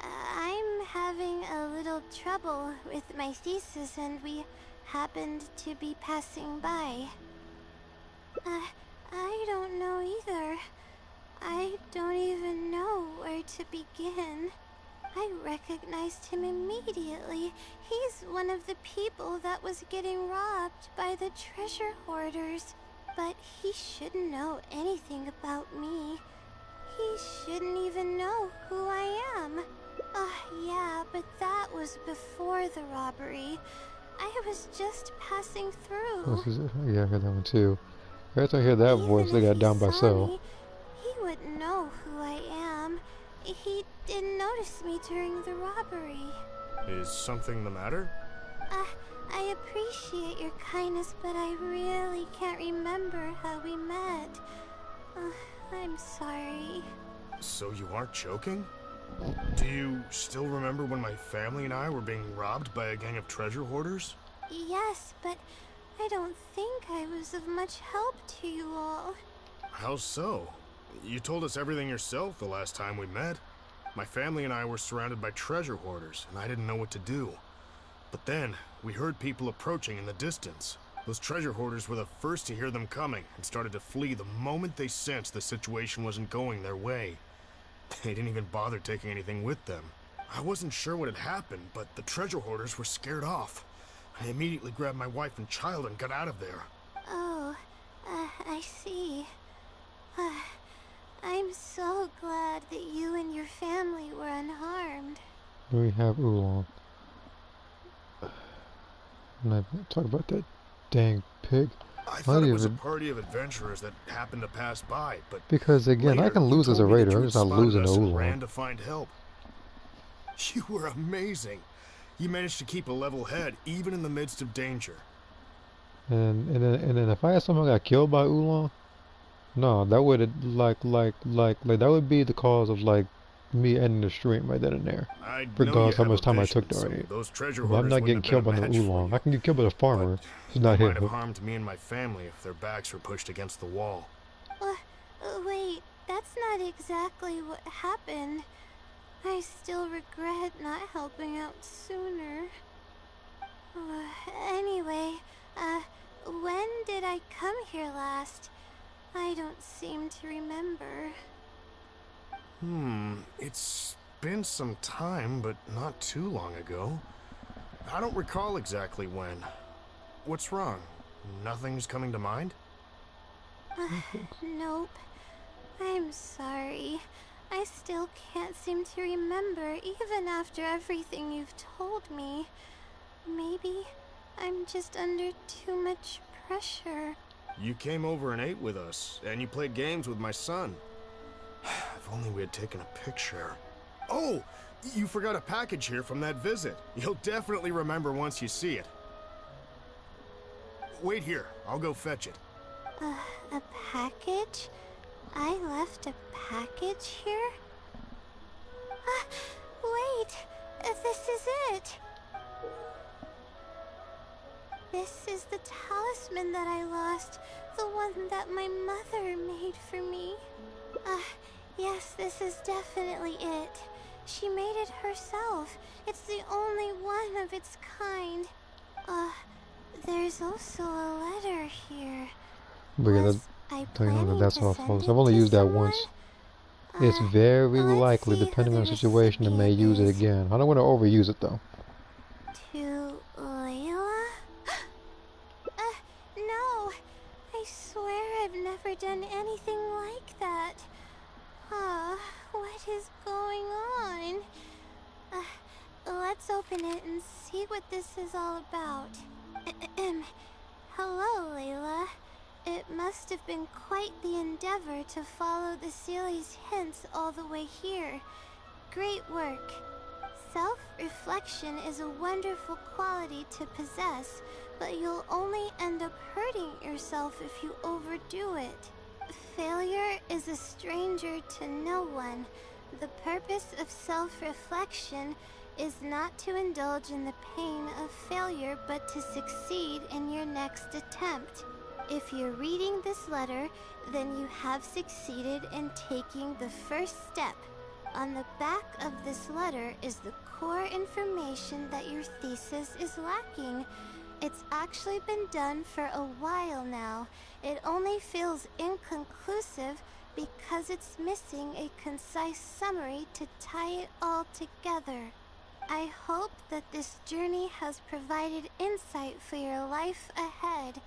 I'm having a little trouble with my thesis, and we happened to be passing by. I don't know either. I don't even know where to begin. I recognized him immediately. He's one of the people that was getting robbed by the treasure hoarders. But he shouldn't know anything about me. He shouldn't even know who I am. Yeah, but that was before the robbery. I was just passing through. Oh, yeah, I heard that one too. Every time I hear that voice, they got down by Cell. He wouldn't know who I am. He didn't notice me during the robbery. Is something the matter? I appreciate your kindness, but I really can't remember how we met. I'm sorry. So you aren't joking? Do you still remember when my family and I were being robbed by a gang of treasure hoarders? Yes, but I don't think I was of much help to you all. How so? You told us everything yourself the last time we met. My family and I were surrounded by treasure hoarders, and I didn't know what to do. But then, we heard people approaching in the distance. Those treasure hoarders were the first to hear them coming, and started to flee the moment they sensed the situation wasn't going their way. They didn't even bother taking anything with them. I wasn't sure what had happened, but the treasure hoarders were scared off. I immediately grabbed my wife and child and got out of there. Oh, I see. I'm so glad that you and your family were unharmed. We have Oolong. I'm not gonna talk about that dang pig. I thought it was a party of adventurers that happened to pass by, but because again, later, I can lose as a raider. I'm just not losing to Oolong. Ran to find help. You were amazing. You managed to keep a level head even in the midst of danger. And then if I had someone got killed by Oolong, no, that would like that would be the cause of like me ending the stream right then and there. I know you Regardless how have a much time I vision, took to so already. those treasure But I'm hoarders not getting wouldn't have killed by been no a match for Oolong. you. I can get killed by a farmer. It's not They him. might have harmed me and my family if their backs were pushed against the wall. Wait, that's not exactly what happened. I still regret not helping out sooner. Anyway, when did I come here last? I don't seem to remember. It's been some time, but not too long ago. I don't recall exactly when. What's wrong? Nothing's coming to mind? Nope. I'm sorry. I still can't seem to remember, even after everything you've told me. Maybe I'm just under too much pressure. You came over and ate with us, and you played games with my son. If only we had taken a picture. Oh! You forgot a package here from that visit. You'll definitely remember once you see it. Wait here. I'll go fetch it. A package? I left a package here? Wait! This is it! This is the talisman that I lost. The one that my mother made for me. Yes, this is definitely it. She made it herself. It's the only one of its kind. There's also a letter here. But yeah, that's all, folks. I've only used that once. It's very likely, depending on the situation, I may use it again. I don't want to overuse it though. To Layla? No. I swear I've never done anything like that. What is going on? Let's open it and see what this is all about. Hello, Layla. It must have been quite the endeavor to follow the Sealy's hints all the way here. Great work. Self-reflection is a wonderful quality to possess, but you'll only end up hurting yourself if you overdo it. Failure is a stranger to no one. The purpose of self-reflection is not to indulge in the pain of failure, but to succeed in your next attempt. If you're reading this letter, then you have succeeded in taking the first step. On the back of this letter is the core information that your thesis is lacking. It's actually been done for a while now. It only feels inconclusive because it's missing a concise summary to tie it all together. I hope that this journey has provided insight for your life ahead.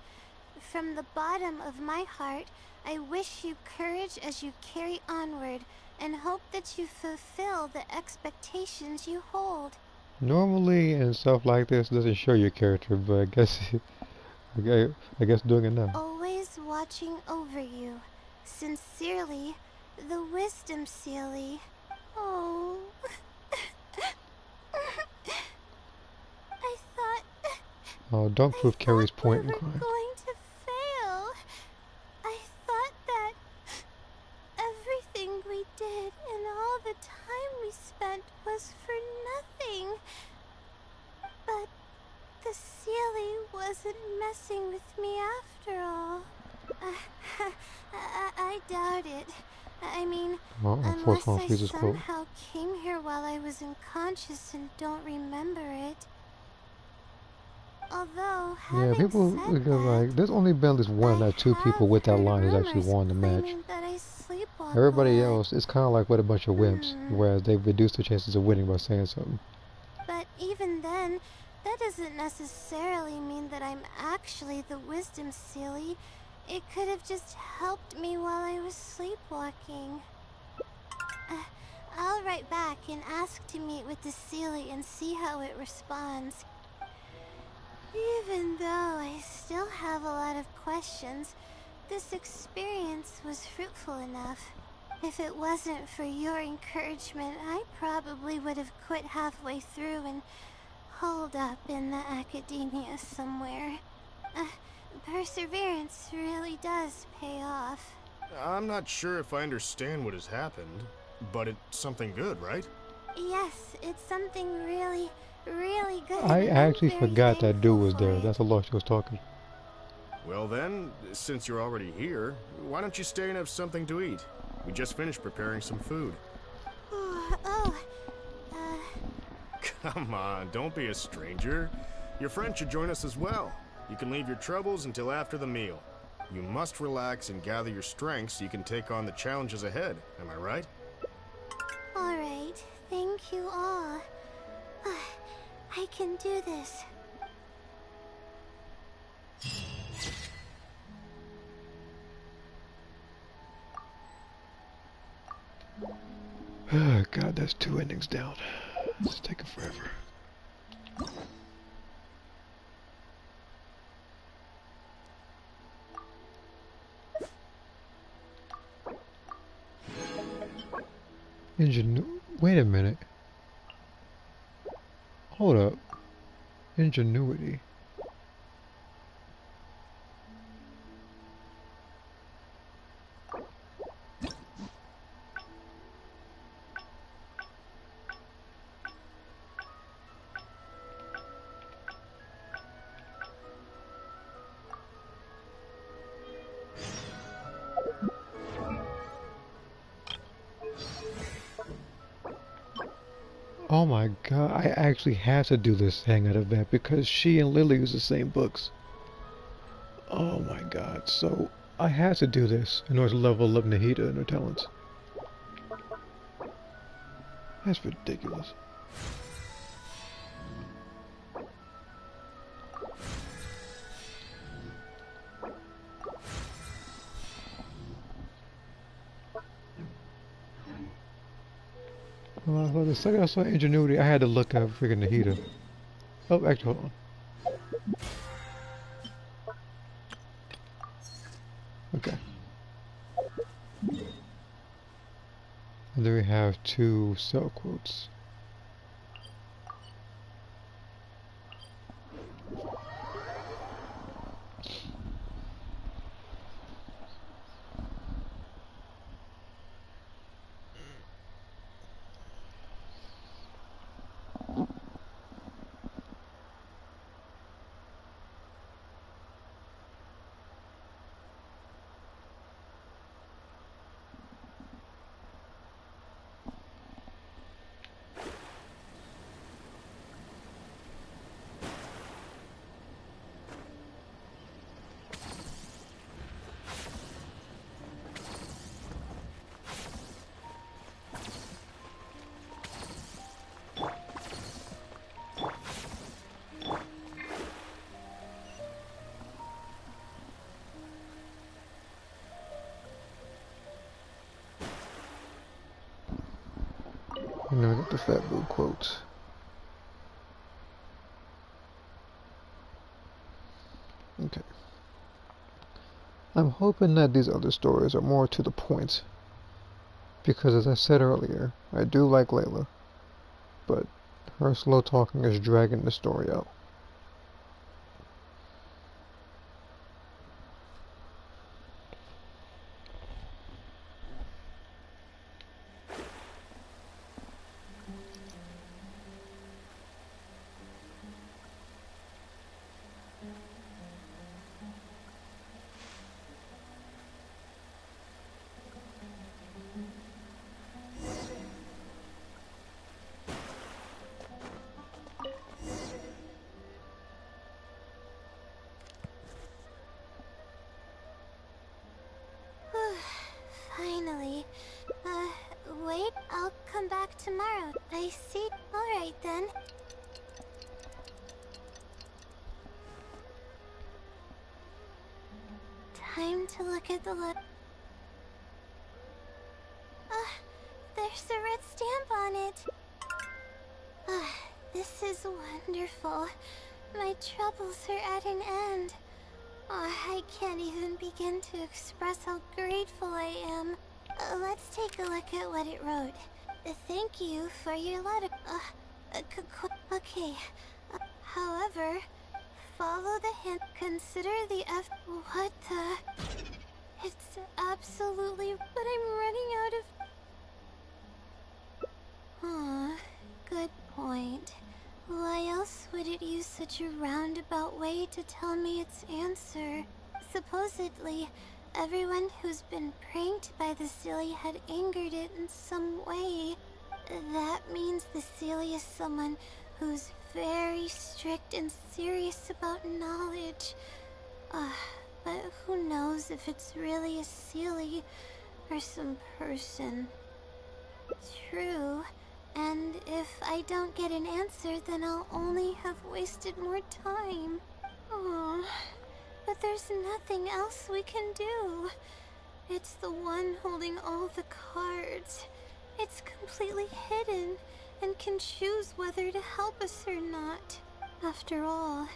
From the bottom of my heart, I wish you courage as you carry onward, and hope that you fulfill the expectations you hold. Normally, and stuff like this doesn't show your character, but I guess, I guess doing it now. Always watching over you. Sincerely, the Wisdom Sealy. Oh. I thought... Oh, don't prove Carrie's point and we were cry. going to fail. I thought that everything we did and all the time we spent was for nothing. But the Sealy wasn't messing with me after all. I doubt it. I mean, unless I somehow came here while I was unconscious and don't remember it. Although, yeah, people like there's only been this one or two people with that line who's actually won the match. Everybody else is kind of like with a bunch of wimps, whereas they've reduced the chances of winning by saying something. But even then, that doesn't necessarily mean that I'm actually the Wisdom Sealy. It could have just helped me while I was sleepwalking. I'll write back and ask to meet with the Sealy and see how it responds. Even though I still have a lot of questions, this experience was fruitful enough. If it wasn't for your encouragement, I probably would have quit halfway through and holed up in the academia somewhere. Perseverance really does pay off. I'm not sure if I understand what has happened, but it's something good, right? Yes, it's something really, really good. I I'm actually very forgot that dude was thankful there. for That's it. how long she was talking. Well then, since you're already here, why don't you stay and have something to eat? We just finished preparing some food. Oh, Come on, don't be a stranger. Your friend should join us as well. You can leave your troubles until after the meal. You must relax and gather your strength so you can take on the challenges ahead. Am I right? all right. Thank you all. I can do this. Oh god, that's 2 endings down. It's taking forever. Wait a minute. Hold up. Ingenuity. Oh my god, I actually had to do this Hangout event because she and Lily use the same books. Oh my god, so I had to do this in order to level up Nahida and her talents. That's ridiculous. Well, the second I saw Ingenuity, I had to look up freaking Nahida. Oh, actually, hold on. Okay. And then we have 2 cell quotes. And then we got the Fat Boo quote. Okay. I'm hoping that these other stories are more to the point. Because as I said earlier, I do like Layla. But her slow talking is dragging the story out. Finally. Wait, I'll come back tomorrow. I see. Alright then. Time to look at the there's a red stamp on it. This is wonderful. My troubles are at an end. I can't even begin to express how grateful I am. Let's take a look at what it wrote. Thank you for your letter. Okay. However, follow the hint. Consider the F. What the? It's absolutely. But I'm running out of. Good point. Why else would it use such a roundabout way to tell me its answer? Supposedly, everyone who's been pranked by the Silly had angered it in some way. That means the Silly is someone who's very strict and serious about knowledge. But who knows if it's really a Silly or some person. True. And if I don't get an answer, then I'll only have wasted more time. But there's nothing else we can do. It's the one holding all the cards. It's completely hidden and can choose whether to help us or not. After all,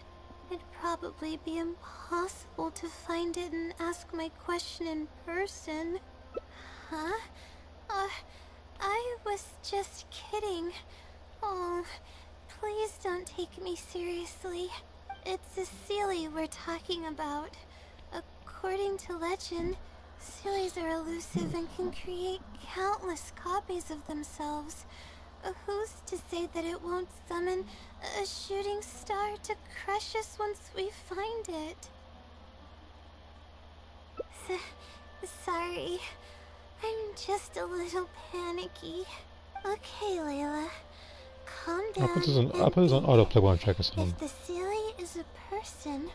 it'd probably be impossible to find it and ask my question in person. Huh? I was just kidding. Oh, please don't take me seriously. It's a Seelie we're talking about. According to legend, Seelies are elusive and can create countless copies of themselves. Who's to say that it won't summon a shooting star to crush us once we find it? Sorry. I'm just a little panicky. Okay, Layla. Calm down. I'll put this on autoplay while I'm checking something. If the Seelie is a person,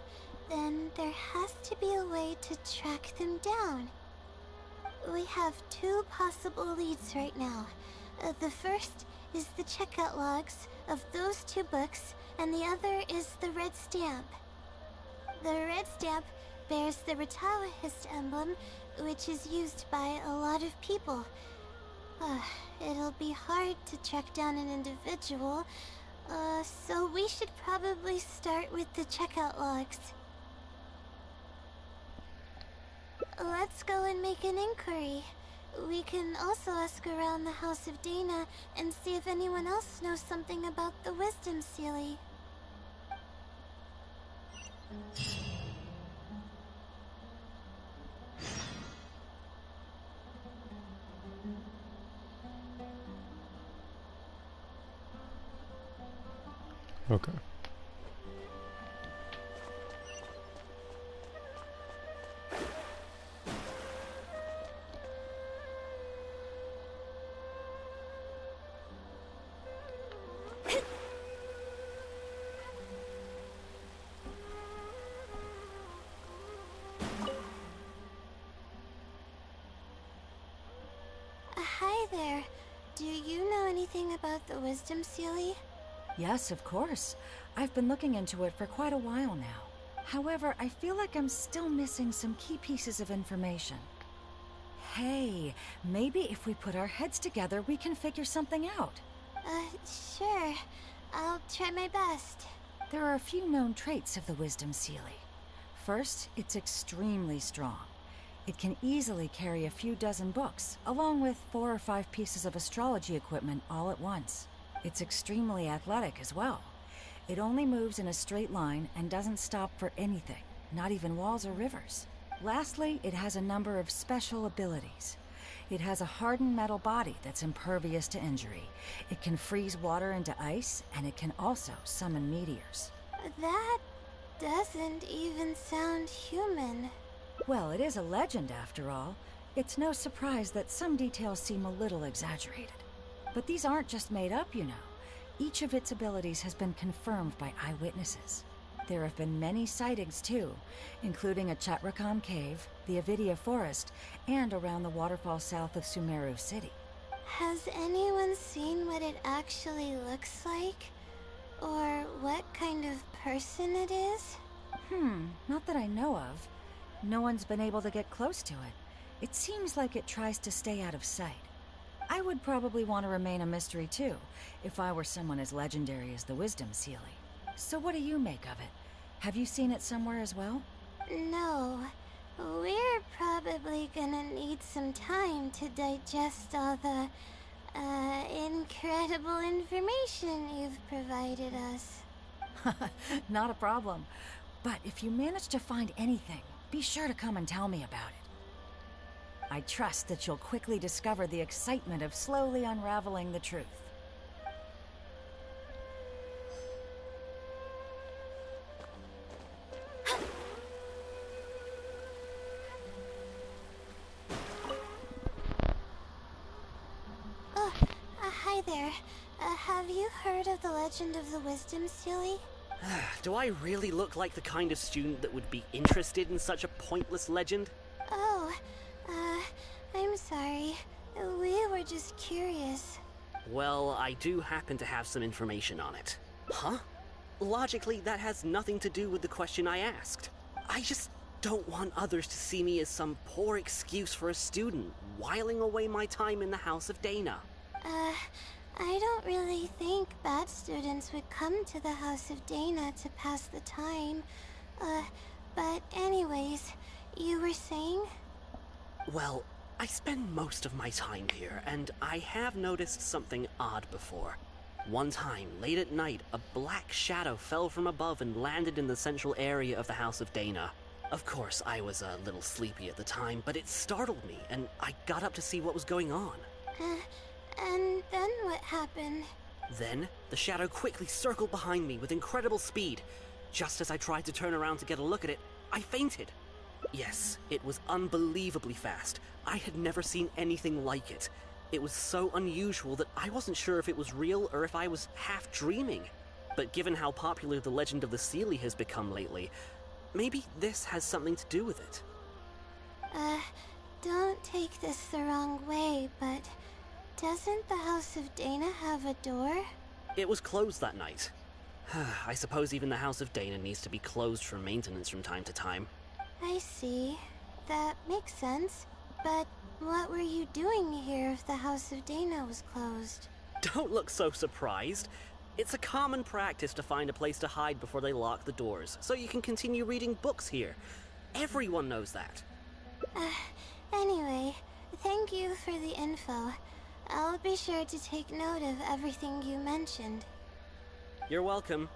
then there has to be a way to track them down. We have two possible leads right now. The first is the checkout logs of those two books, and the other is the red stamp. The red stamp bears the Retawahist emblem, which is used by a lot of people. It'll be hard to track down an individual, so we should probably start with the checkout logs. Let's go and make an inquiry. We can also ask around the House of Dana and see if anyone else knows something about the Wisdom Seelie. Okay. Hi there. Do you know anything about the Wisdom Seelie? Yes, of course. I've been looking into it for quite a while now. However, I feel like I'm still missing some key pieces of information. Hey, maybe if we put our heads together, we can figure something out. Sure. I'll try my best. There are a few known traits of the Wisdom Seelie. First, it's extremely strong. It can easily carry a few dozen books, along with 4 or 5 pieces of astrology equipment all at once. It's extremely athletic as well. It only moves in a straight line and doesn't stop for anything, not even walls or rivers. Lastly, it has a number of special abilities. It has a hardened metal body that's impervious to injury. It can freeze water into ice, and it can also summon meteors. That doesn't even sound human. Well, it is a legend after all. It's no surprise that some details seem a little exaggerated. But these aren't just made up, you know. Each of its abilities has been confirmed by eyewitnesses. There have been many sightings too, including at Chatrakam Cave, the Avidia Forest, and around the waterfall south of Sumeru City. Has anyone seen what it actually looks like? Or what kind of person it is? Not that I know of. No one's been able to get close to it. It seems like it tries to stay out of sight. I would probably want to remain a mystery too, if I were someone as legendary as the Wisdom Seelie. So what do you make of it? Have you seen it somewhere as well? No. We're probably gonna need some time to digest all the, incredible information you've provided us. Not a problem. But if you manage to find anything, be sure to come and tell me about it. I trust that you'll quickly discover the excitement of slowly unraveling the truth. Hi there. Have you heard of the legend of the Wisdom Sealy? Do I really look like the kind of student that would be interested in such a pointless legend? Oh, I'm sorry. We were just curious. Well, I do happen to have some information on it. Huh? Logically, that has nothing to do with the question I asked. I just don't want others to see me as some poor excuse for a student whiling away my time in the House of Dana. I don't really think bad students would come to the House of Dana to pass the time. But anyways, you were saying? Well, I spend most of my time here, and I have noticed something odd before. One time, late at night, a black shadow fell from above and landed in the central area of the House of Dana. Of course, I was a little sleepy at the time, but it startled me, and I got up to see what was going on. And then what happened? Then, the shadow quickly circled behind me with incredible speed. Just as I tried to turn around to get a look at it, I fainted. Yes, it was unbelievably fast. I had never seen anything like it. It was so unusual that I wasn't sure if it was real or if I was half dreaming. But given how popular the legend of the Sealy has become lately, maybe this has something to do with it. Don't take this the wrong way, but doesn't the House of Dana have a door? It was closed that night. I suppose even the House of Dana needs to be closed for maintenance from time to time. I see. That makes sense. But what were you doing here if the House of Dana was closed? Don't look so surprised. It's a common practice to find a place to hide before they lock the doors, so you can continue reading books here. Everyone knows that. Anyway, thank you for the info. I'll be sure to take note of everything you mentioned. You're welcome.